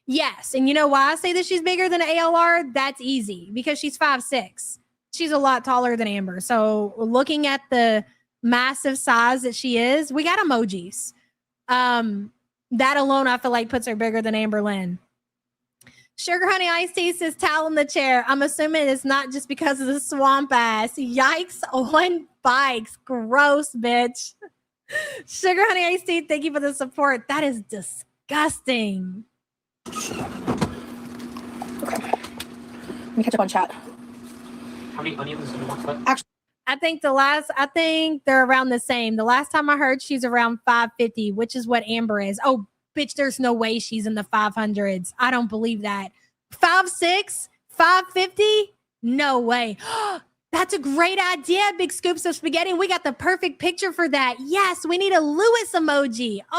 Yes. And you know why I say that she's bigger than an ALR? That's easy because she's 5'6". She's a lot taller than Amber. So looking at the massive size that she is, we got emojis. That alone, I feel like puts her bigger than Amber Lynn. Sugar Honey Iced Tea says towel in the chair. I'm assuming it's not just because of the swamp ass. Yikes on bikes. Gross, bitch. Sugar Honey Iced Tea, thank you for the support. That is disgusting. Okay. Let me catch up on chat. How many onions do you want left? Actually, I think they're around the same. The last time I heard she's around 550, which is what Amber is. Oh, bitch, there's no way she's in the 500s. I don't believe that. 5'6", 550? No way. That's a great idea, Big Scoops of Spaghetti. We got the perfect picture for that. Yes, we need a Lewis emoji. Oh,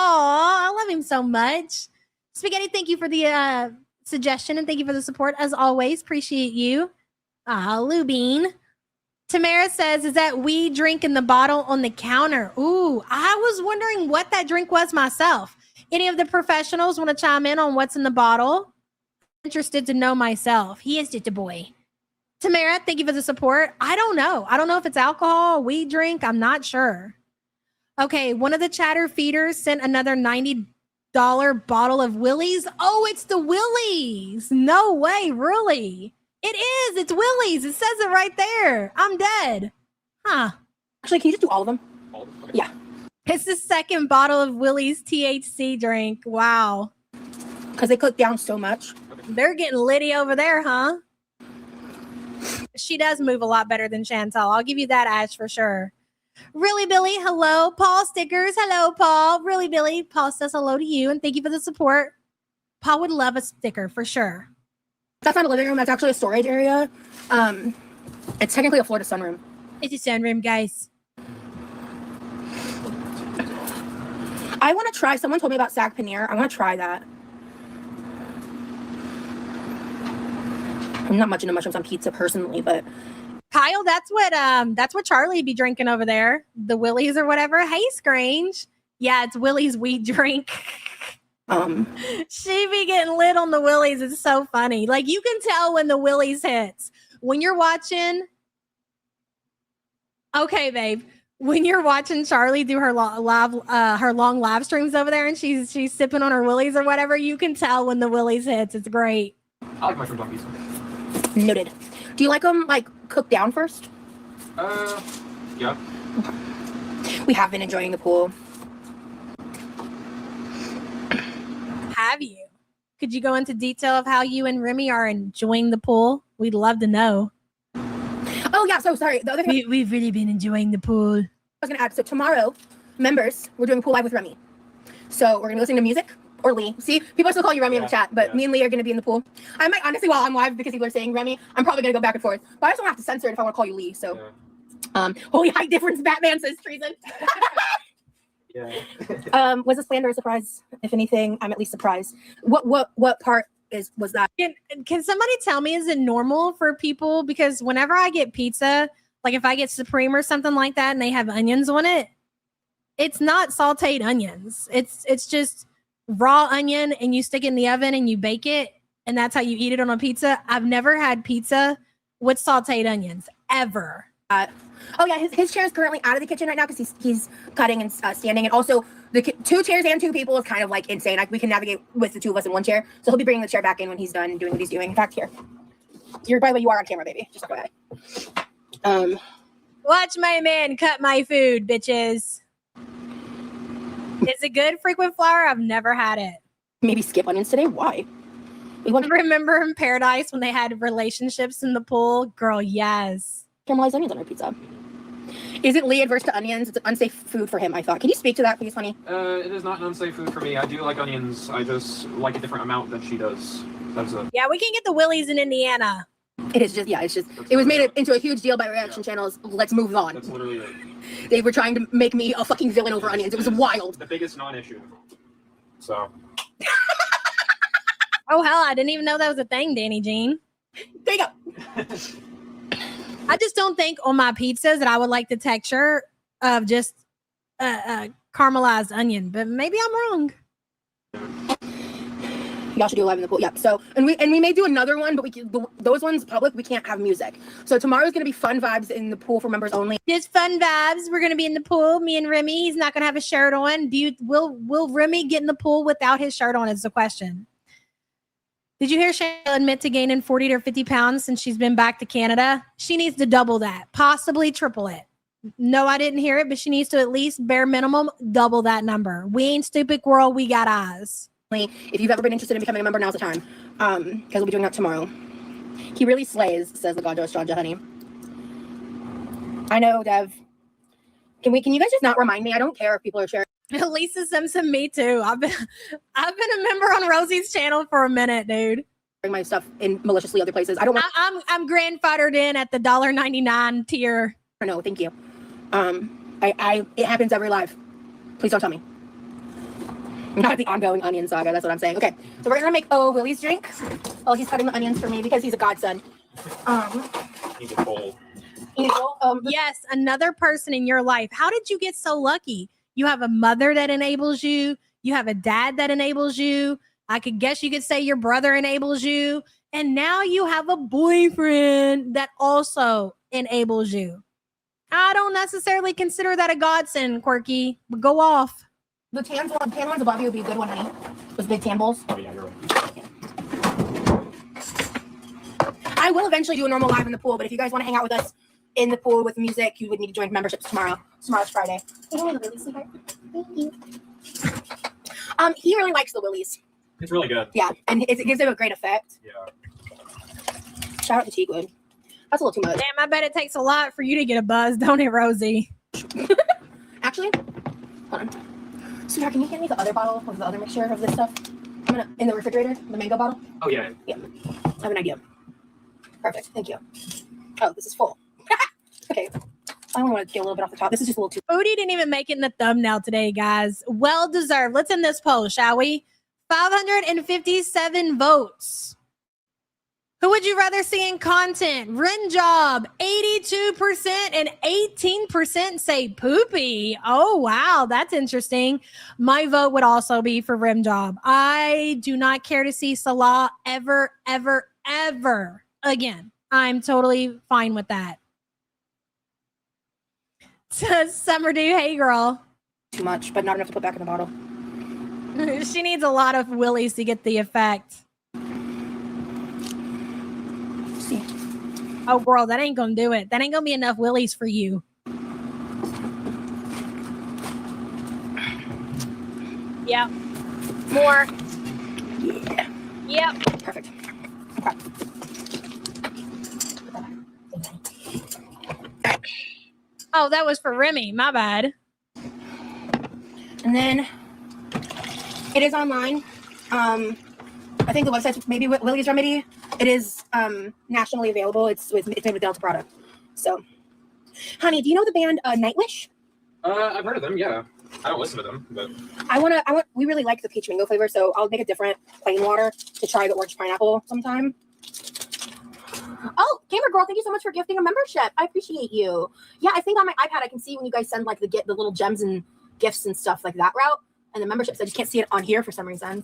I love him so much. Spaghetti, thank you for the suggestion and thank you for the support. As always, appreciate you. Lou Bean. Tamara says, is that we drink in the bottle on the counter? Ooh, I was wondering what that drink was myself. Any of the professionals want to chime in on what's in the bottle? Interested to know myself. He is just a boy. Tamara, thank you for the support. I don't know. I don't know if it's alcohol, weed drink. I'm not sure. Okay, one of the chatter feeders sent another $90 bottle of Willie's. Oh, it's the Willie's. No way, really? It is. It's Willie's. It says it right there. I'm dead. Huh. Actually, can you just do all of them? All of them? Okay. Yeah. It's the second bottle of Willie's THC drink. Wow. Because they cook down so much. They're getting litty over there, huh? She does move a lot better than Chantal. I'll give you that, Ash, for sure. Really, Billy? Hello. Paul stickers. Hello, Paul. Really, Billy? Paul says hello to you and thank you for the support. Paul would love a sticker for sure. That's not a living room. That's actually a storage area. It's technically a floor to sunroom. It's a sunroom, guys. I want to try. Someone told me about sag paneer. I want to try that. I'm not much into mushrooms on pizza personally, but Kyle, that's what Charlie be drinking over there. The Willie's or whatever. Hey, Scrange. Yeah, it's Willie's weed drink. She be getting lit on the Willie's. It's so funny. Like, you can tell when the Willie's hits. When you're watching, okay, babe. When you're watching Charlie do her long live streams over there, and she's sipping on her Willie's or whatever, you can tell when the Willie's hits. It's great. I like mushrooms on pizza. Noted. Do you like them like cooked down first? Yeah. Okay. We have been enjoying the pool. Have you? Could you go into detail of how you and Remy are enjoying the pool? We'd love to know. Oh yeah, so sorry. The other thing We've really been enjoying the pool. I was gonna add. So tomorrow, members, we're doing pool live with Remy. So we're gonna listen to music or Lee. See, people are still calling you Remy in the chat, but me and Lee are gonna be in the pool. I might honestly, while I'm live, because people are saying Remy, I'm probably gonna go back and forth. But I just don't have to censor it if I want to call you Lee. So, holy height difference. Batman says treason. Yeah. Was a slander a surprise? If anything, I'm at least surprised. What part was that? Can somebody tell me, is it normal for people? Because whenever I get pizza, like if I get Supreme or something like that and they have onions on it, it's not sauteed onions. It's just raw onion and you stick it in the oven and you bake it and that's how you eat it on a pizza. I've never had pizza with sauteed onions ever. Oh yeah, his chair is currently out of the kitchen right now because he's cutting and standing, and also the 2 chairs and 2 people is kind of like insane. Like we can navigate with the 2 of us in 1 chair, so he'll be bringing the chair back in when he's done doing what he's doing. In fact, here, you're by the way you are on camera, baby. Just go ahead. Watch my man cut my food, bitches. Is it good, frequent flour? I've never had it. Maybe skip onions today. Why? We want to remember in Paradise when they had relationships in the pool. Girl, yes. Caramelized onions on our pizza. Isn't Lee adverse to onions? It's an unsafe food for him, I thought. Can you speak to that, please, honey? It is not an unsafe food for me. I do like onions. I just like a different amount than she does. Yeah, we can get the Willie's in Indiana. It is just, yeah, it's just, it was made into a huge deal by reaction channels. Let's move on. That's literally it. They were trying to make me a fucking villain over onions. It was wild. The biggest non-issue. So. Oh, hell, I didn't even know that was a thing, Danny Jean. There you go. I just don't think on my pizzas that I would like the texture of just caramelized onion, but maybe I'm wrong. Y'all should do a live in the pool. Yep. So, and we may do another one, but those ones public, we can't have music. So tomorrow's gonna be fun vibes in the pool for members only. Just fun vibes. We're gonna be in the pool. Me and Remy. He's not gonna have a shirt on. Will Remy get in the pool without his shirt on? Is the question. Did you hear Shayla admit to gaining 40 to 50 pounds since she's been back to Canada? She needs to double that, possibly triple it. No, I didn't hear it, but she needs to at least bare minimum double that number. We ain't stupid, girl. We got eyes. If you've ever been interested in becoming a member, now's the time. Because we'll be doing that tomorrow. He really slays, says the Gajo Estranja, honey. I know, Dev. Can you guys just not remind me? I don't care if people are sharing. Lisa Simpson, me too. I've been a member on Rosie's channel for a minute, dude. Bring my stuff in maliciously other places. I don't want. I'm grandfathered in at the $1.99 tier. No, thank you. It happens every live. Please don't tell me. Not the ongoing onion saga. That's what I'm saying. Okay, so we're gonna make Willie's drink. Oh, he's cutting the onions for me because he's a godson. He's a bowl. Yes, another person in your life. How did you get so lucky? You have a mother that enables you. You have a dad that enables you. I could guess you could say your brother enables you. And now you have a boyfriend that also enables you. I don't necessarily consider that a godsend, Quirky, but go off. The tan ones above you would be a good one, honey. Those big tan bowls. Oh, yeah, you're right. I I will eventually do a normal live in the pool, but if you guys want to hang out with us in the pool with music, you would need to join memberships tomorrow. Tomorrow's Friday. Thank you. He really likes the willies. It's really good. Yeah, and it gives him a great effect. Yeah. Shout out to Teaguid. That's a little too much. Damn, I bet it takes a lot for you to get a buzz, don't it, Rosie? Actually, hold on. Sweetheart, can you get me the other bottle of the other mixture of this stuff? I'm gonna in the refrigerator, the mango bottle. Oh yeah. Yeah, I have an idea. Perfect, thank you. Oh, this is full. Okay, I only want to get a little bit off the top. This is just a little too. Foodie didn't even make it in the thumbnail today, guys. Well deserved. Let's end this poll, shall we? 557 votes. Who would you rather see in content? Rim job, 82% and 18% say poopy. Oh, wow. That's interesting. My vote would also be for rim job. I do not care to see Salah ever, ever, ever again. I'm totally fine with that. Summer Dew, hey girl. Too much, but not enough to put back in the bottle. She needs a lot of willies to get the effect. See. Oh, girl, that ain't gonna do it. That ain't gonna be enough willies for you. Yep. More. Yeah. Yep. Perfect. Okay. Oh, that was for Remy. My bad. And then it is online. I think the website's maybe Willie's Remedy. It is nationally available. It's made with Delta product. So, honey, do you know the band Nightwish? I've heard of them. Yeah, I don't listen to them, but we really like the peach mango flavor, so I'll make a different plain water to try the orange pineapple sometime. Oh, Gamer Girl, thank you so much for gifting a membership. I appreciate you. Yeah, I think on my iPad I can see when you guys send like the little gems and gifts and stuff like that route, and the memberships. I just can't see it on here for some reason.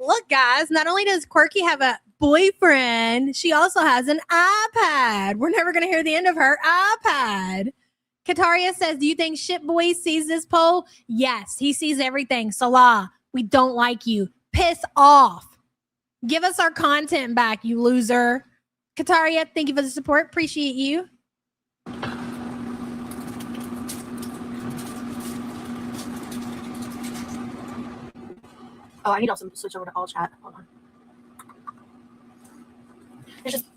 Look, guys, not only does Quirky have a boyfriend, she also has an iPad. We're never going to hear the end of her iPad. Kataria says, do you think Shitboy sees this poll? Yes, he sees everything. Salah, we don't like you. Piss off. Give us our content back, you loser. Kataria, thank you for the support. Appreciate you. Oh, I need also to switch over to all chat. Hold on.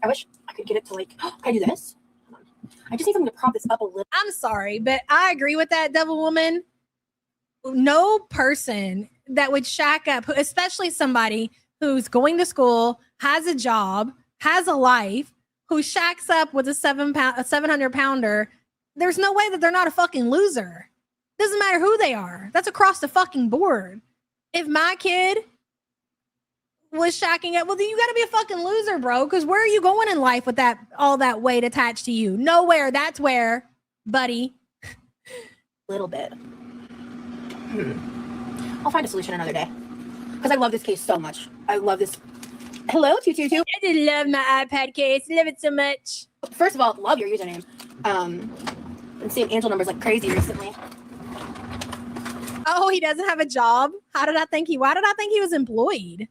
I wish I could get it to like, can I do this? Hold on. I just need something to prop this up a little. I'm sorry, but I agree with that, devil woman. No person that would shack up, especially somebody who's going to school, has a job, has a life, who shacks up with a 700 pounder. There's no way that they're not a fucking loser. Doesn't matter who they are. That's across the fucking board. If my kid was shacking up, well, then you got to be a fucking loser, bro. Because where are you going in life with all that weight attached to you? Nowhere. That's where, buddy. Little bit. I'll find a solution another day. Because I love this case so much. I love this. Hello, 222. I just love my iPad case. Love it so much. First of all, love your username. I'm seeing angel numbers like crazy recently. Oh, he doesn't have a job? Why did I think he was employed?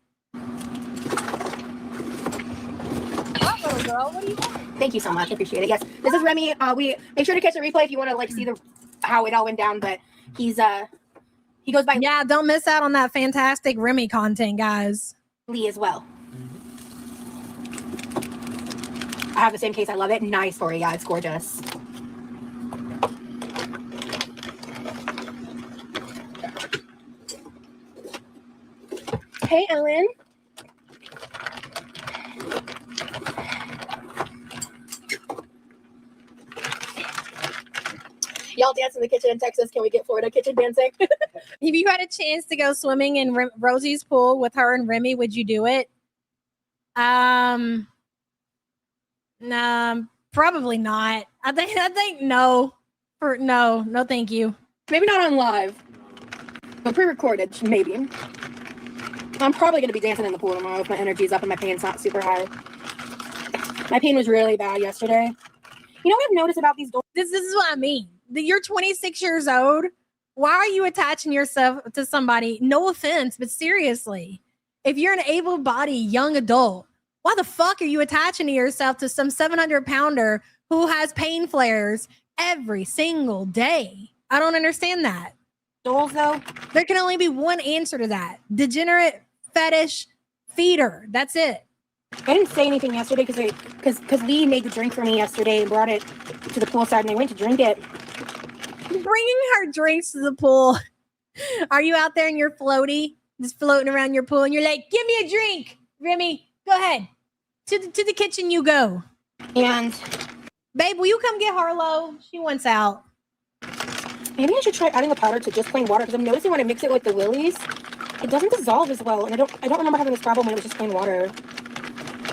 Oh, girl, what do you want? Thank you so much. I appreciate it. Yes, this is Remy. We make sure to catch the replay if you want to like see how it all went down. But he goes by don't miss out on that fantastic Remy content, guys. Lee as well. I have the same case. I love it. Nice story. Yeah, it's gorgeous. Hey, Ellen. Y'all dance in the kitchen in Texas. Can we get Florida kitchen dancing? If you had a chance to go swimming in Rosie's pool with her and Remy, would you do it? Nah, probably not. I think no. No, thank you. Maybe not on live, but pre-recorded, maybe. I'm probably going to be dancing in the pool tomorrow if my energy's up and my pain's not super high. My pain was really bad yesterday. You know what I've noticed about these doors? This is what I mean. You're 26 years old. Why are you attaching yourself to somebody? No offense, but seriously. If you're an able-bodied young adult, why the fuck are you attaching to yourself to some 700-pounder who has pain flares every single day? I don't understand that. Dolls, though? There can only be one answer to that. Degenerate fetish feeder. That's it. I didn't say anything yesterday because Lee made the drink for me yesterday and brought it to the poolside, and they went to drink it. Bringing her drinks to the pool. Are you out there in your floaty, just floating around your pool, and you're like, give me a drink, Remy, go ahead. To the kitchen you go. And babe, will you come get Harlow? She wants out. Maybe I should try adding the powder to just plain water, because I'm noticing when I mix it with the Willies, it doesn't dissolve as well. And I don't remember having this problem when it was just plain water.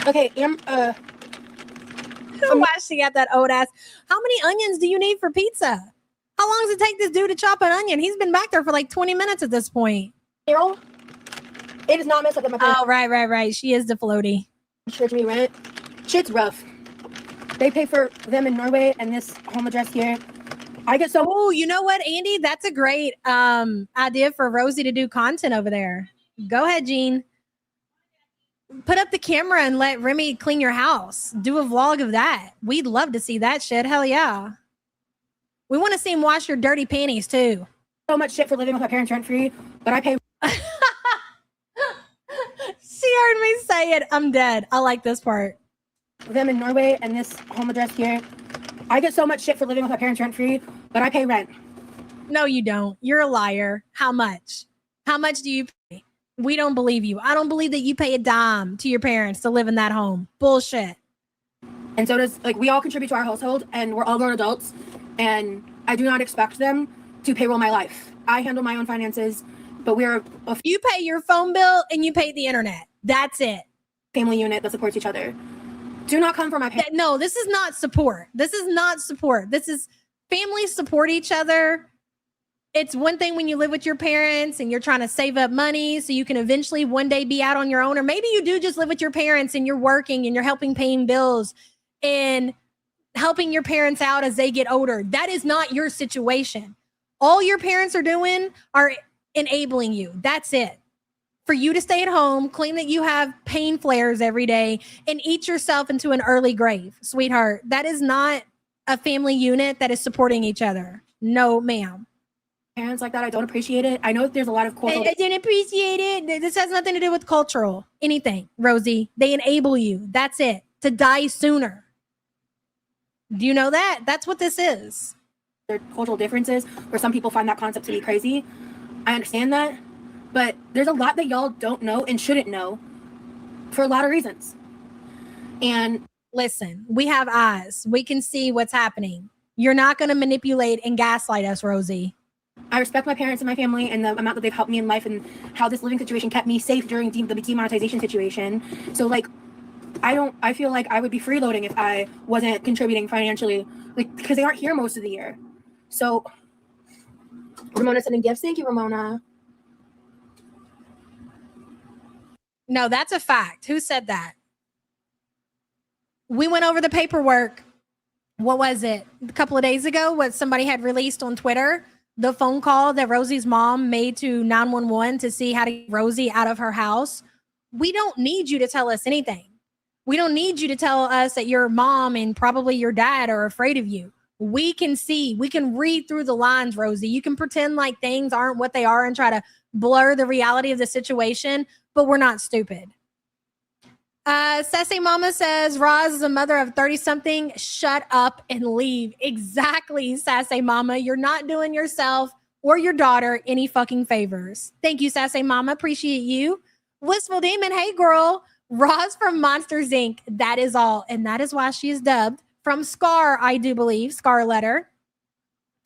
Okay, Why she got that old ass? How many onions do you need for pizza? How long does it take this dude to chop an onion? He's been back there for like 20 minutes at this point. Carol, it is not messed up in my face. Oh, right. She is the floaty. Charge me rent. Shit's rough. They pay for them in Norway and this home address here. I get so. Oh, you know what, Andy? That's a great idea for Rosie to do content over there. Go ahead, Jean. Put up the camera and let Remy clean your house. Do a vlog of that. We'd love to see that shit. Hell yeah. We want to see him wash your dirty panties too. So much shit for living with my parents rent free, but I pay. She heard me say it. I'm dead. I like this part. Them in Norway and this home address here. I get so much shit for living with my parents rent free, but I pay rent. No, you don't. You're a liar. How much? How much do you pay? We don't believe you. I don't believe that you pay a dime to your parents to live in that home. Bullshit. And so does, we all contribute to our household, and we're all grown adults, and I do not expect them to payroll my life. I handle my own finances, but we're you pay your phone bill and you pay the internet. That's it. Family unit that supports each other. Do not come for my parents. No, this is not support. This is not support. This is families support each other. It's one thing when you live with your parents and you're trying to save up money so you can eventually one day be out on your own. Or maybe you do just live with your parents and you're working and you're helping paying bills and helping your parents out as they get older. That is not your situation. All your parents are doing are enabling you. That's it. For you to stay at home, claim that you have pain flares every day, and eat yourself into an early grave. Sweetheart, that is not a family unit that is supporting each other. No, ma'am. Parents like that, I don't appreciate it. I know there's a lot of cultural. I didn't appreciate it. This has nothing to do with cultural anything, Rosie. They enable you. That's it. To die sooner. Do you know that? That's what this is. There are cultural differences where some people find that concept to be crazy. I understand that. But there's a lot that y'all don't know and shouldn't know for a lot of reasons. And listen, we have eyes. We can see what's happening. You're not going to manipulate and gaslight us, Rosie. I respect my parents and my family and the amount that they've helped me in life and how this living situation kept me safe during the demonetization situation. So I feel like I would be freeloading if I wasn't contributing financially, because they aren't here most of the year. So Ramona sending gifts. Thank you, Ramona. No, that's a fact. Who said that? We went over the paperwork. What was it? A couple of days ago, what somebody had released on Twitter, the phone call that Rosie's mom made to 911 to see how to get Rosie out of her house. We don't need you to tell us anything. We don't need you to tell us that your mom and probably your dad are afraid of you. We can see, we can read through the lines, Rosie. You can pretend like things aren't what they are and try to blur the reality of the situation, but we're not stupid. Sassy Mama says, Roz is a mother of 30-something. Shut up and leave. Exactly, Sassy Mama. You're not doing yourself or your daughter any fucking favors. Thank you, Sassy Mama. Appreciate you. Wistful Demon, hey girl. Roz from Monsters Inc. That is all. And that is why she is dubbed from Scar, I do believe, Scar letter,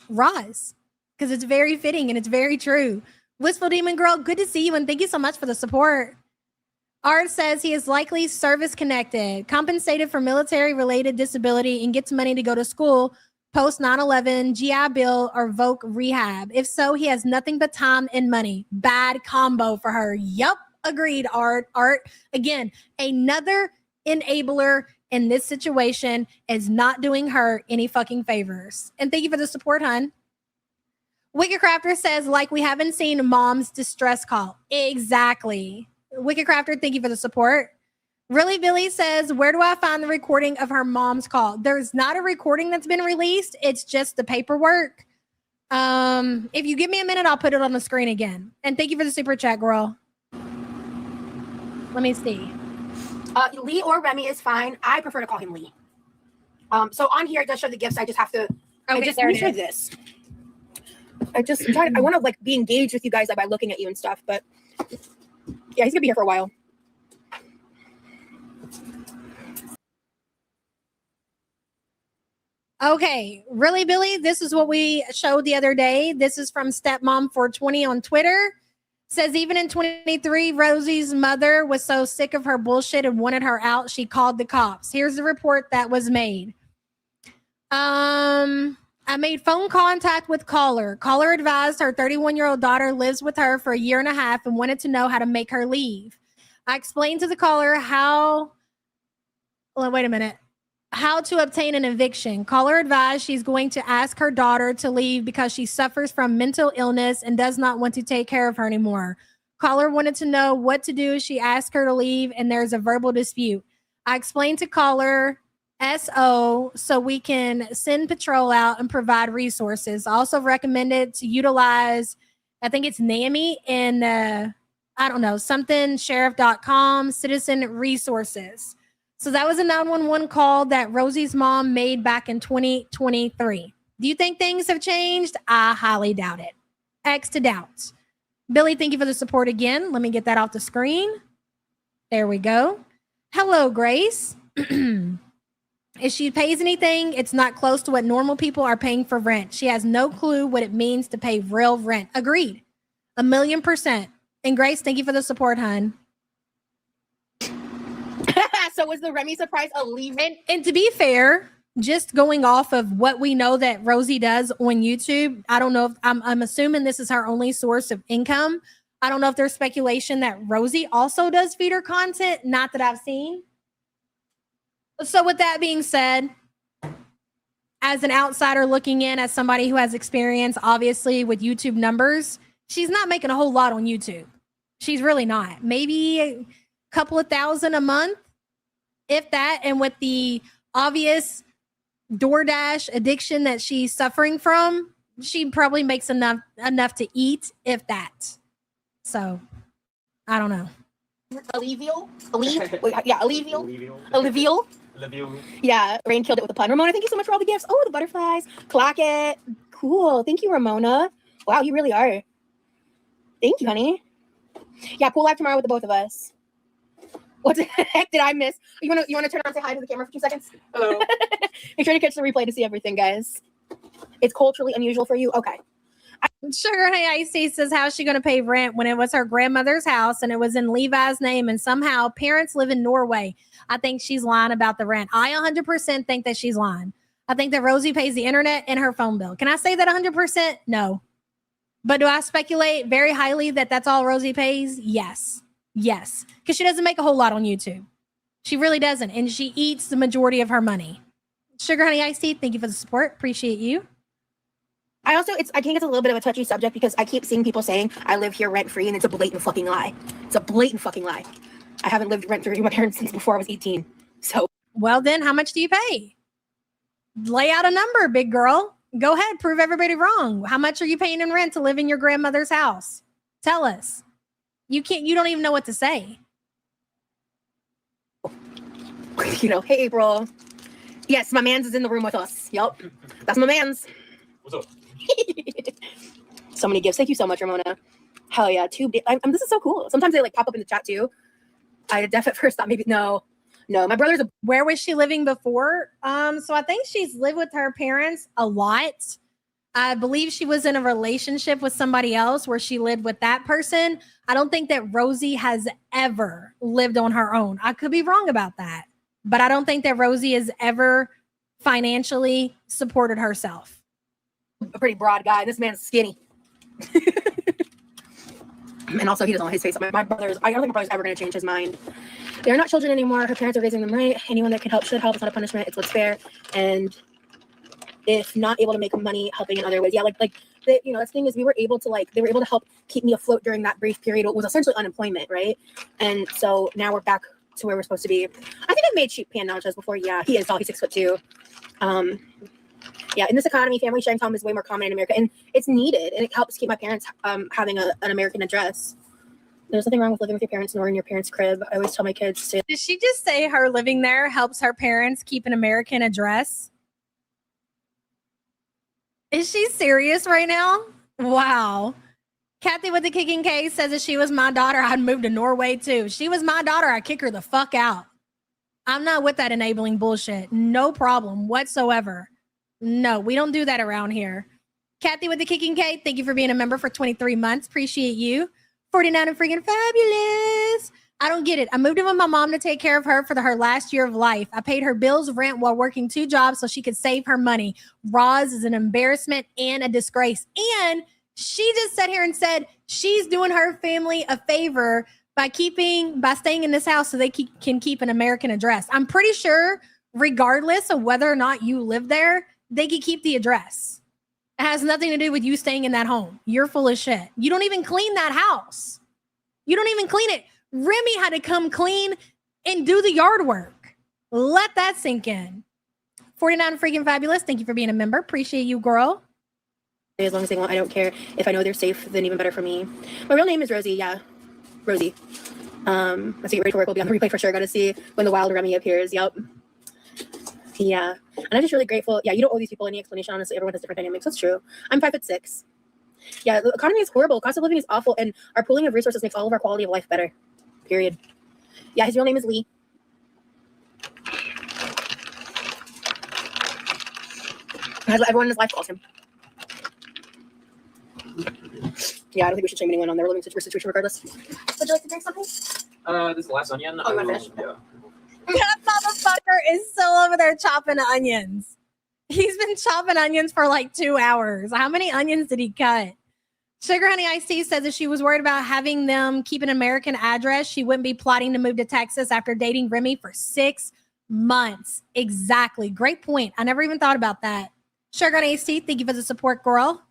Roz. Because it's very fitting and it's very true. Wistful Demon Girl, good to see you. And thank you so much for the support. Art says he is likely service connected, compensated for military related disability, and gets money to go to school post 9/11, GI Bill, or Voc rehab. If so, he has nothing but time and money. Bad combo for her. Yup, agreed, Art. Art, again, another enabler in this situation is not doing her any fucking favors. And thank you for the support, hun. Wicked Crafter says, like we haven't seen mom's distress call. Exactly. Wicked Crafter, thank you for the support. Really Billy says, where do I find the recording of her mom's call? There's not a recording that's been released. It's just the paperwork. If you give me a minute, I'll put it on the screen again. And thank you for the super chat, girl. Let me see. Lee or Remy is fine. I prefer to call him Lee. So on here, it does show the gifts. I just have to. Okay, there it is. This. I want to like be engaged with you guys like by looking at you and stuff. But yeah, he's gonna be here for a while. Okay, really, Billy? This is what we showed the other day. This is from Stepmom420 on Twitter. Says even in 23, Rosie's mother was so sick of her bullshit and wanted her out, she called the cops. Here's the report that was made. I made phone contact with caller. Caller advised her 31-year-old daughter lives with her for a year and a half and wanted to know how to make her leave. I explained to the caller how to obtain an eviction. Caller advised she's going to ask her daughter to leave because she suffers from mental illness and does not want to take care of her anymore. Caller wanted to know what to do. She asked her to leave and there's a verbal dispute. I explained to caller SO so we can send patrol out and provide resources. I also recommended to utilize, I think it's NAMI and sheriff.com, citizen resources. So that was a 911 call that Rosie's mom made back in 2023. Do you think things have changed? I highly doubt it. X to doubt. Billy, thank you for the support again. Let me get that off the screen. There we go. Hello, Grace. If she pays anything, it's not close to what normal people are paying for rent. She has no clue what it means to pay real rent. Agreed. 1,000,000%. And Grace, thank you for the support, hun. So was the Remy surprise a leave? And to be fair, just going off of what we know that Rosie does on YouTube, I don't know if I'm assuming this is her only source of income. I don't know if there's speculation that Rosie also does feeder content, not that I've seen. So with that being said, as an outsider looking in, as somebody who has experience, obviously, with YouTube numbers, she's not making a whole lot on YouTube. She's really not. Maybe a couple of thousand a month, if that. And with the obvious DoorDash addiction that she's suffering from, she probably makes enough to eat, if that. So, I don't know. Alluvial? Alluvial? Yeah, Rain killed it with a pun. Ramona, thank you so much for all the gifts. Oh, the butterflies. Clock it. Cool. Thank you, Ramona. Wow, you really are. Thank you, honey. Yeah, pool live tomorrow with the both of us. What the heck did I miss? You wanna turn around and say hi to the camera for 2 seconds? Hello. Make sure to catch the replay to see everything, guys. It's culturally unusual for you? Okay. Sugar Honey Icy says, how's she going to pay rent when it was her grandmother's house and it was in Levi's name and somehow parents live in Norway? I think she's lying about the rent. I 100% think that she's lying. I think that Rosie pays the internet and her phone bill. Can I say that 100%? No. But do I speculate very highly that that's all Rosie pays? Yes. Yes. Because she doesn't make a whole lot on YouTube. She really doesn't. And she eats the majority of her money. Sugar Honey Iced Tea, thank you for the support. Appreciate you. I think it's a little bit of a touchy subject because I keep seeing people saying I live here rent free and it's a blatant fucking lie. It's a blatant fucking lie. I haven't lived rent free with my parents since before I was 18. So, well, then how much do you pay? Lay out a number, big girl. Go ahead, prove everybody wrong. How much are you paying in rent to live in your grandmother's house? Tell us. You don't even know what to say. Hey, April. Yes, my man's is in the room with us. Yup. That's my man's. What's up? So many gifts. Thank you so much, Ramona. Hell yeah. This is so cool. Sometimes they pop up in the chat too. I at first thought maybe no. My brother's Where was she living before? So I think she's lived with her parents a lot. I believe she was in a relationship with somebody else where she lived with that person. I don't think that Rosie has ever lived on her own. I could be wrong about that, but I don't think that Rosie has ever financially supported herself. A pretty broad guy. This man's skinny. And also he doesn't want his face. I don't think my brother's ever going to change his mind. They're not children anymore. Her parents are raising them right. Anyone that can help should help. It's not a punishment. It's what's fair. And if not able to make money, helping in other ways. Yeah, like that, you know, the thing is we were able to they were able to help keep me afloat during that brief period. It was essentially unemployment, right? And so now we're back to where we're supposed to be. I think I've made sheep pan nachos before. Yeah, he is tall. He's 6'2". Yeah, in this economy, family sharing time is way more common in America, and it's needed, and it helps keep my parents having an American address. There's nothing wrong with living with your parents nor in your parents' crib. I always tell my kids to. Did she just say her living there helps her parents keep an American address? Is she serious right now? Wow. Kathy with the kicking case says if she was my daughter, I'd move to Norway too. If she was my daughter, I'd kick her the fuck out. I'm not with that enabling bullshit. No problem whatsoever. No, we don't do that around here. Kathy with the kicking case, thank you for being a member for 23 months. Appreciate you. 49 and freaking fabulous. I don't get it. I moved in with my mom to take care of her for her last year of life. I paid her bills, rent while working 2 jobs so she could save her money. Roz is an embarrassment and a disgrace. And she just sat here and said she's doing her family a favor by staying in this house so they can keep an American address. I'm pretty sure regardless of whether or not you live there, they can keep the address. It has nothing to do with you staying in that home. You're full of shit. You don't even clean that house. You don't even clean it. Remy had to come clean and do the yard work. Let that sink in. 49 freaking fabulous. Thank you for being a member. Appreciate you, girl. As long as they want, I don't care. If I know they're safe, then even better for me. My real name is Rosie. Yeah, Rosie. Let's get ready for work. We'll be on the replay for sure. Got to see when the wild Remy appears. Yep. Yeah, and I'm just really grateful. Yeah, you don't owe these people any explanation. Honestly, everyone has different dynamics. That's true. I'm 5'6". Yeah, the economy is horrible. Cost of living is awful, and our pooling of resources makes all of our quality of life better. Period. Yeah, his real name is Lee. Everyone in his life calls him. Yeah, I don't think we should shame anyone on their living situation regardless. Would you like to drink something? This is the last onion. Oh, you want to finish? Yeah. That motherfucker is still over there chopping onions. He's been chopping onions for like 2 hours. How many onions did he cut? Sugar Honey Iced Tea says if she was worried about having them keep an American address, she wouldn't be plotting to move to Texas after dating Remy for 6 months. Exactly. Great point. I never even thought about that. Sugar Honey Iced Tea, thank you for the support, girl.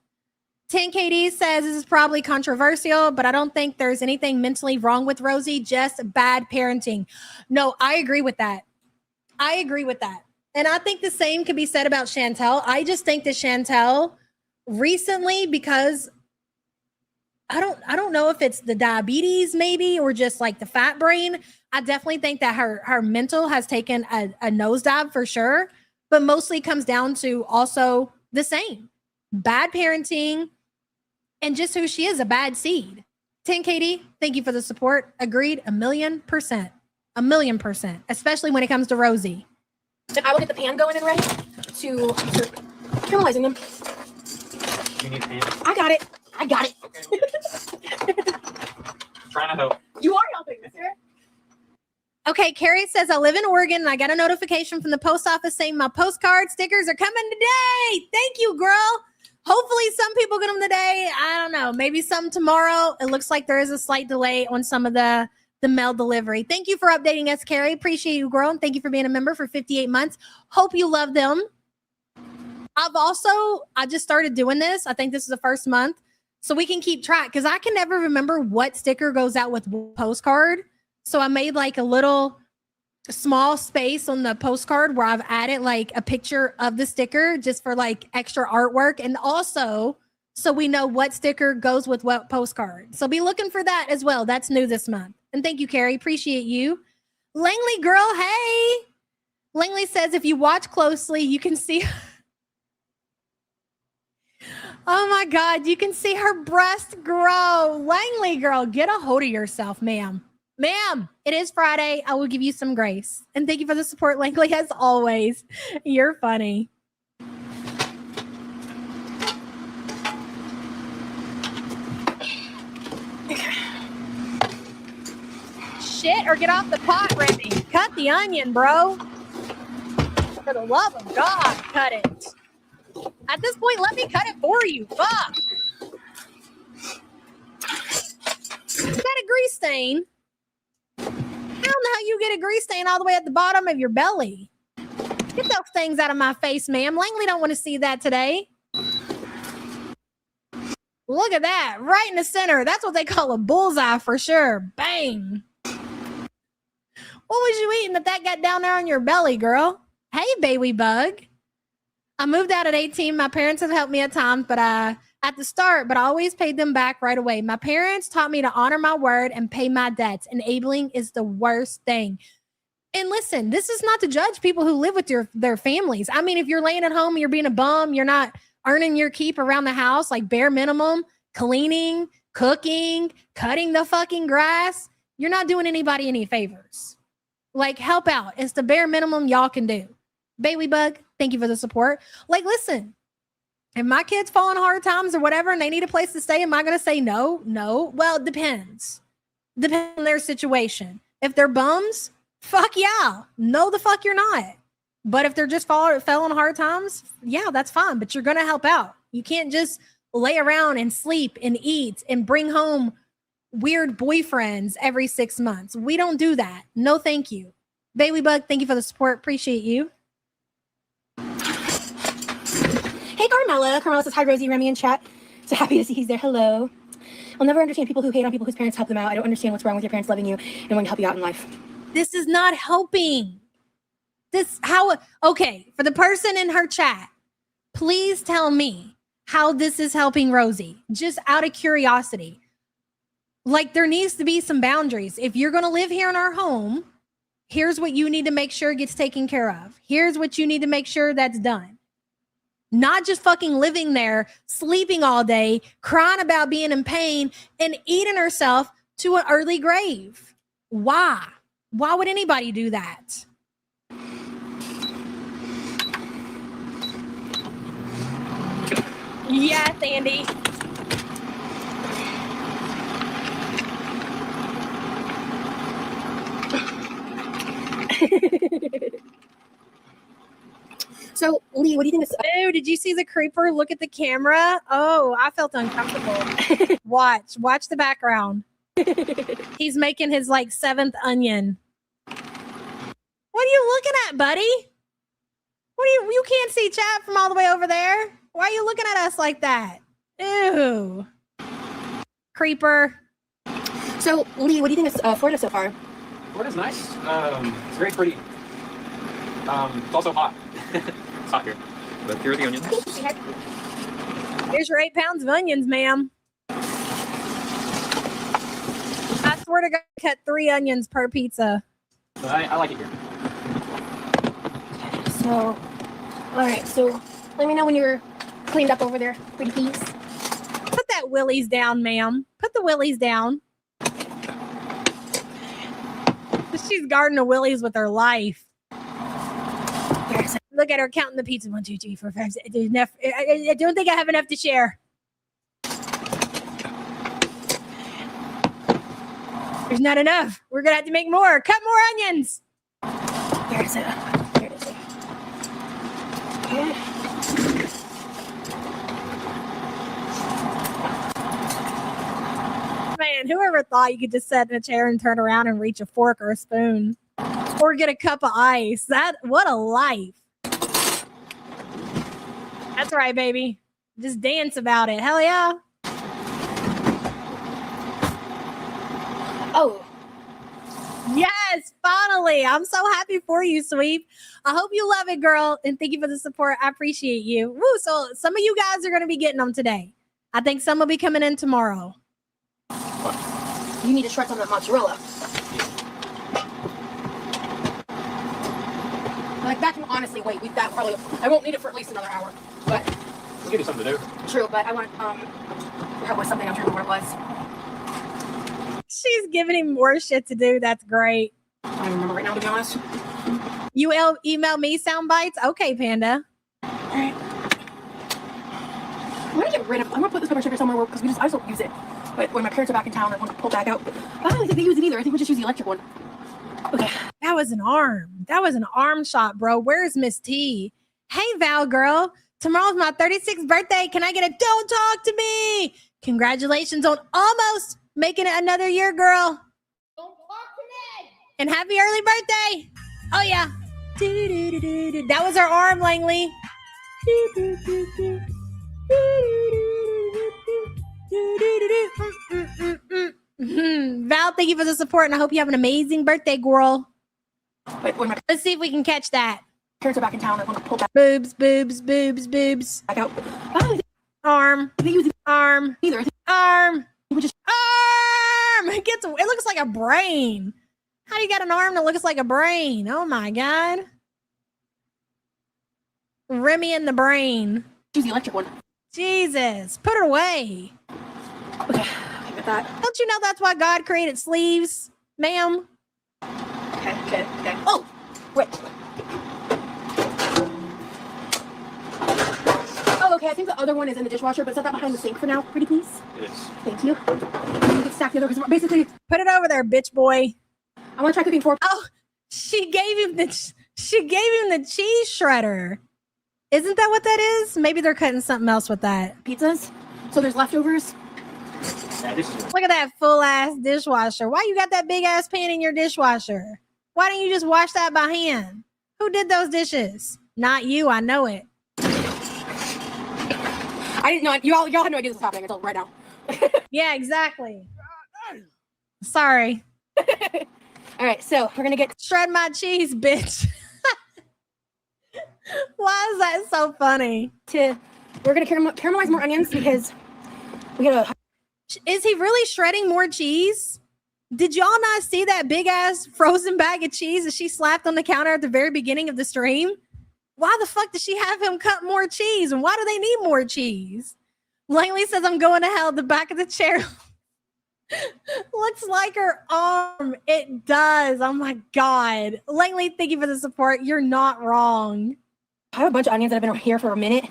10KD says this is probably controversial, but I don't think there's anything mentally wrong with Rosie, just bad parenting. No, I agree with that. I agree with that. And I think the same could be said about Chantel. I just think that Chantel recently, because I don't know if it's the diabetes maybe or just like the fat brain. I definitely think that her mental has taken a nosedive for sure, but mostly comes down to also the same. Bad parenting, and just who she is, a bad seed. 10KD, thank you for the support. Agreed, 1,000,000%. 1,000,000%, especially when it comes to Rosie. And I will get the pan going and ready to start caramelizing them. You need a pan? I got it. Okay. Trying to help. You are helping, mister. Okay, Carrie says, I live in Oregon and I got a notification from the post office saying my postcard stickers are coming today. Thank you, girl. Hopefully some people get them today. I don't know. Maybe some tomorrow. It looks like there is a slight delay on some of the mail delivery. Thank you for updating us, Carrie. Appreciate you, girl. And thank you for being a member for 58 months. Hope you love them. I just started doing this. I think this is the first month. So we can keep track because I can never remember what sticker goes out with postcard. So I made like a little small space on the postcard where I've added like a picture of the sticker just for like extra artwork. And also so we know what sticker goes with what postcard. So be looking for that as well. That's new this month. And thank you, Carrie. Appreciate you. Langley girl, hey. Langley says if you watch closely, you can see... Oh my God, you can see her breast grow. Langley girl, get a hold of yourself, ma'am. Ma'am, it is Friday. I will give you some grace. And thank you for the support, Langley, as always. You're funny. Shit, or get off the pot, Remy. Cut the onion, bro. For the love of God, cut it. At this point, let me cut it for you. Fuck. Is that a grease stain? I don't know how you get a grease stain all the way at the bottom of your belly. Get those things out of my face, ma'am. Langley don't want to see that today. Look at that. Right in the center. That's what they call a bullseye for sure. Bang. What was you eating that got down there on your belly, girl? Hey, baby bug. I moved out at 18. My parents have helped me at times, but at the start, but I always paid them back right away. My parents taught me to honor my word and pay my debts. Enabling is the worst thing. And listen, this is not to judge people who live with their families. I mean, if you're laying at home and you're being a bum, you're not earning your keep around the house, like bare minimum, cleaning, cooking, cutting the fucking grass, you're not doing anybody any favors. Like, help out. It's the bare minimum y'all can do. Baby bug, thank you for the support. Like, listen, if my kids fall in hard times or whatever and they need a place to stay, am I going to say no? No. Well, it depends. Depends on their situation. If they're bums, fuck yeah. No, the fuck you're not. But if they're just fell in hard times, yeah, that's fine. But you're going to help out. You can't just lay around and sleep and eat and bring home weird boyfriends every 6 months. We don't do that. No, thank you. Baby bug, thank you for the support. Appreciate you. Hey, Carmela. Carmela says, hi, Rosie, Remy in chat. So happy to see he's there. Hello. I'll never understand people who hate on people whose parents help them out. I don't understand what's wrong with your parents loving you and wanting to help you out in life. This is not helping. Okay, for the person in her chat, please tell me how this is helping Rosie, just out of curiosity. Like, there needs to be some boundaries. If you're going to live here in our home, here's what you need to make sure gets taken care of. Here's what you need to make sure that's done. Not just fucking living there, sleeping all day, crying about being in pain, and eating herself to an early grave. Why? Why would anybody do that? Yes, Andy. So, Lee, what do you think? Oh, did you see the creeper look at the camera? Oh, I felt uncomfortable. Watch the background. He's making his like 7th onion. What are you looking at, buddy? You can't see chat from all the way over there. Why are you looking at us like that? Ew. Creeper. So, Lee, what do you think of Florida so far? Florida's nice. It's very pretty. It's also hot. It's hot here. But here are the onions. Here's your 8 pounds of onions, ma'am. I swear to God, I cut 3 onions per pizza. But I like it here. So, all right. So, let me know when you're cleaned up over there, pretty please. Put that willies down, ma'am. Put the willies down. She's guarding the willies with her life. Look at her counting the pizza. 1, 2, 3, 4, 5, 6. Enough. I don't think I have enough to share. There's not enough. We're gonna have to make more. Cut more onions. Where is it? Where is it? Okay. Man, whoever thought you could just sit in a chair and turn around and reach a fork or a spoon or get a cup of ice? What a life. That's right, baby. Just dance about it. Hell yeah. Oh. Yes, finally. I'm so happy for you, Sweep. I hope you love it, girl. And thank you for the support. I appreciate you. Woo, so some of you guys are going to be getting them today. I think some will be coming in tomorrow. You need to shred some of that mozzarella. Like, that can honestly wait. I won't need it for at least another hour. But We'll give you something to do. true, but I want there was something, I'm trying to remember what it was. She's giving him more shit to do. That's great. I don't remember right now, to be honest. You email me sound bites? Okay, Panda. Alright. I'm gonna put this pepper shaker somewhere because I just don't use it. But when my parents are back in town, I want to pull back out. I don't think they use it either. I think we just use the electric one. Okay. That was an arm. That was an arm shot, bro. Where's Miss T? Hey, Val girl. Tomorrow's my 36th birthday. Can I get a don't talk to me? Congratulations on almost making it another year, girl. Don't talk to me. And happy early birthday. Oh, yeah. That was our arm, Langley. Val, thank you for the support, and I hope you have an amazing birthday, girl. Wait, Let's see if we can catch that. parents are back in town. I want to pull back. Boobs, boobs, boobs, boobs. Back out. Oh, Arm, arm, neither. arm, We just arm. It looks like a brain. How do you got an arm that looks like a brain? Oh my god. Remy and the brain. choose the electric one. Jesus, put it away. Okay, I got that. Don't you know that's why God created sleeves, ma'am? Okay. Oh, wait. Oh, okay. I think the other one is in the dishwasher, but set that behind the sink for now, pretty please. Yes. Thank you. You can stack the other because basically, Put it over there, bitch boy. I want to try cooking 4. Oh, she gave him the cheese shredder. Isn't that what that is? Maybe they're cutting something else with that. pizzas. So there's leftovers. Look at that full ass dishwasher. Why you got that big ass pan in your dishwasher? Why don't you just wash that by hand? Who did those dishes? Not you. I know it. I didn't know. Y'all had no idea this was happening until right now. Yeah, exactly. Sorry. All right, so we're gonna get Shred my cheese, bitch. Why is that so funny? we're gonna caramelize more onions because we gotta. Is he really shredding more cheese? Did y'all not see that big ass frozen bag of cheese that she slapped on the counter at the very beginning of the stream? Why the fuck did she have him cut more cheese? And why do they need more cheese? Langley says, I'm going to hell. The back of the chair looks like her arm. It does. Oh my God. Langley, thank you for the support. You're not wrong. I have a bunch of onions that have been here for a minute.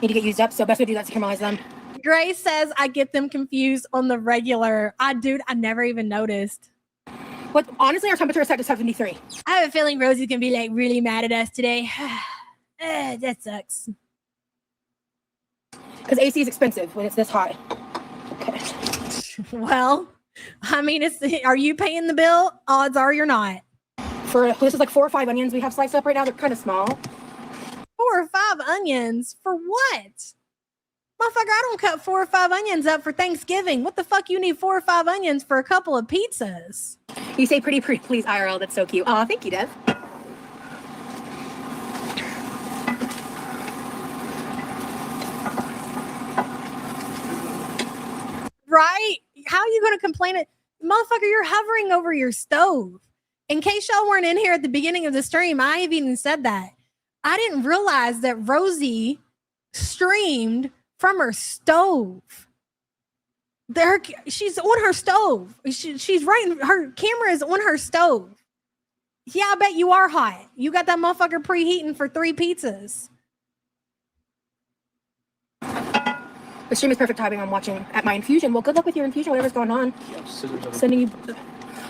Need to get used up, so best way to do that is to caramelize them. Grace says, I get them confused on the regular. I never even noticed. But honestly, our temperature is set to 73. I have a feeling Rosie's going to be like really mad at us today. That sucks. Because AC is expensive when it's this hot. Okay. Well, I mean, are you paying the bill? Odds are you're not. This is like 4 or 5 onions we have sliced up right now. They're kind of small. 4 or 5 onions? For what? Motherfucker, I don't cut 4 or 5 onions up for Thanksgiving. What the fuck you need 4 or 5 onions for a couple of pizzas? You say pretty please, IRL. That's so cute. Oh, thank you, Dev. Right? How are you going to complain? Motherfucker, you're hovering over your stove. In case y'all weren't in here at the beginning of the stream, I have even said that. I didn't realize that Rosie streamed from her stove. She's on her stove. She's right. Her camera is on her stove. Yeah, I bet you are hot. You got that motherfucker preheating for 3 pizzas. The stream is perfect timing. I'm watching at my infusion. Well, good luck with your infusion, whatever's going on. Sending you.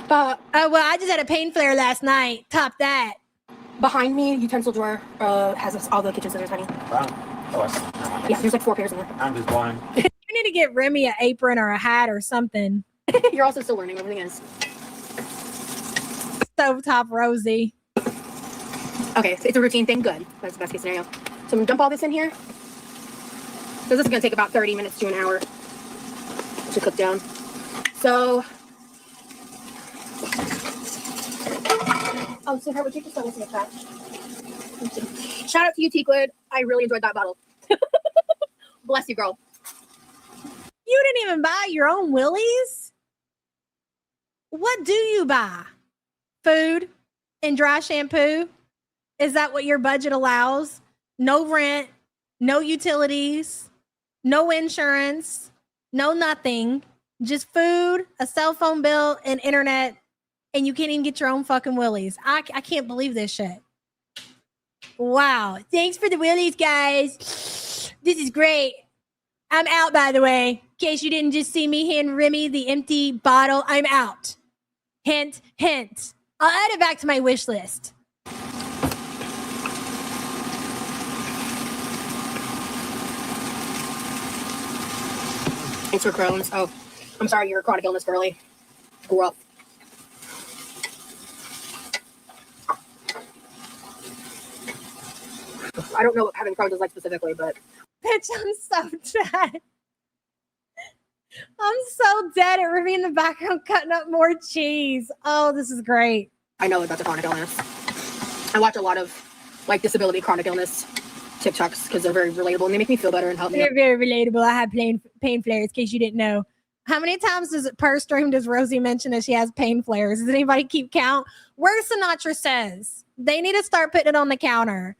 Well, I just had a pain flare last night. Top that. Behind me, utensil drawer has all the kitchen scissors, honey. Wow. Oh, Yeah, there's like 4 pairs in there. I'm just blind. You need to get Remy an apron or a hat or something. You're also still learning. Everything is. Stovetop Rosie. Okay, so it's a routine thing. Good. That's the best case scenario. So I'm gonna dump all this in here. So this is gonna take about 30 minutes to an hour to cook down. So. Oh, so would you just let me see a chat? Shout out to you, T-Quid. I really enjoyed that bottle. Bless you, girl. You didn't even buy your own Willies? What do you buy? Food and dry shampoo? Is that what your budget allows? No rent, no utilities, no insurance, no nothing. Just food, a cell phone bill, and internet, and you can't even get your own fucking Willies. I can't believe this shit. Wow. Thanks for the Willies, guys. This is great. I'm out, by the way. In case you didn't just see me hand Remy the empty bottle, I'm out. Hint, hint. I'll add it back to my wish list. Thanks for Crohn's. Oh, I'm sorry you're a chronic illness girly. Grew up. I don't know what having Crohn's is like specifically, but Bitch, I'm so tired. I'm so dead at Remy in the background cutting up more cheese. Oh, this is great. I know about the chronic illness. I watch a lot of like disability chronic illness TikToks because they're very relatable and they make me feel better and help me. They're very relatable. I have pain flares, in case you didn't know. How many times per stream does Rosie mention that she has pain flares? Does anybody keep count? Where Sinatra says they need to start putting it on the counter.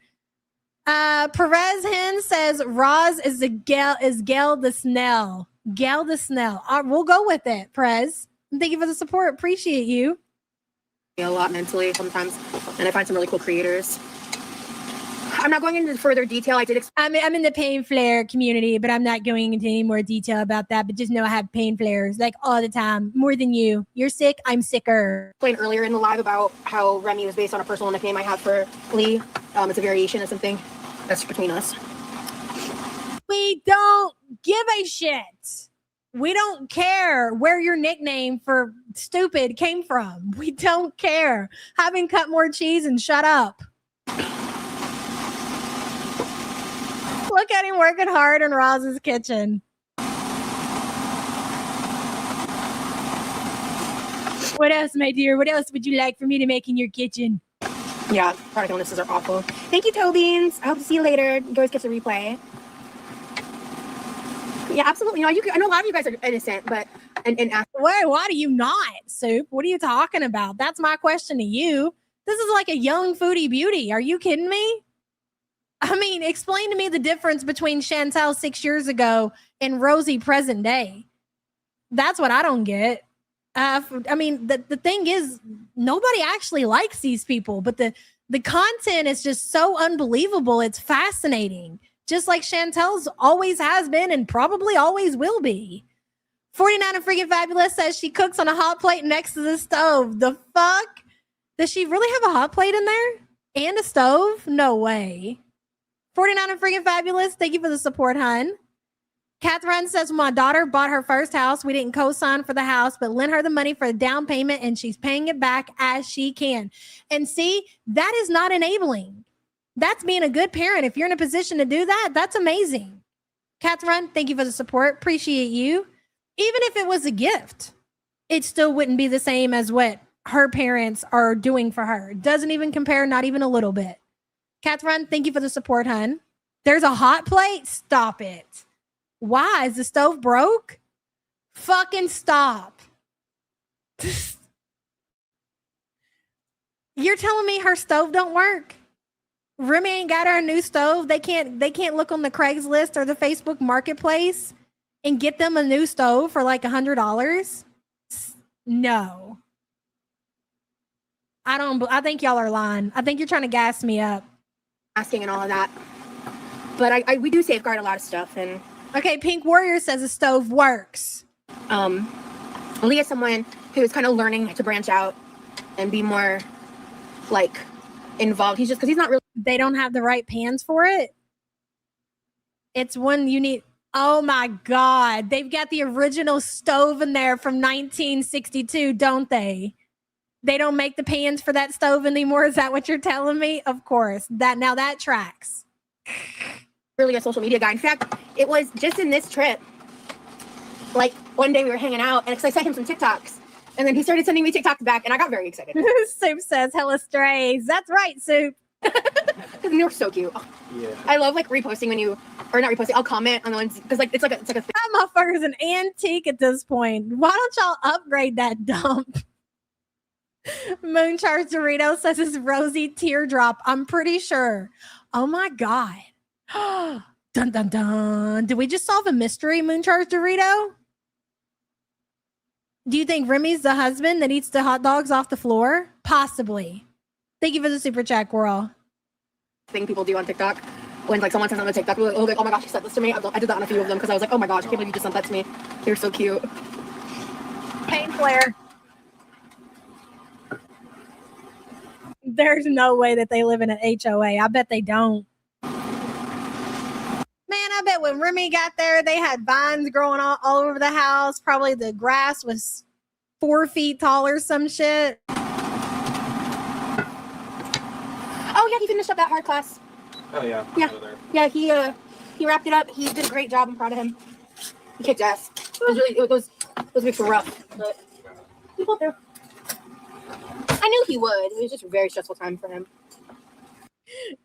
Perez Hen says Roz is Gail the Snell. Gail the Snell. We'll go with it, Perez. Thank you for the support. Appreciate you. A lot mentally sometimes, and I find some really cool creators. I'm not going into further detail. I'm in the pain flare community, but I'm not going into any more detail about that. But just know I have pain flares like all the time, more than you. You're sick, I'm sicker. Explained earlier in the live about how Remy was based on a personal nickname I have for Lee. It's a variation of something that's between us. We don't give a shit. We don't care where your nickname for stupid came from. We don't care. Having cut more cheese and shut up. Look at him working hard in Roz's kitchen. What else, my dear? What else would you like for me to make in your kitchen? Yeah, chronic illnesses are awful. Thank you, Tobeans. I hope to see you later. You always catch the replay. Yeah, absolutely. I know a lot of you guys are innocent, but why do you not, Soup? What are you talking about? That's my question to you. This is like a young Foodie Beauty. Are you kidding me? I mean, explain to me the difference between Chantel 6 years ago and Rosie present day. That's what I don't get. I mean, the thing is, nobody actually likes these people, but the content is just so unbelievable. It's fascinating. Just like Chantel's always has been and probably always will be. 49 and freaking fabulous says she cooks on a hot plate next to the stove. The fuck? Does she really have a hot plate in there? And a stove? No way. 49 and freaking fabulous. Thank you for the support, hun. Catherine says, when my daughter bought her first house, we didn't co-sign for the house, but lent her the money for the down payment and she's paying it back as she can. And see, that is not enabling. That's being a good parent. If you're in a position to do that, that's amazing. Catherine, thank you for the support. Appreciate you. Even if it was a gift, it still wouldn't be the same as what her parents are doing for her. Doesn't even compare, not even a little bit. Catherine, thank you for the support, hun. There's a hot plate? Stop it. Why? Is the stove broke? Fucking stop. You're telling me her stove don't work? Remy ain't got her a new stove. They can't look on the Craigslist or the Facebook Marketplace and get them a new stove for like $100. No. I think y'all are lying. I think you're trying to gas me up. Asking and all of that. But we do safeguard a lot of stuff. And okay, Pink Warrior says the stove works. Lee is someone who is kind of learning to branch out and be more like involved. He's just because he's not really. They don't have the right pans for it. It's one you need. Oh my God. They've got the original stove in there from 1962, don't they? They don't make the pans for that stove anymore. Is that what you're telling me? Of course. That tracks. Really a social media guy. In fact, it was just in this trip. Like one day we were hanging out and I sent him some TikToks and then he started sending me TikToks back and I got very excited. Soup says, hella strays. That's right, Soup. You're so cute. Yeah. I love like reposting when you, or not reposting, I'll comment on the ones because like it's like a thing. That motherfucker's an antique at this point. Why don't y'all upgrade that dump? Mooncharge Dorito says it's Rosie teardrop. I'm pretty sure. Oh my God. Dun dun dun. Did we just solve a mystery, Mooncharge Dorito? Do you think Remy's the husband that eats the hot dogs off the floor? Possibly. Thank you for the super chat, girl. Thing people do on TikTok when like someone sends on a TikTok, we're like, oh my gosh, you sent this to me. I did that on a few of them because I was like, oh my gosh, I can't believe you just sent that to me. You're so cute. Pain flare. There's no way that they live in an HOA. I bet they don't. Man, I bet when Remy got there, they had vines growing all over the house. Probably the grass was 4 feet tall or some shit. Oh yeah, he finished up that hard class. Oh yeah. Yeah. Yeah, he wrapped it up. He did a great job. I'm proud of him. He kicked ass. Those weeks were rough, but he pulled through. I knew he would. It was just a very stressful time for him.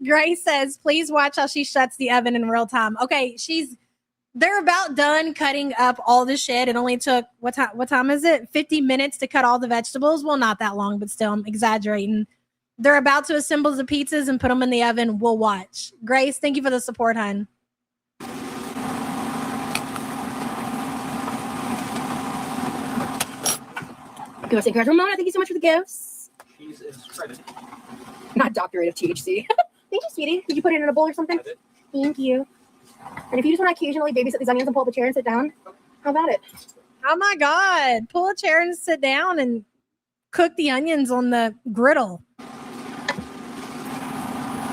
Grace says, please watch how she shuts the oven in real time. Okay, they're about done cutting up all the shit. It only took, what time is it? 50 minutes to cut all the vegetables. Well, not that long, but still, I'm exaggerating. They're about to assemble the pizzas and put them in the oven. We'll watch. Grace, thank you for the support, hon. Give us a great Ramona. Thank you so much for the gifts. Cheese is shredded. Not doctorate of THC. Thank you, sweetie. Did you put it in a bowl or something? Thank you. And if you just want to occasionally babysit these onions and pull up a chair and sit down, how about it? Oh my God. Pull a chair and sit down and cook the onions on the griddle.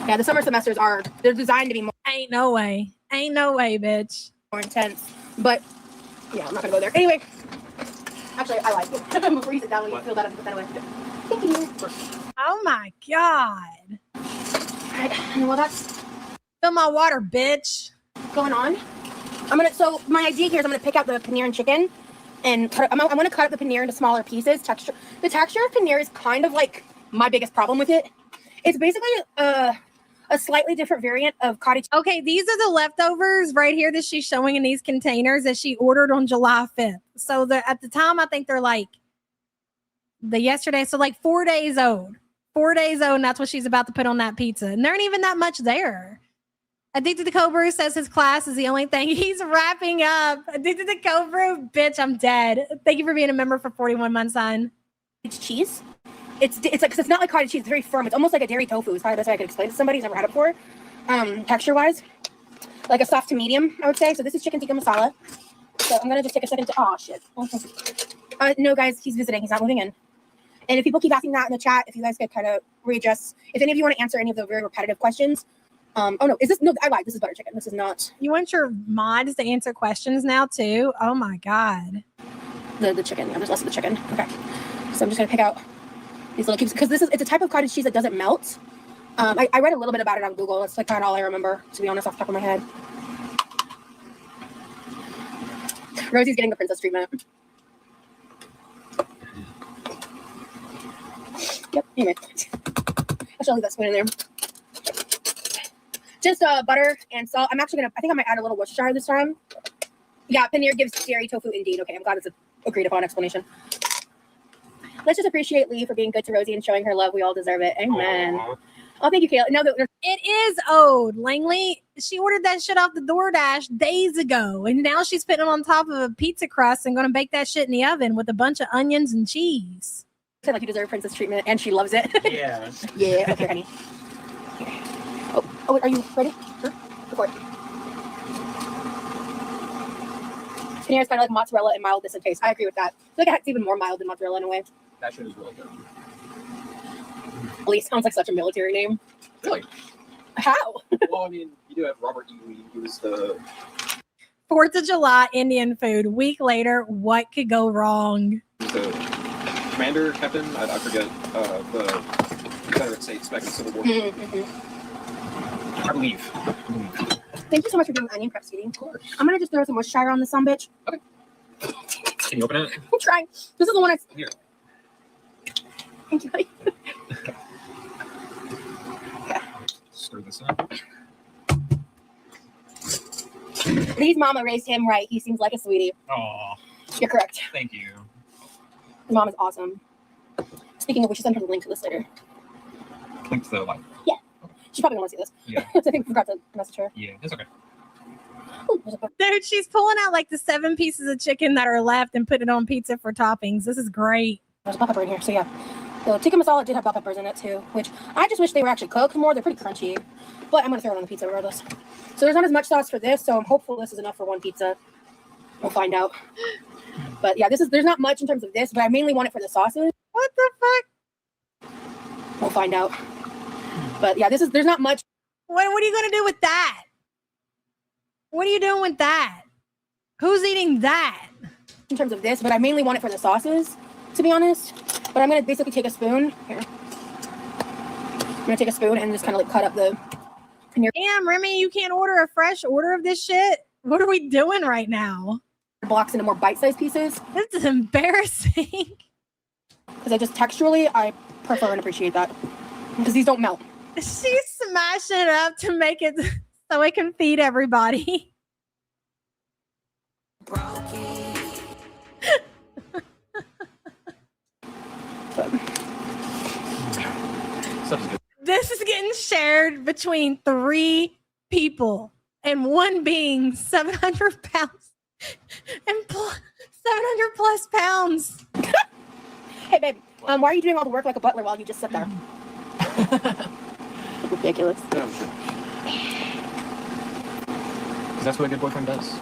Yeah, the summer semesters they're designed to be more. Ain't no way, bitch. More intense. But yeah, I'm not gonna go there. Anyway, actually, I like it. Before you sit down, when you feel that, put that away. Thank you. Oh my God. All right. Well, that's fill my water, bitch. Going on. So my idea here is I'm gonna pick out the paneer and chicken and I'm gonna cut up the paneer into smaller pieces. The texture of paneer is kind of like my biggest problem with it. It's basically a slightly different variant of cottage. Okay, these are the leftovers right here that she's showing in these containers that she ordered on July 5th. So at the time, I think they're like yesterday. So like 4 days old. 4 days old, and that's what she's about to put on that pizza. And there ain't even that much there. Addicted to Cobra says his class is the only thing he's wrapping up. Addicted to Cobra, bitch, I'm dead. Thank you for being a member for 41 months, son. It's cheese. It's like, cause it's not like cottage cheese. It's very firm. It's almost like a dairy tofu. Is probably the best way I could explain it to somebody who's never had it before. Texture wise, like a soft to medium, I would say. So this is chicken tikka masala. So I'm gonna just take a second to. Oh shit. No, guys, he's visiting. He's not moving in. And if people keep asking that in the chat, if you guys could kind of readjust, if any of you want to answer any of the very repetitive questions. Oh no, I lied. This is butter chicken. This is not. You want your mods to answer questions now too? Oh my God. The chicken. Yeah, there's less of the chicken. Okay. So I'm just gonna pick out these little cubes because it's a type of cottage cheese that doesn't melt. I read a little bit about it on Google. That's like kind of all I remember, to be honest, off the top of my head. Rosie's getting the princess treatment. Yep. Anyway, I'll leave that spoon in there. Just butter and salt. I think I might add a little Worcestershire this time. Yeah, paneer gives dairy tofu indeed. Okay, I'm glad it's an agreed upon explanation. Let's just appreciate Lee for being good to Rosie and showing her love. We all deserve it. Amen. Aww. Oh, thank you, Kayla. No, it is owed. Langley, she ordered that shit off the DoorDash days ago, and now she's putting it on top of a pizza crust and going to bake that shit in the oven with a bunch of onions and cheese. Like you deserve princess treatment, and she loves it. Yeah. Yeah. Okay, honey. Oh, are you ready? Sure. Record. Paneer is kind of like mozzarella and mildness in taste. I agree with that. I feel like it's even more mild than mozzarella in a way. That shit is really good. Lee sounds like such a military name. Really? How? Well, I mean, you do have Robert E. Lee. He was the 4th of July Indian food. Week later, what could go wrong? The commander, captain, I forget, the Confederate States back in the Civil War. Mm-hmm. I believe. Thank you so much for doing onion prep, sweetie. Of course. I'm going to just throw some Worcestershire on this son bitch. Okay. Can you open it? I'm trying. This is the one Here. Thank you, buddy. Stir this up. Lee's mama raised him right. He seems like a sweetie. Aw. You're correct. Thank you. His mom is awesome. Speaking of which, send her the link to this later. Link to the live. Yeah. She probably wants to see this. Yeah. I think we forgot to message her. Yeah, it's okay. Dude, she's pulling out like the 7 pieces of chicken that are left and putting it on pizza for toppings. This is great. There's bell pepper in here, so yeah. The tikka masala did have bell peppers in it too, which I just wish they were actually cooked more. They're pretty crunchy, but I'm gonna throw it on the pizza regardless. So there's not as much sauce for this, so I'm hopeful this is enough for one pizza. We'll find out. But yeah, there's not much in terms of this, but I mainly want it for the sauces. What the fuck? We'll find out. But yeah, there's not much. What are you gonna do with that? What are you doing with that? Who's eating that? In terms of this, but I mainly want it for the sauces, to be honest. But I'm gonna basically take a spoon. Here. I'm gonna take a spoon and just kind of like cut up the paneer. Damn, Remy, you can't order a fresh order of this shit? What are we doing right now? blocks into more bite-sized pieces. This is embarrassing. Because I just texturally, I prefer and appreciate that. Because these don't melt. She's smashing it up to make it so it can feed everybody. This is getting shared between 3 people, and one being 700 pounds and 700 plus pounds. Hey, babe, why are you doing all the work like a butler while you just sit there? Ridiculous. Yeah, I'm sure. Because that's what a good boyfriend does.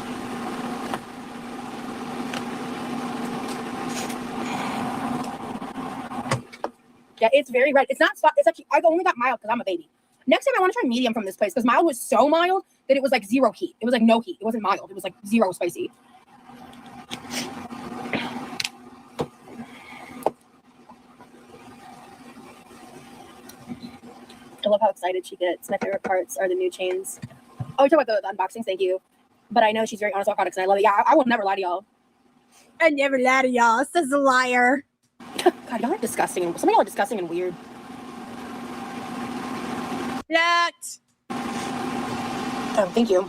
Yeah, it's very red. It's not spot. It's actually, I only got mild because I'm a baby. Next time I want to try medium from this place because mild was so mild that it was like 0 heat. It was like no heat. It wasn't mild. It was like 0 spicy. I love how excited she gets. My favorite parts are the new chains. Oh, you talk about the unboxings. Thank you. But I know she's very honest about products and I love it. Yeah, I will never lie to y'all. I never lie to y'all, says a liar. God, y'all are disgusting. Some of y'all are disgusting and weird. That. Oh, thank you.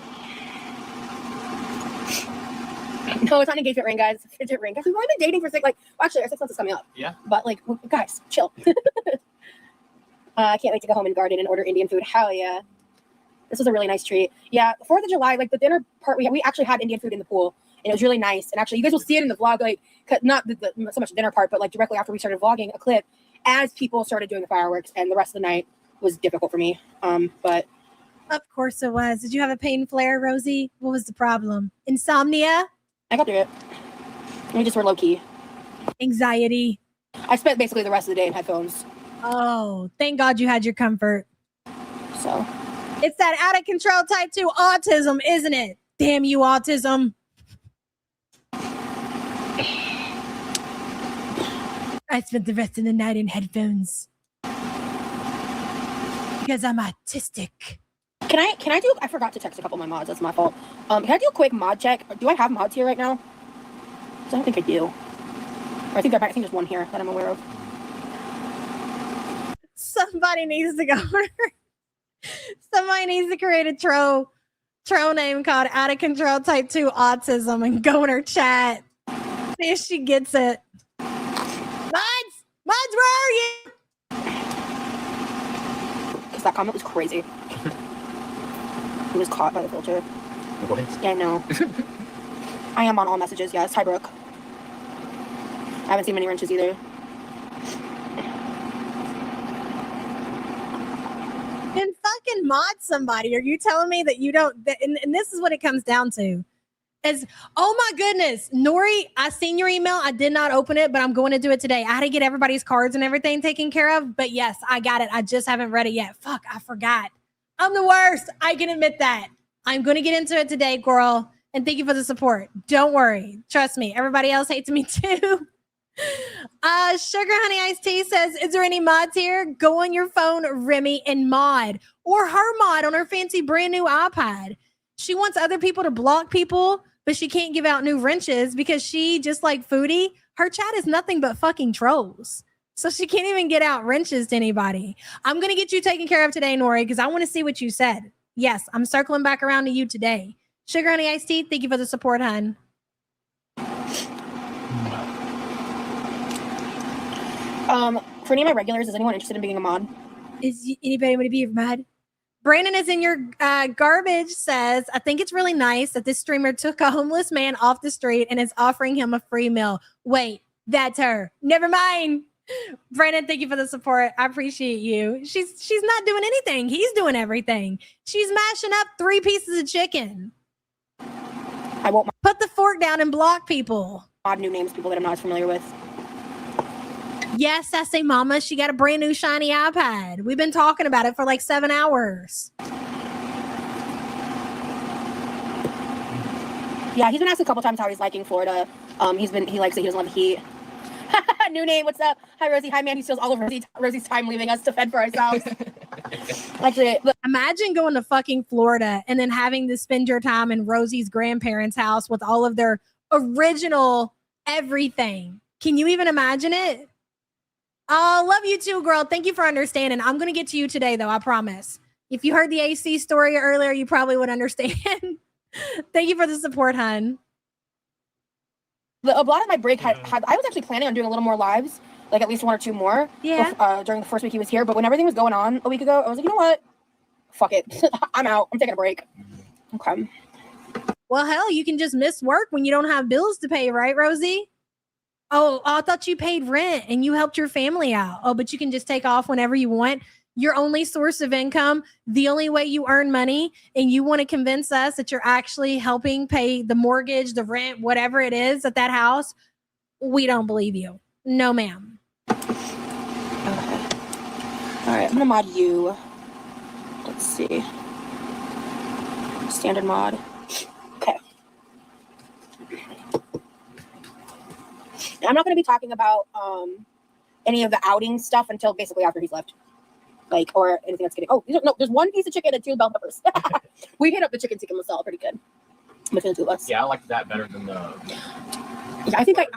No, it's not an engagement ring, guys. It's a fidget ring. Guys, we've only been dating for well, actually, our 6 months is coming up. Yeah. But like, guys, chill. I can't wait to go home and garden and order Indian food. Hell yeah. This was a really nice treat. Yeah, 4th of July, like the dinner part, we actually had Indian food in the pool. And it was really nice. And actually, you guys will see it in the vlog, like, not so much the dinner part, but like directly after we started vlogging a clip as people started doing the fireworks. And the rest of the night was difficult for me. But of course it was. Did you have a pain flare, Rosie? What was the problem? Insomnia? I got through it. We just were low key. Anxiety. I spent basically the rest of the day in headphones. Oh, thank God you had your comfort. So it's that out of control type 2 autism, isn't it? Damn you, autism. I spent the rest of the night in headphones because I'm autistic. Can I do? I forgot to text a couple of my mods. That's my fault. Can I do a quick mod check? Do I have mods here right now? I don't think I do. Or I think there's one here that I'm aware of. Somebody needs to go. Somebody needs to create a troll name called Out of Control Type 2 Autism and go in her chat. See if she gets it. Mods, where are you? Because that comment was crazy. He was caught by the filter. What? Yeah, I know. I am on all messages. Yes, hi, Brooke. I haven't seen many wrenches either. Then fucking mod somebody. Are you telling me that you don't? And this is what it comes down to. Is, oh my goodness, Nori, I seen your email. I did not open it, but I'm going to do it today. I had to get everybody's cards and everything taken care of. But yes, I got it. I just haven't read it yet. Fuck, I forgot. I'm the worst. I can admit that. I'm going to get into it today, girl. And thank you for the support. Don't worry. Trust me. Everybody else hates me too. Sugar Honey Iced Tea says, is there any mods here? Go on your phone, Remy, and mod. Or her mod on her fancy brand new iPad. She wants other people to block people, but she can't give out new wrenches because she, just like Foodie, her chat is nothing but fucking trolls. So she can't even get out wrenches to anybody. I'm going to get you taken care of today, Nori, because I want to see what you said. Yes, I'm circling back around to you today. Sugar Honey Iced Tea, thank you for the support, hun. For any of my regulars, is anyone interested in being a mod? Is anybody want to be a mod? Brandon is in your garbage says, I think it's really nice that this streamer took a homeless man off the street and is offering him a free meal. Wait, that's her. Never mind. Brandon, thank you for the support. I appreciate you. She's not doing anything. He's doing everything. She's mashing up 3 pieces of chicken. I won't put the fork down and block people. Odd new names, people that I'm not as familiar with. Yes, I say mama. She got a brand new shiny iPad. We've been talking about it for like 7 hours. Yeah, he's been asked a couple times how he's liking Florida. He likes it. He doesn't love the heat. New name. What's up? Hi, Rosie. Hi, man. He steals all of Rosie's time leaving us to fend for ourselves. Actually, look. Imagine going to fucking Florida and then having to spend your time in Rosie's grandparents' house with all of their original everything. Can you even imagine it? Oh, love you too, girl. Thank you for understanding. I'm going to get to you today, though. I promise. If you heard the AC story earlier, you probably would understand. Thank you for the support, hun. A lot of my break had I was actually planning on doing a little more lives, like at least 1 or 2 more. Yeah. During the first week he was here, but when everything was going on a week ago, I was like, you know what? Fuck it. I'm out. I'm taking a break. Okay. Well, hell, you can just miss work when you don't have bills to pay, right, Rosie? Oh, I thought you paid rent and you helped your family out. Oh, but you can just take off whenever you want. Your only source of income, the only way you earn money, and you want to convince us that you're actually helping pay the mortgage, the rent, whatever it is at that house. We don't believe you. No, ma'am. Okay. All right, I'm gonna mod you. Let's see. Standard mod. Okay. I'm not going to be talking about any of the outing stuff until basically after he's left. Like, or anything that's getting. Oh, no, there's 1 piece of chicken and 2 bell peppers. We hit up the chicken tikka masala pretty good between the 2 of us. Yeah, I like that better than the. Yeah, I think I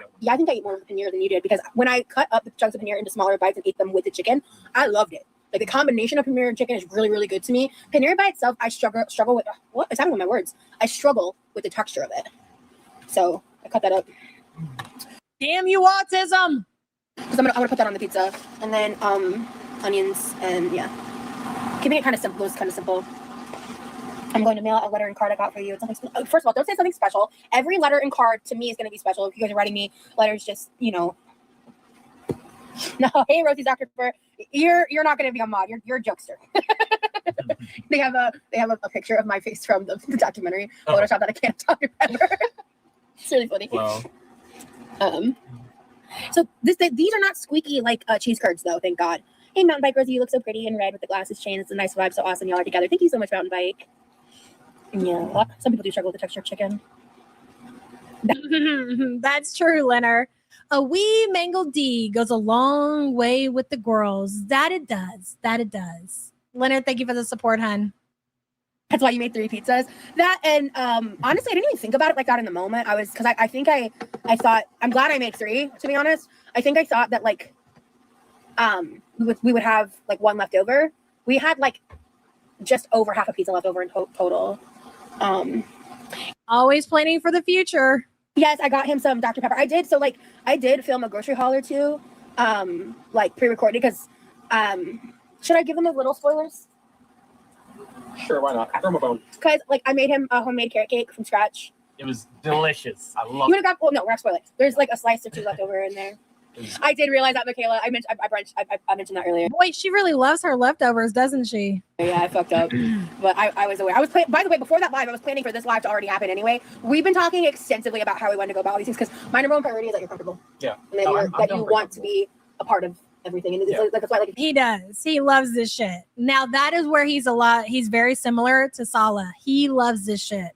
ate more paneer than you did, because when I cut up the chunks of paneer into smaller bites and ate them with the chicken, I loved it. Like, the combination of paneer and chicken is really, really good to me. Paneer by itself, I struggle with. What is happening with my words? I struggle with the texture of it. So I cut that up. Damn you, autism! Because I'm gonna put that on the pizza, and then onions, and yeah, keeping it kind of simple. It's kind of simple. I'm going to mail out a letter and card I got for you. It's something. First of all, don't say something special. Every letter and card to me is going to be special. If you guys are writing me letters, just No, hey Rosie's Dr. Pepper, you're not going to be a mod. You're a jokester. They have a picture of my face from the documentary. Photoshop that I can't Dr. Pepper. It's really funny. Wow. So these are not squeaky like cheese curds though. Thank God. Hey Mountain Bike Rosie, you look so pretty in red with the glasses chain. It's a nice vibe. So awesome y'all are together. Thank you so much, Mountain Bike. Yeah, some people do struggle with the texture of chicken. That's true, Leonard. A wee mangled D goes a long way with the girls. That it does. Leonard, thank you for the support, hun. That's why you made 3 pizzas. That, and honestly, I didn't even think about it like that in the moment. I thought, I'm glad I made 3, to be honest. I think I thought that like we would have like 1 left over. We had like just over half a pizza left over in total. Always planning for the future. Yes, I got him some Dr. Pepper. I did film a grocery haul or 2, like pre-recorded, because should I give them a little spoilers? Sure, why not? Throw him a bone. Because like I made him a homemade carrot cake from scratch. It was delicious. I love You would have got. Well, no, we're not spoiling. There's like a slice or 2 left over in there. I did realize that, Michaela. I mentioned that earlier. Boy, she really loves her leftovers, doesn't she? Yeah, I fucked up. But I was aware. By the way, before that live, I was planning for this live to already happen anyway. We've been talking extensively about how we want to go about all these things, because my number 1 priority is that you're comfortable. Yeah. And that you want to be a part of everything. And it's that's why he does. He loves this shit. Now that is where he's very similar to Sala. He loves this shit.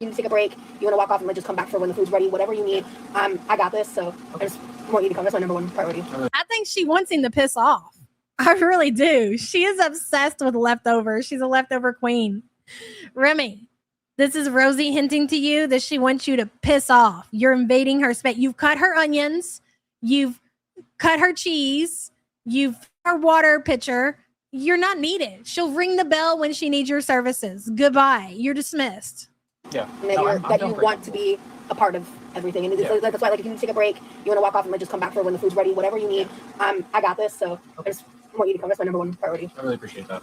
You need to take a break. You want to walk off and just come back for when the food's ready. Whatever you need. I got this. So I just want you to come. That's my number 1 priority. I think she wants him to piss off. I really do. She is obsessed with leftovers. She's a leftover queen. Remy, this is Rosie hinting to you that she wants you to piss off. You're invading her space. You've cut her onions. You've cut her cheese. You've her water pitcher. You're not needed. She'll ring the bell when she needs your services. Goodbye. You're dismissed. Yeah. And that you want to be a part of everything. And that's why, like, if you take a break, you want to walk off and just come back for when the food's ready. Whatever you need. I got this. So I just want you to come. That's my number 1 priority. I really appreciate that.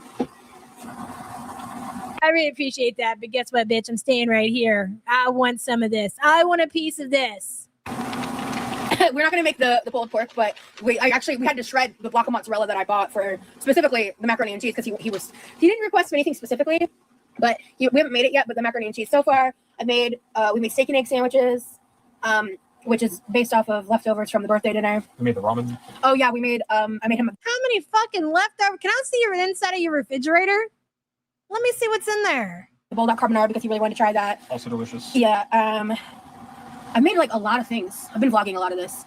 I really appreciate that. But guess what, bitch? I'm staying right here. I want some of this. I want a piece of this. We're not going to make the pulled pork, but we had to shred the block of mozzarella that I bought for specifically the macaroni and cheese, because he didn't request anything specifically, but we haven't made it yet. But the macaroni and cheese so far, we made steak and egg sandwiches, which is based off of leftovers from the birthday dinner. We made the ramen. Oh yeah, we made I made him. How many fucking leftovers? Can I see your inside of your refrigerator? Let me see what's in there. The bulldog carbonara, because he really wanted to try that. Also delicious. Yeah. I made like a lot of things. I've been vlogging a lot of this.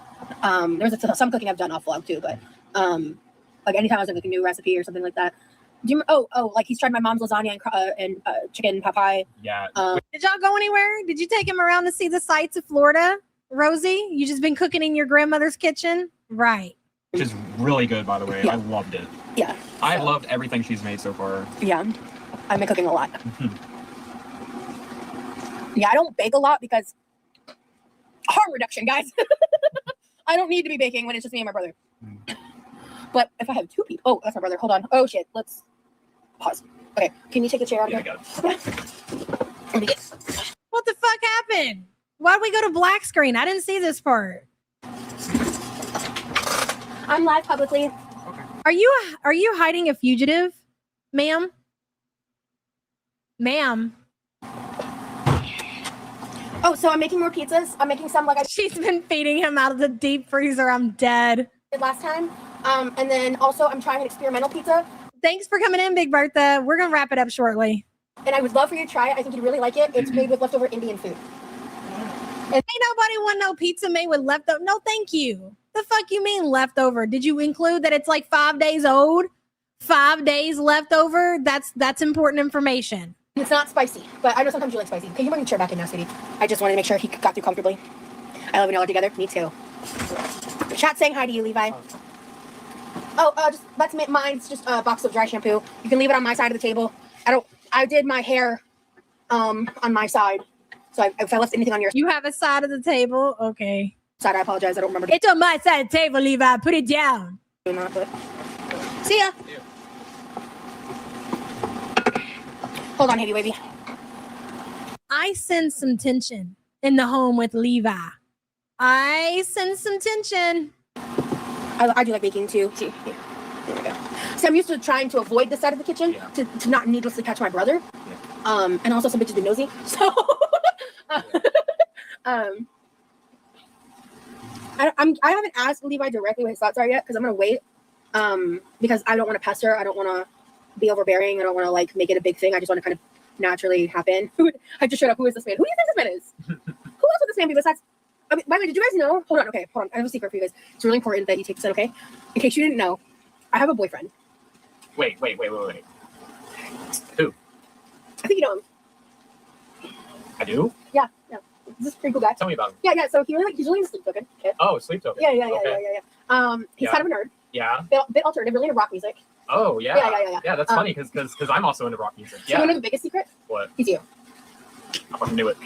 There's some cooking I've done off vlog too, but like anytime I was like a new recipe or something like that. Do you? Like he's tried my mom's lasagna and chicken pot pie. Yeah. Did y'all go anywhere? Did you take him around to see the sights of Florida, Rosie? You just been cooking in your grandmother's kitchen, right? Which is really good, by the way. Yeah. I loved it. Yeah. I loved everything she's made so far. Yeah, I've been cooking a lot. Yeah, I don't bake a lot because harm reduction, guys. I don't need to be baking when it's just me and my brother. But if I have two people, oh, that's my brother. Hold on. Oh shit. Let's pause. Okay, can you take a chair out of here? What the fuck happened? Why'd we go to black screen? I didn't see this part. I'm live publicly. Are you hiding a fugitive, ma'am? Ma'am. Oh, so I'm making more pizzas. I'm making some She's been feeding him out of the deep freezer. I'm dead. did last time. And then also I'm trying an experimental pizza. Thanks for coming in, Big Bertha. We're gonna wrap it up shortly. And I would love for you to try it. I think you'd really like it. It's made with leftover Indian food. And ain't nobody want no pizza made with leftover. No, thank you. The fuck you mean leftover? Did you include that it's like 5 days old? 5 days leftover? That's important information. It's not spicy, but I know sometimes you like spicy. Can you bring the chair back in now, sweetie? I just wanted to make sure he got through comfortably. I love when y'all are together. Me too. Chat saying hi to you, Levi. Oh, just that's mine's just a box of dry shampoo. You can leave it on my side of the table. I did my hair on my side. So if I left anything on your You have a side of the table? Okay. side, I apologize. I don't remember. It's on my side of the table, Levi. Put it down. Not, but... See ya. Hold on, Happy Wavy. I sense some tension in the home with Levi. I sense some tension. I do like baking too. See, here. There we go. So I'm used to trying to avoid this side of the kitchen to not needlessly catch my brother. Yeah. And also some bitches be nosy. So I haven't asked Levi directly what his thoughts are yet because I'm gonna wait. Because I don't want to pester. I don't want to be overbearing. I don't want to like make it a big thing. I just want to kind of naturally happen. I just showed up. Who is this man? Who do you think this man is? Who else would this man be besides? I mean, by the way, did you guys know? Hold on. I have a secret for you guys. It's really important that you take this out, okay? In case you didn't know, I have a boyfriend. Wait. Who? I think you know him. I do? Yeah. This is a pretty cool guy. Tell me about him. Yeah. So he's really into sleep token. Okay. Oh, sleep token. Yeah. Okay. He's kind of a nerd. Yeah. Bit alternative, really into rock music. Oh, yeah. Yeah. Yeah, that's funny because I'm also into rock music. So Yeah. you know the biggest secret? What? He's you. I fucking knew it.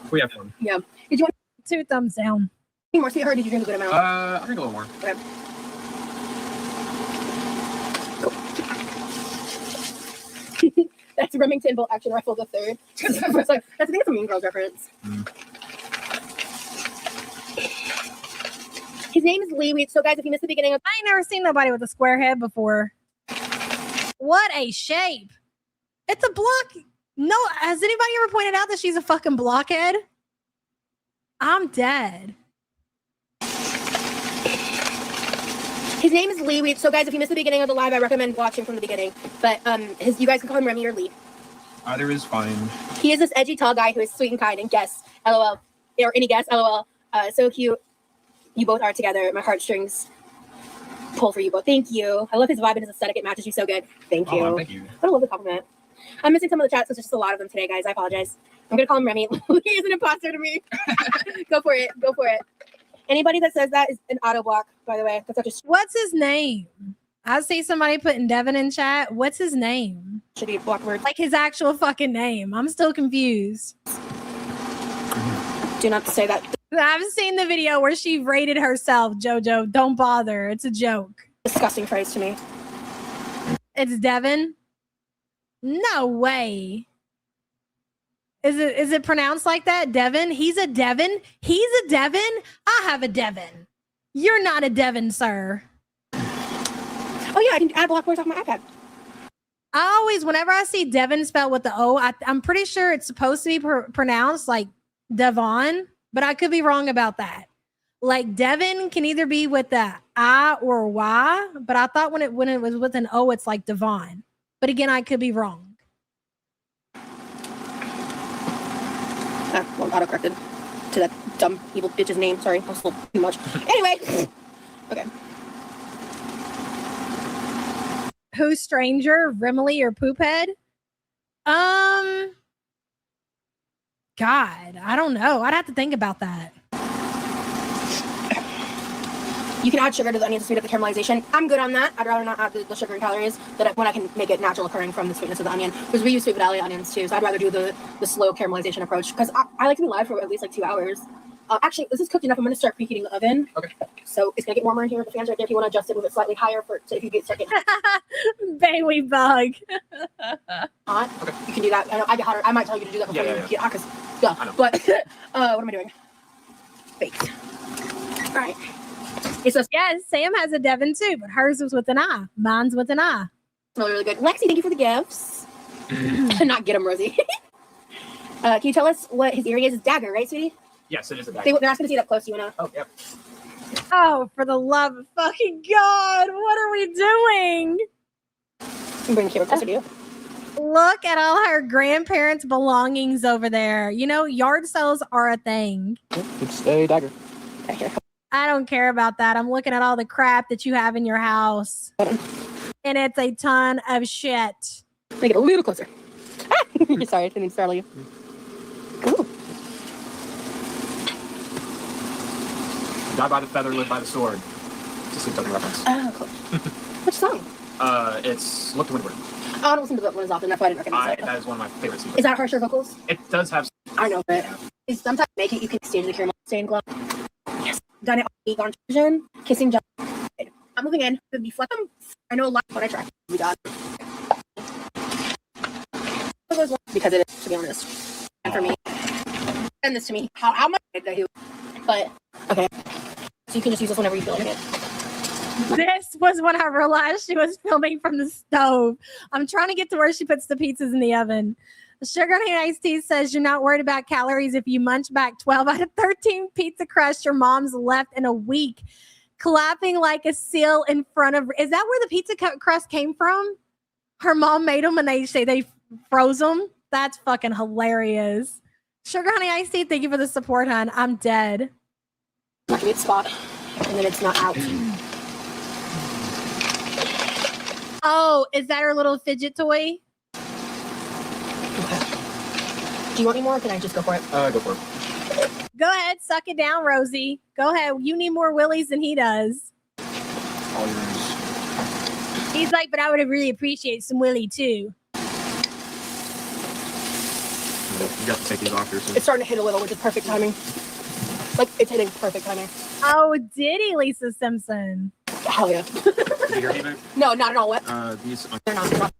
We have fun. Yeah. Did you want 2 thumbs down. any more sweetheart? Did you drink a good amount? I'll drink a little more. Okay. That's Remington Bolt Action Rifle the Third. I think it's a Mean Girls reference. His name is Lee. So guys, if you missed the beginning of... I ain't never seen nobody with a square head before. What a shape. It's a block. No, has anybody ever pointed out that she's a fucking blockhead? I'm dead. His name is Lee. So guys, if you missed the beginning of the live, I recommend watching from the beginning. But you guys can call him Remy or Lee. Either is fine. He is this edgy tall guy who is sweet and kind and guess, LOL. Or any guess, LOL. So cute. You both are together. My heartstrings pull for you both. Thank you. I love his vibe and his aesthetic. It matches you so good. Thank you. Thank you. What a lovely compliment. I'm missing some of the chats. There's just a lot of them today, guys. I apologize. I'm going to call him Remy. He is an imposter to me. Go for it. Anybody that says that is an auto block, by the way. That's such a... What's his name? I see somebody putting Devin in chat. What's his name? Should be a block word. Like his actual fucking name. I'm still confused. Do not say that. I've seen the video where she rated herself, JoJo. Don't bother. It's a joke. Disgusting phrase to me. It's Devin? No way. Is it pronounced like that? Devin? He's a Devin? He's a Devin? I have a Devin. You're not a Devin, sir. Oh yeah, I can add block words off my iPad. I always, whenever I see Devin spelled with the O, I'm pretty sure it's supposed to be pronounced like Devon, but I could be wrong about that. Like Devin can either be with the I or Y, but I thought when it was with an O, it's like Devon. But again, I could be wrong. Well, autocorrected to that dumb evil bitch's name. Sorry, that was a little too much. Anyway, Okay. Who's stranger, Remy or Poophead? God, I don't know. I'd have to think about that. You can add sugar to the onions to speed up the caramelization. I'm good on that. I'd rather not add the sugar and calories when I can make it natural occurring from the sweetness of the onion. Because we use Sweet Valley onions too, so I'd rather do the slow caramelization approach. Because I like to be live for at least like 2 hours. Actually, this is cooked enough. I'm going to start preheating the oven. Okay. So it's going to get warmer in here. The fan's right there. If you want to adjust it, move it slightly higher so if you start getting Baby bug. hot. Okay. You can do that. I know I get hotter. I might tell you to do that before you get hot because But what am I doing? Baked. All right. Yes, Sam has a Devon too, but hers was with an I. Mine's with an I. Smells really good. Lexi, thank you for the gifts. Not get them, Rosie. Can you tell us what his earring is? It's dagger, right, sweetie? Yes, it is a dagger. They're asking to see it up close. You wanna? Oh, yep. Oh, for the love of fucking God, what are we doing? I'm bringing the camera closer to you. Look at all her grandparents' belongings over there. You know, yard sales are a thing. It's a dagger. Okay, here. I don't care about that. I'm looking at all the crap that you have in your house. And it's a ton of shit. Make it a little closer. Sorry, I didn't startle you. Cool. Die by the feather, live by the sword. Just a token reference. Oh, cool. Which song? It's Look to Windward. Oh, I don't listen to that one as often. That's why I didn't recognize it. That is one of my favorite sequences. Is that harsher vocals? It does have. I know, but sometimes make it. You can stage the caramel stain glow. Yes. Done it on Egon version. Kissing John. I'm moving in. It'd be fun. I know a lot when I try. We got. Because it is, to be honest. And for me. Send this to me. How much did I do? But okay. So you can just use this whenever you feel like it. This was when I realized she was filming from the stove. I'm trying to get to where she puts the pizzas in the oven. Sugar Honey Iced Tea says you're not worried about calories if you munch back 12 out of 13 pizza crusts your mom's left in a week. Clapping like a seal in front of... Is that where the pizza crust came from? Her mom made them and they froze them? That's fucking hilarious. Sugar Honey Iced Tea, thank you for the support, hon. I'm dead. Not a good spot. And then it's not out. Oh, is that her little fidget toy? Okay. Do you want any more or can I just go for it? Go for it. Go ahead, suck it down, Rosie. Go ahead. You need more willies than he does. All yours. He's like, but I would really appreciate some willy too. You got to take these off here soon. It's starting to hit a little, which is perfect timing. Like, it's hitting perfect timing. Oh, did he, Lisa Simpson? Hell yeah. Did you hear me back? No, not at all. What? These. They're not.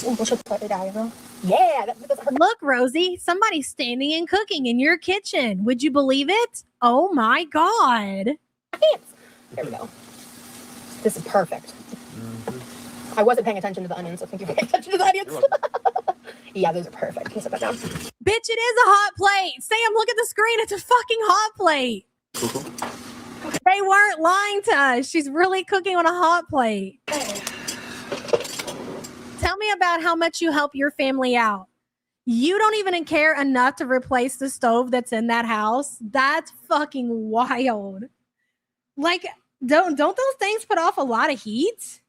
We'll just put it out, though. Yeah. Look, Rosie, somebody's standing and cooking in your kitchen. Would you believe it? Oh my God. There we go. This is perfect. I wasn't paying attention to the onions, so thank you for paying attention to the onions. Yeah, those are perfect. Can you set that down? Bitch, it is a hot plate. Sam, look at the screen. It's a fucking hot plate. Cool. They weren't lying to us. She's really cooking on a hot plate. Tell me about how much you help your family out. You don't even care enough to replace the stove that's in that house. That's fucking wild. Like, don't those things put off a lot of heat?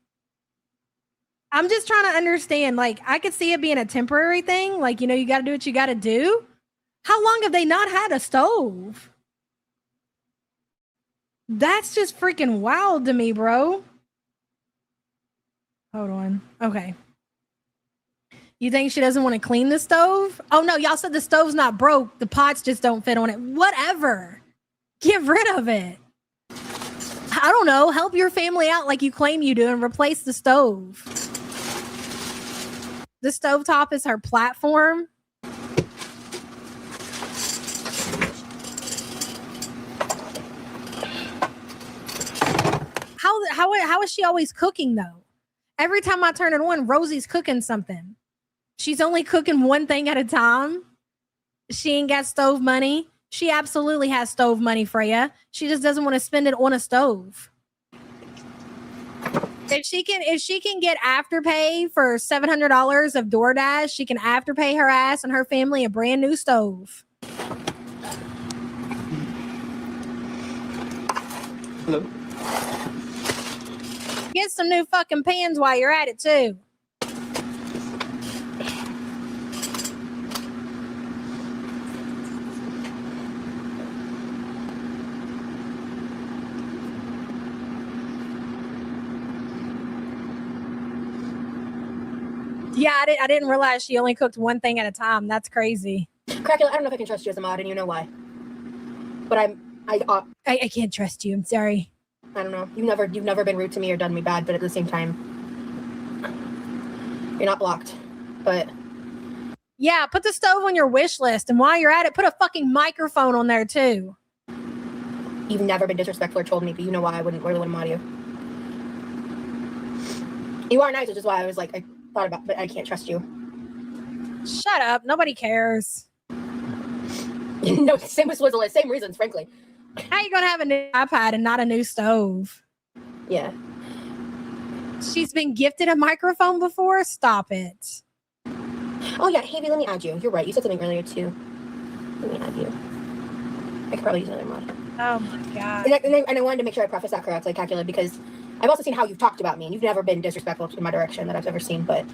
I'm just trying to understand. Like, I could see it being a temporary thing. Like, you know, you got to do what you got to do. How long have they not had a stove? That's just freaking wild to me, bro. Hold on. Okay. You think she doesn't want to clean the stove? Oh, no. Y'all said the stove's not broke. The pots just don't fit on it. Whatever. Get rid of it. I don't know. Help your family out like you claim you do and replace the stove. The stovetop is her platform. How is she always cooking, though? Every time I turn it on, Rosie's cooking something. She's only cooking one thing at a time. She ain't got stove money. She absolutely has stove money, Freya. She just doesn't want to spend it on a stove. If she can get afterpay for $700 of DoorDash, she can afterpay her ass and her family a brand new stove. Hello. get some new fucking pans while you're at it too. Yeah, I didn't realize she only cooked one thing at a time. That's crazy. Quirky, I don't know if I can trust you as a mod, and you know why. But I can't trust you. I'm sorry. I don't know. You've never been rude to me or done me bad, but at the same time, you're not blocked. But yeah, put the stove on your wish list, and while you're at it, put a fucking microphone on there too. You've never been disrespectful or told me, but you know why I really wouldn't mod you. You are nice, which is why I was like, I thought about, but I can't trust you. Shut up. Nobody cares. No, same with Swizzle, same reasons, frankly. How you gonna have a new iPad and not a new stove? Yeah. She's been gifted a microphone before? Stop it. Oh yeah, Havy, let me add you. You're right. You said something earlier too. Let me add you. I could probably use another mod. Oh my god. And I wanted to make sure I preface that correctly, Calcula, because I've also seen how you've talked about me, and you've never been disrespectful in my direction that I've ever seen, but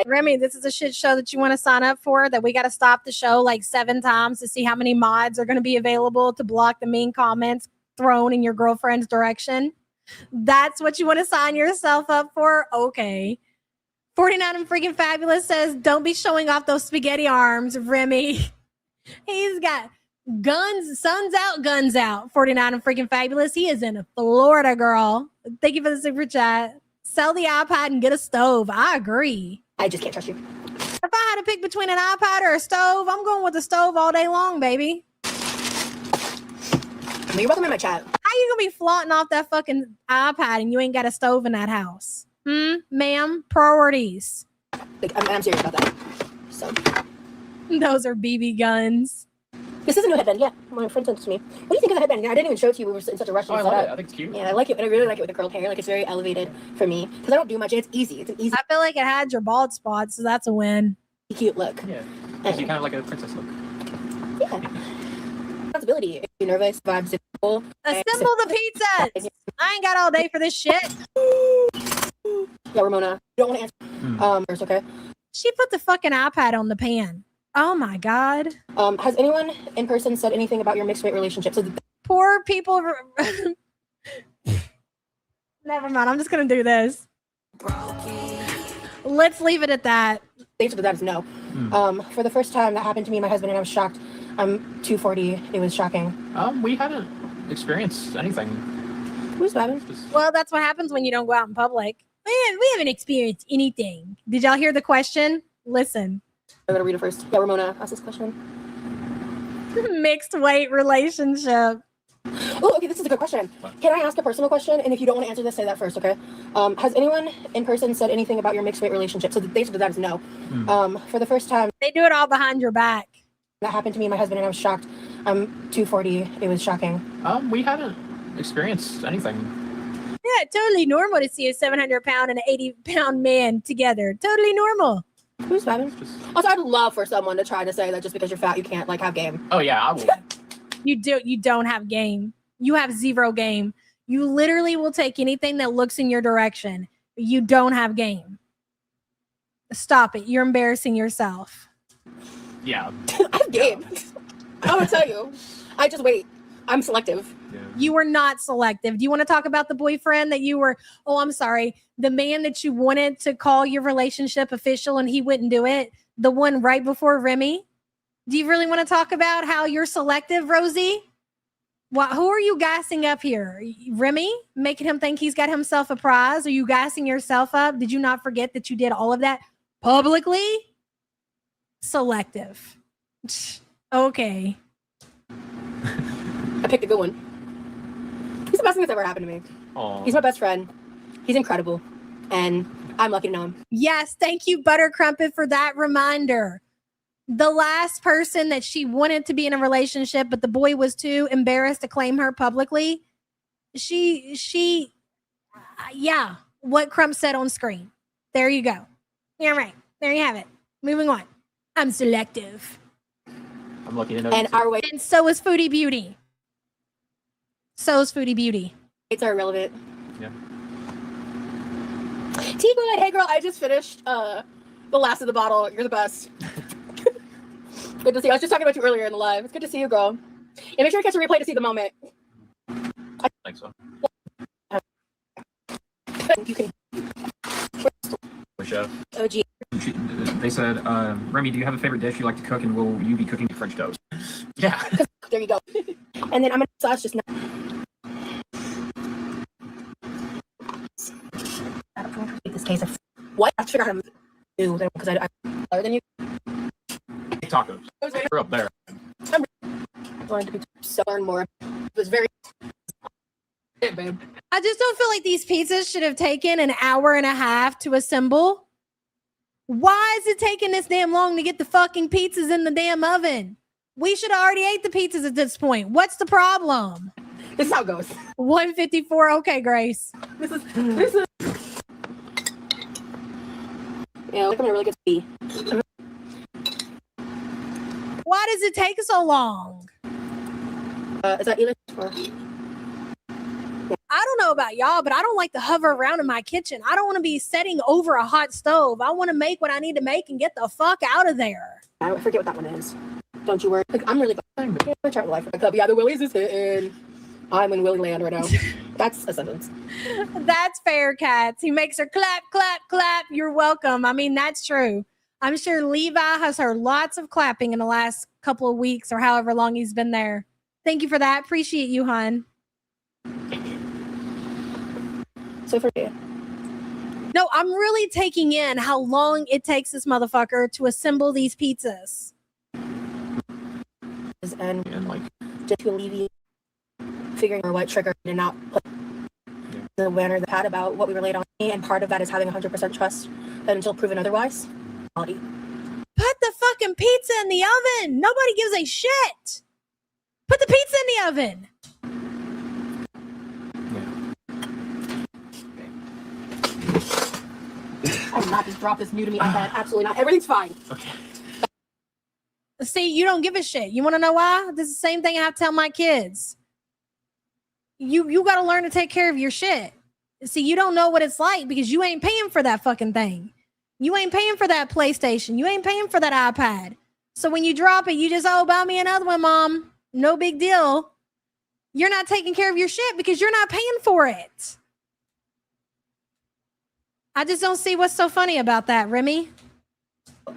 Remy, this is a shit show that you want to sign up for, that we got to stop the show like 7 times to see how many mods are going to be available to block the mean comments thrown in your girlfriend's direction. That's what you want to sign yourself up for? Okay. 49 and freaking fabulous says, don't be showing off those spaghetti arms, Remy. He's got guns, suns out, guns out. 49 and freaking fabulous. He is in Florida, girl. Thank you for the super chat. Sell the iPad and get a stove. I agree. I just can't trust you. If I had to pick between an iPad or a stove, I'm going with the stove all day long, baby. Well, you're welcome in my chat. How you gonna be flaunting off that fucking iPad and you ain't got a stove in that house? Ma'am? Priorities. Like, I'm serious about that. So. Those are BB guns. This is a new headband, yeah. My friend sent it to me. What do you think of the headband? I didn't even show it to you. We were in such a rush. Oh, I love it. I think it's cute. Yeah, I like it. I really like it with the curled hair. Like, it's very elevated for me. Because I don't do much. It's easy. It's an easy. I feel like it had your bald spot, so that's a win. Cute look. Yeah. Gives you kind of like a princess look. Yeah. Responsibility. If you're nervous, vibes, cool. Assemble the pizzas. I ain't got all day for this shit. Yeah, Ramona. You don't want to answer. First, okay? She put the fucking iPad on the pan. Oh my god. Has anyone in person said anything about your mixed rate relationship? So poor people. Never mind. I'm just gonna do this. Let's leave it at that. The answer to that is no. For the first time that happened to me, my husband, and I was shocked. I'm 240. It was shocking. We haven't experienced anything. Who's having? Well, that's what happens when you don't go out in public. We haven't experienced anything. Did y'all hear the question? Listen. I'm gonna read it first. Yeah, Ramona asked this question. Mixed weight relationship. Oh, okay, this is a good question. Can I ask a personal question? And if you don't want to answer this, say that first, okay? Has anyone in person said anything about your mixed weight relationship? So the answer to that is no. For the first time, they do it all behind your back. That happened to me, my husband, and I was shocked. I'm 240. It was shocking. We haven't experienced anything. Yeah, totally normal to see a 700-pound and an 80-pound man together. Totally normal. Who's vibing? Also, I'd love for someone to try to say that just because you're fat, you can't like have game. Oh yeah, I will. You don't have game. You have zero game. You literally will take anything that looks in your direction. You don't have game. Stop it. You're embarrassing yourself. Yeah. I have game. I will tell you. I just wait. I'm selective. Yeah. You were not selective. Do you want to talk about the boyfriend that you were, I'm sorry, the man that you wanted to call your relationship official and he wouldn't do it? The one right before Remy? Do you really want to talk about how you're selective, Rosie? Who are you gassing up here? Remy? Making him think he's got himself a prize? Are you gassing yourself up? Did you not forget that you did all of that publicly? Selective. Okay. I picked a good one. He's the best thing that's ever happened to me. Aww. He's my best friend. He's incredible. And I'm lucky to know him. Yes, thank you, Butter Crumpet, for that reminder. The last person that she wanted to be in a relationship, but the boy was too embarrassed to claim her publicly. Yeah, what Crump said on screen. There you go. Yeah, right. There you have it. Moving on. I'm selective. I'm lucky to know. And our way. And so is Foodie Beauty. So is Foodie Beauty. It's are irrelevant. Yeah. T good. Hey girl, I just finished the last of the bottle. You're the best. Good to see you. I was just talking about you earlier in the live. It's good to see you, girl. Yeah, make sure you catch a replay to see the moment. I think so. You can. Chef. Oh, gee. They said, Remy, do you have a favorite dish you like to cook, and will you be cooking French toast? Yeah. There you go. And then I'm gonna sauce just now. I don't know this case of what? I figured out how to do because I'm better than you. Tacos. We're up there. I'm going to be so learn more. It was very. Yeah, babe. I just don't feel like these pizzas should have taken an hour and a half to assemble. Why is it taking this damn long to get the fucking pizzas in the damn oven? We should have already ate the pizzas at this point. What's the problem? This is how it goes. 154. Okay, Grace. This is. Yeah, look, I'm really good to be. Why does it take so long? Is that either? Or... I don't know about y'all, but I don't like to hover around in my kitchen. I don't want to be setting over a hot stove. I want to make what I need to make and get the fuck out of there. I forget what that one is. Don't you worry. Like, I'm really trying to life. Yeah, the Willies is hitting. I'm in Willy land right now. That's a sentence. That's fair, Cats. He makes her clap, clap, clap. You're welcome. I mean, that's true. I'm sure Levi has heard lots of clapping in the last couple of weeks or however long he's been there. Thank you for that. Appreciate you, hon. So for you. No, I'm really taking in how long it takes this motherfucker to assemble these pizzas. And like just to alleviate figuring out what triggered and not put the winner that had about what we relayed on me, and part of that is having 100% trust that until proven otherwise. Put the fucking pizza in the oven. Nobody gives a shit. Put the pizza in the oven. I will not just drop this new to me iPad. Absolutely not. Everything's fine. Okay. See, you don't give a shit. You want to know why? This is the same thing I have to tell my kids. You got to learn to take care of your shit. See, you don't know what it's like because you ain't paying for that fucking thing. You ain't paying for that PlayStation. You ain't paying for that iPad. So when you drop it, you just, buy me another one, Mom. No big deal. You're not taking care of your shit because you're not paying for it. I just don't see what's so funny about that, Remy.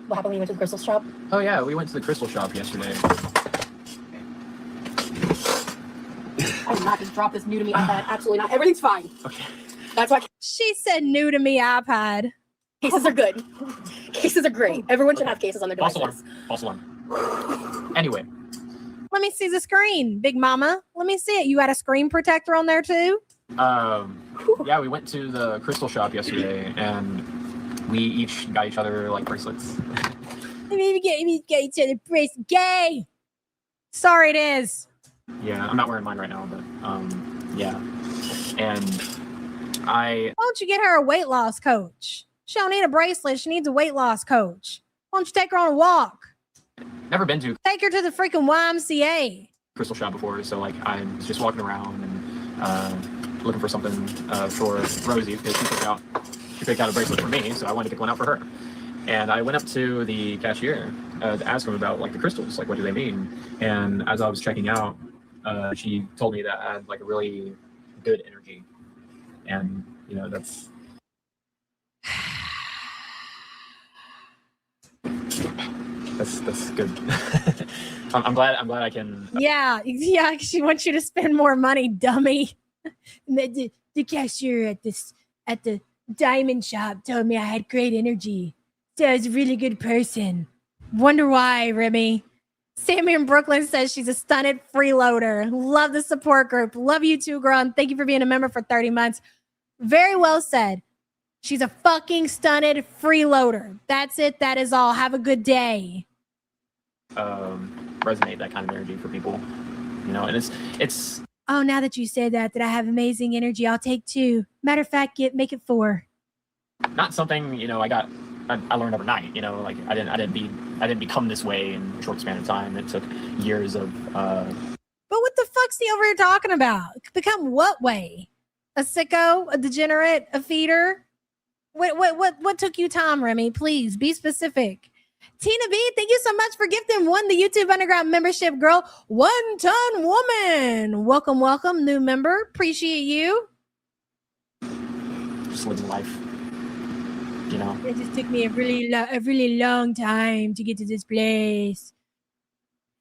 What happened when you went to the crystal shop? Oh, yeah, we went to the crystal shop yesterday. I will not just drop this new to me iPad. Absolutely not. Everything's fine. Okay. That's why she said new to me iPad. Cases are good. Cases are great. Everyone should have cases on their devices. False alarm. Anyway. Let me see the screen, Big Mama. Let me see it. You got a screen protector on there too? Yeah, we went to the crystal shop yesterday and we each got each other like bracelets. We get each other bracelets. Gay. Sorry, it is. Yeah, I'm not wearing mine right now, but yeah. And why don't you get her a weight loss coach? She don't need a bracelet. She needs a weight loss coach. Why don't you take her on a walk? Never been to Take her to the freaking YMCA. crystal shop before, so like I was just walking around and looking for something for Rosie because she picked out a bracelet for me, so I wanted to pick one out for her. And I went up to the cashier to ask him about like the crystals, like what do they mean? And as I was checking out, she told me that I had like a really good energy, and you know that's good. I'm glad I can. Yeah. She wants you to spend more money, dummy. The cashier at the diamond shop told me I had great energy. So I was a really good person. Wonder why, Remy. Sammy in Brooklyn says she's a stunted freeloader. Love the support group. Love you too, girl. And thank you for being a member for 30 months. Very well said. She's a fucking stunted freeloader. That's it. That is all. Have a good day. Resonate that kind of energy for people, you know, and it's. Oh, now that you said that I have amazing energy, I'll take 2. Matter of fact, make it 4. Not something, you know, I learned overnight, you know, like I didn't become this way in a short span of time. It took years of. But what the fuck's he over here talking about? Become what way? A sicko? A degenerate? A feeder? What took you time, Remy? Please be specific. Tina B, thank you so much for gifting the YouTube Underground membership, girl. 1 ton woman. Welcome, new member. Appreciate you. Just living life. You know. It just took me a really long time to get to this place.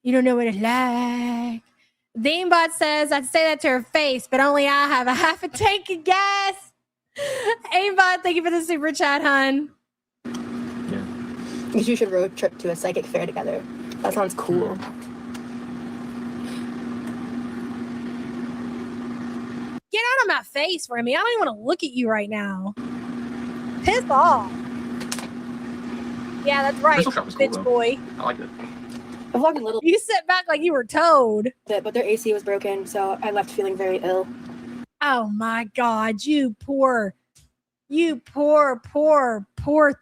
You don't know what it's like. Deanbot says, I'd say that to her face, but only I have a half a tank of gas. Aimbot, thank you for the super chat, hun. You should road trip to a psychic fair together. That sounds cool. Get out of my face, Remy. I don't even want to look at you right now. Piss off. Yeah, that's right, bitch cool, boy. I like it. I vlogged a little. You sit back like you were towed. But their AC was broken, so I left feeling very ill. Oh my God, you poor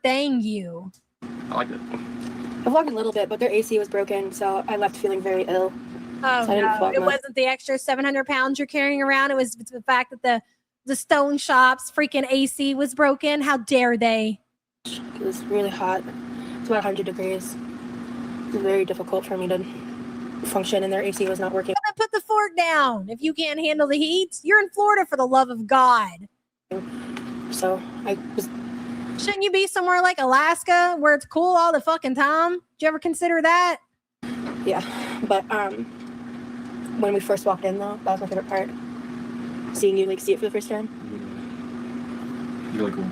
thing, you. I like it. I vlogged a little bit, but their AC was broken, so I left feeling very ill. Oh so no, it wasn't the extra 700 pounds you're carrying around. It was the fact that the Stone Shop's freaking AC was broken. How dare they? It was really hot. It's about 100 degrees. It was very difficult for me to function, and their AC was not working. Put the fork down if you can't handle the heat. You're in Florida, for the love of God. So I was. Shouldn't you be somewhere like Alaska where it's cool all the fucking time? Did you ever consider that? Yeah, but when we first walked in, though, that was my favorite part. Seeing you see it for the first time. Really cool.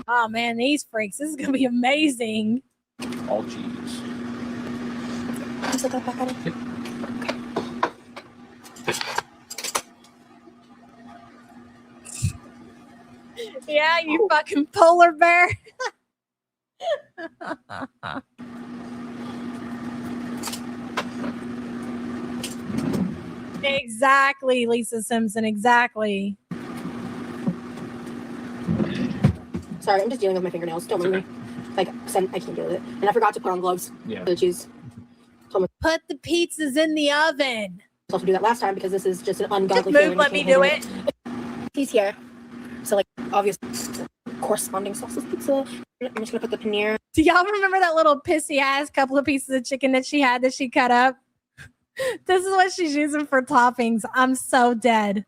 Oh man, these freaks! This is gonna be amazing. All cheese. Just look back at it. Yep. Yeah, you fucking polar bear. Exactly, Lisa Simpson. Exactly. Sorry, I'm just dealing with my fingernails. Don't mind me. Like, I can't deal with it. And I forgot to put on gloves. Yeah. For the cheese. Put the pizzas in the oven. I was supposed to do that last time because this is just an ungodly Just move, feeling. let me do it. He's here. So, like, obviously, corresponding sauces pizza. I'm just gonna put the paneer. Do y'all remember that little pissy ass couple of pieces of chicken that she had that she cut up? This is what she's using for toppings. I'm so dead.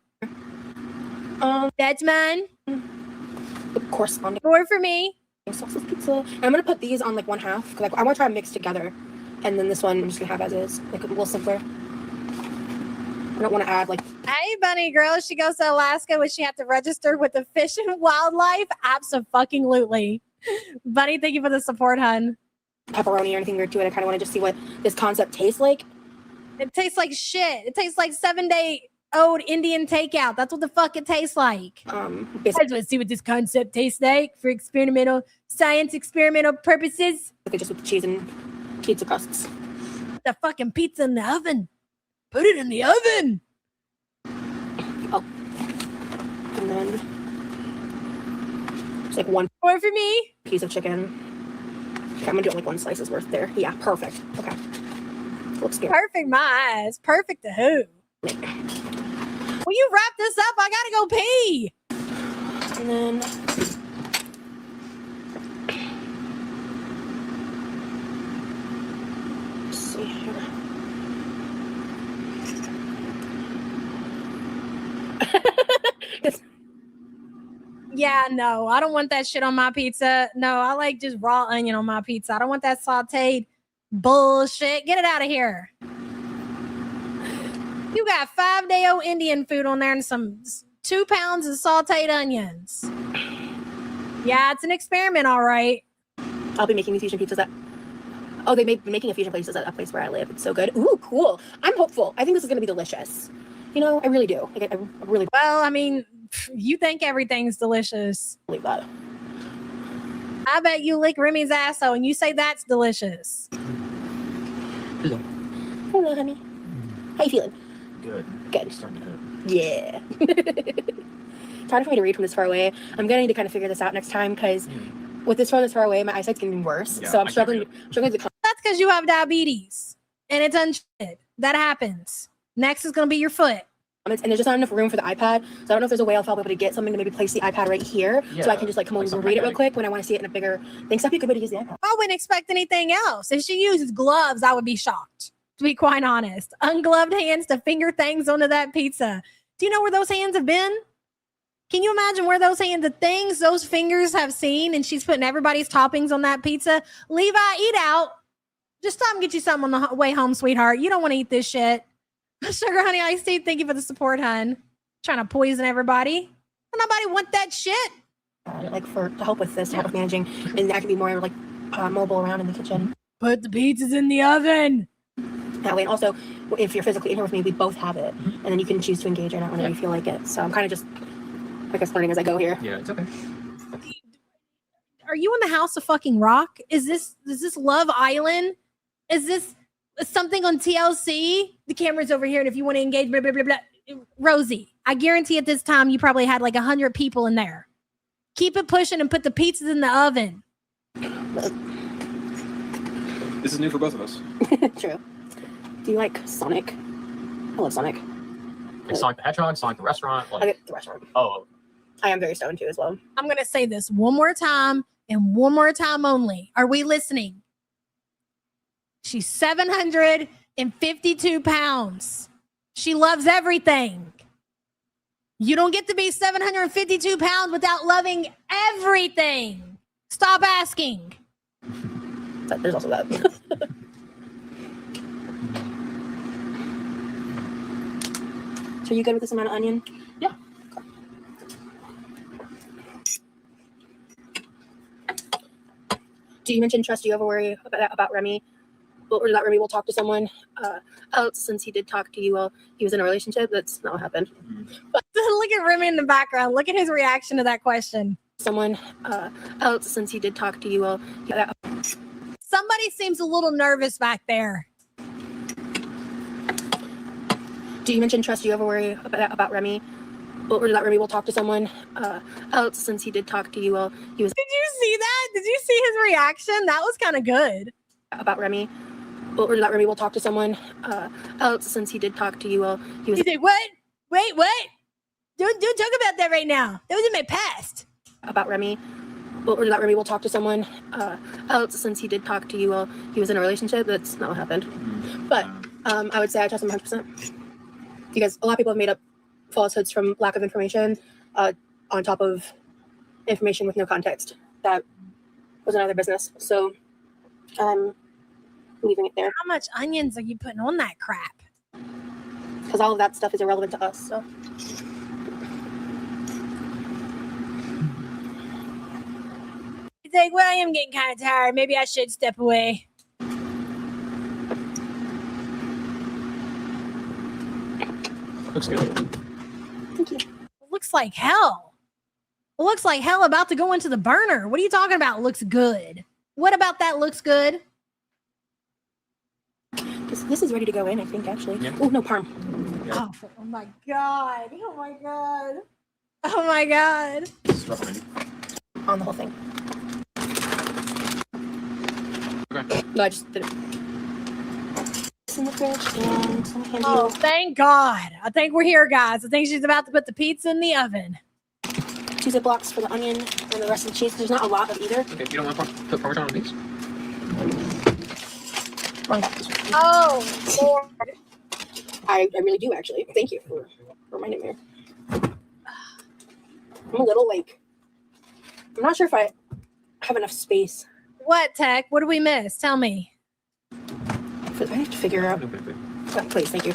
That's mine. The corresponding more for me. Sauces pizza. And I'm gonna put these on like one half because I want to try to mix together, and then this one I'm just gonna have as is, like a little simpler. I don't want to add like. Hey, bunny girl. She goes to Alaska. Would she have to register with the Fish and Wildlife? Absolutely. Bunny, thank you for the support, hun. Pepperoni or anything weird to it. I kind of want to just see what this concept tastes like. It tastes like shit. It tastes like 7-day-old Indian takeout. That's what the fuck it tastes like. Basically, I just want to see what this concept tastes like for experimental purposes. Just with the cheese and pizza crusts. The fucking pizza in the oven. Put it in the oven. Oh. And then it's like one more for me. Piece of chicken. Okay, I'm gonna do it like one slice's worth there. Yeah, perfect. Okay. Looks good. Perfect, my eyes. Perfect to who? Will you wrap this up? I gotta go pee. And then let's see here. Yeah, no, I don't want that shit on my pizza. No, I like just raw onion on my pizza. I don't want that sauteed bullshit. Get it out of here. You got 5-day-old Indian food on there and some 2 pounds of sauteed onions. Yeah, it's an experiment, all right. I'll be making these fusion pizzas they've been making a fusion pizzas at a place where I live. It's so good. Ooh, cool. I'm hopeful. I think this is gonna be delicious. You know, I really do. Like, I really. Well, I mean, you think everything's delicious. Believe that. I bet you lick Remy's asshole and you say that's delicious. Hello. Hello, honey. How you feeling? Good. Good. Starting to hurt. Yeah. It's hard for me to read from this far away. I'm gonna need to kind of figure this out next time because with this far away, my eyesight's getting worse. Yeah, so I'm struggling to. That's because you have diabetes and it's untreated. That happens. Next is gonna be your foot. comments, and there's just not enough room for the iPad. So I don't know if there's a way I'll be able to get something to maybe place the iPad right here, so I can just like come over and read it real quick when I want to see it in a bigger thing. So that'd be a good way to use the iPad. I wouldn't expect anything else. If she uses gloves, I would be shocked, to be quite honest. Ungloved hands to finger things onto that pizza. Do you know where those hands have been? Can you imagine where those hands, the things those fingers have seen, and she's putting everybody's toppings on that pizza? Levi, eat out. Just stop and get you something on the way home, sweetheart. You don't want to eat this shit. Sugar Honey Iced Tea, thank you for the support, hun. Trying to poison everybody. Nobody want that shit. Like to help with this, to help with managing, and I can be more like mobile around in the kitchen. Put the pizzas in the oven. That way, and also, if you're physically in here with me, we both have it, and then you can choose to engage or not whenever you feel like it. So I'm kind of just, I guess, learning as I go here. Yeah, it's okay. Are you in the House of fucking Rock? Is this Love Island? Is this something on TLC? The camera's over here, and if you want to engage, blah, blah, blah, blah. Rosie, I guarantee at this time you probably had like 100 people in there. Keep it pushing and put the pizzas in the oven. This is new for both of us. True. Do you like Sonic? I love Sonic. Like Sonic the Hedgehog, Sonic the Restaurant. Like, I get the restaurant. oh, I am very stoned too as well. I'm going to say this one more time and one more time only. Are we listening? She's 752 pounds. She loves everything. You don't get to be 752 pounds without loving everything. Stop asking. But there's also that. So you good with this amount of onion? Yeah. Do you mention trust you over worry about Remy? Or that Remy will talk to someone else since he did talk to you while he was in a relationship? That's not what happened. But look at Remy in the background. Look at his reaction to that question. Someone else since he did talk to you while Somebody seems a little nervous back there. Do you mention trust you over worry about Remy? Or that Remy will talk to someone else since he did talk to you while he was... Did you see that? Did you see his reaction? That was kind of good. About Remy? Or that Remy will talk to someone else since he did talk to you while he was... He said, what? Wait, what? Don't talk about that right now. That was in my past. About Remy? Or that Remy will talk to someone else since he did talk to you while he was in a relationship? That's not what happened. But I would say I trust him 100%. Because a lot of people have made up falsehoods from lack of information on top of information with no context. That was another business. So leaving it there. How much onions are you putting on that crap? Because all of that stuff is irrelevant to us. So He's like, well, I am getting kind of tired. Maybe I should step away. looks good. thank you. Looks like hell. It looks like hell about to go into the burner. What are you talking about? Looks good. What about that looks good? This is ready to go in, I think, actually. Yeah. Oh, no, parm. Yeah. Oh my God. Oh my God. Oh my God. This is rough already. On the whole thing. Okay. No, I just did it. It's in the fridge and some candy. Oh, thank God. I think we're here, guys. I think she's about to put the pizza in the oven. 2 Ziplocs for the onion and the rest of the cheese. There's not a lot of either. Okay, you don't want to put Parmesan on these? Oh, Lord. I really do, actually. Thank you for reminding me. I'm a little, I'm not sure if I have enough space. What, Tech? What did we miss? Tell me. I have to figure out. Oh, please, thank you.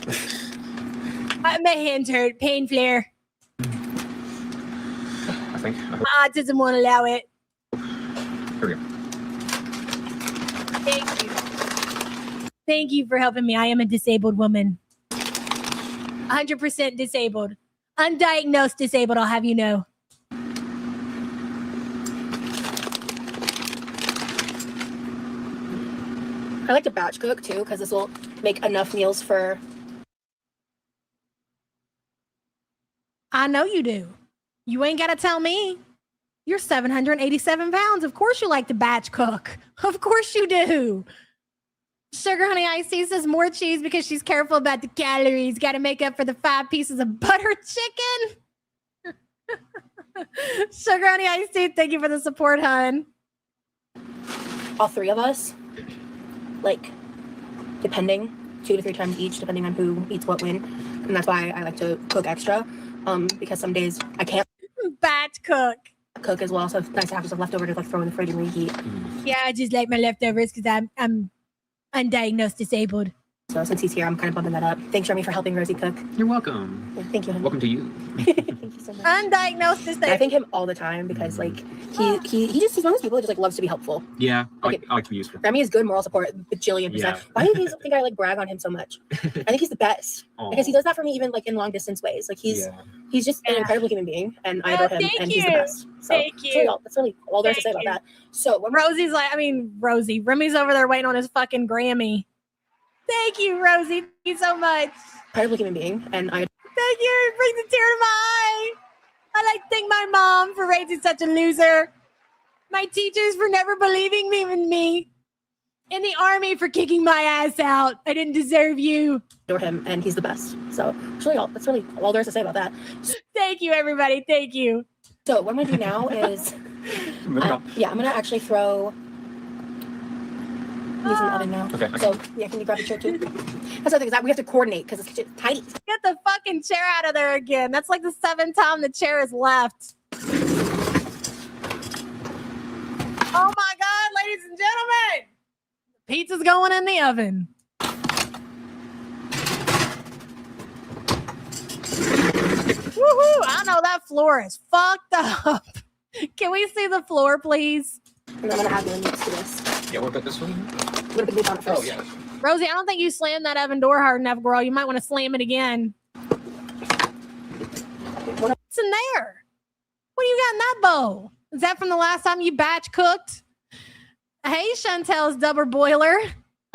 My hands hurt. Pain flare. I think. Autism won't allow it. Here we go. Thank you. Thank you for helping me. I am a disabled woman. 100% disabled. Undiagnosed disabled, I'll have you know. I like to batch cook, too, because this will make enough meals for... I know you do. You ain't got to tell me. You're 787 pounds. Of course you like to batch cook. Of course you do. Sugar Honey Iced Tea says more cheese because she's careful about the calories. Got to make up for the 5 pieces of butter chicken. Sugar Honey Iced Tea, thank you for the support, hun. All 3 of us, like, depending, 2 to 3 times each, depending on who eats what when. And that's why I like to cook extra, because some days I can't batch cook as well, so it's nice to have some leftover to like throw in the fridge and reheat. Yeah, I just like my leftovers because I'm undiagnosed disabled. So since he's here, I'm kind of bumping that up. Thanks, Remy, for helping Rosie cook. You're welcome. Yeah, thank you, honey. Welcome to you. Thank you so much. Undiagnosed disabled. I thank him all the time because like he's one of those people who just like loves to be helpful. Yeah, Okay. I like to be useful. Remy is good moral support, bajillion %. Yeah. Why do you think I like brag on him so much? I think he's the best because he does that for me even like in long distance ways. Like he's just an incredible human being, and I adore him, and he's the best. So Thank you. That's really all there's to say about that. So when Rosie's like, Rosie. Remy's over there waiting on his fucking Grammy. Thank you, Rosie. Thank you so much. Incredible human being, and I Thank you. It brings a tear to my eye. I like to thank my mom for raising such a loser. My teachers for never believing in me. In the army for kicking my ass out. I didn't deserve you. adore him, and he's the best. So that's really all there's to say about that. Thank you, everybody. Thank you. So what I'm gonna do now is, I'm gonna actually throw these in the oven now. Okay. So yeah, can you grab a chair too? That's the thing is that we have to coordinate because it's tight. Get the fucking chair out of there again. That's like the 7th time the chair is left. Oh my God, ladies and gentlemen. Pizza's going in the oven. Woohoo! I know that floor is fucked up. Can we see the floor, please? And I'm gonna add the meats to this. Yeah, we'll put this one. I'm gonna put meat on it first. Oh yeah. Rosie, I don't think you slammed that oven door hard enough, girl. You might want to slam it again. What's in there? What do you got in that bowl? Is that from the last time you batch cooked? Hey, Chantel's double boiler.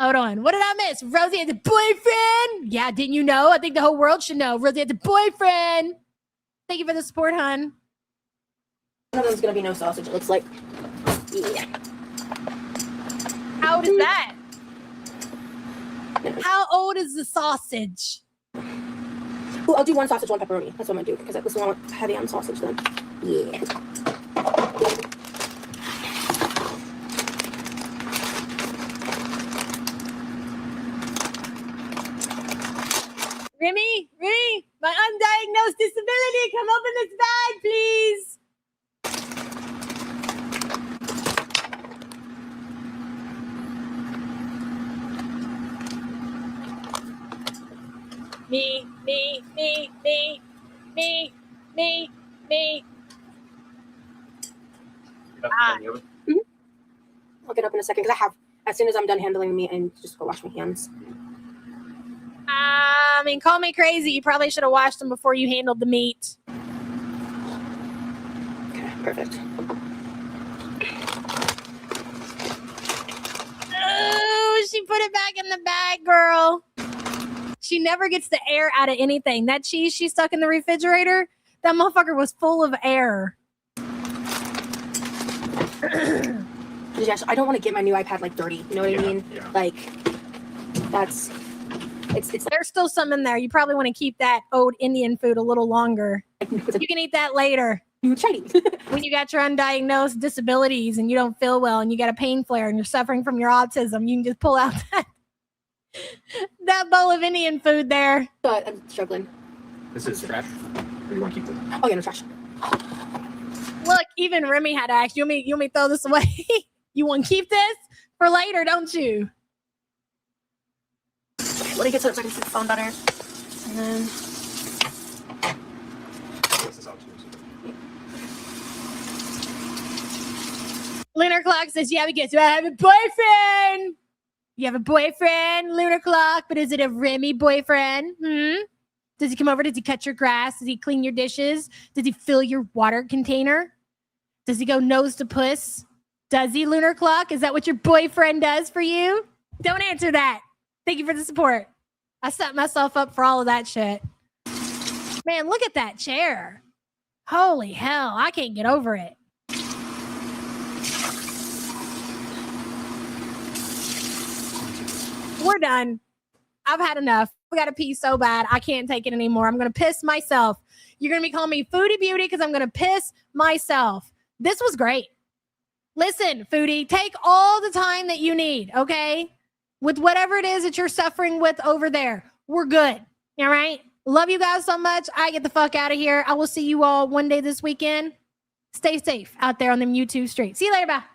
Hold on. What did I miss? Rosie has a boyfriend. Yeah, didn't you know? I think the whole world should know. Rosie has a boyfriend. Thank you for the support, hun. One of them's gonna be no sausage, it looks like. Yeah. How old is that? How old is the sausage? Ooh, I'll do one sausage, one pepperoni. That's what I'm gonna do because this one went heavy on sausage then. Yeah. Remy, my undiagnosed disability, come open this bag, please. Me. I'll get up in a second because I have, as soon as I'm done handling the meat, and just go wash my hands. I mean, call me crazy. You probably should have washed them before you handled the meat. Okay, perfect. Oh, she put it back in the bag, girl. She never gets the air out of anything. That cheese she stuck in the refrigerator, that motherfucker was full of air. I don't want to get my new iPad like dirty. You know what I mean? Yeah. Like, that's it's. There's still some in there. You probably want to keep that old Indian food a little longer. You can eat that later. Shiny. When you got your undiagnosed disabilities and you don't feel well and you got a pain flare and you're suffering from your autism, you can just pull out that bowl of Indian food there. But I'm struggling. This is trash. Or do you want to keep this? Oh yeah, no trash. Look, even Remy had to ask, you want me to throw this away? You want to keep this for later, don't you? Okay, let me get to it so I can see the phone better. And then This is out too. Lunar Clock says, yeah, because I have a boyfriend. You have a boyfriend, Lunar Clock, but is it a Remy boyfriend? Does he come over? Does he cut your grass? Does he clean your dishes? Does he fill your water container? Does he go nose to puss? Does he, Lunar Clock? Is that what your boyfriend does for you? Don't answer that. Thank you for the support. I set myself up for all of that shit. Man, look at that chair. Holy hell, I can't get over it. We're done. I've had enough. I got to pee so bad. I can't take it anymore. I'm going to piss myself. You're going to be calling me Foodie Beauty because I'm going to piss myself. This was great. Listen, Foodie, take all the time that you need, okay? With whatever it is that you're suffering with over there. We're good. All right? Love you guys so much. I get the fuck out of here. I will see you all one day this weekend. Stay safe out there on them YouTube streets. See you later. Bye.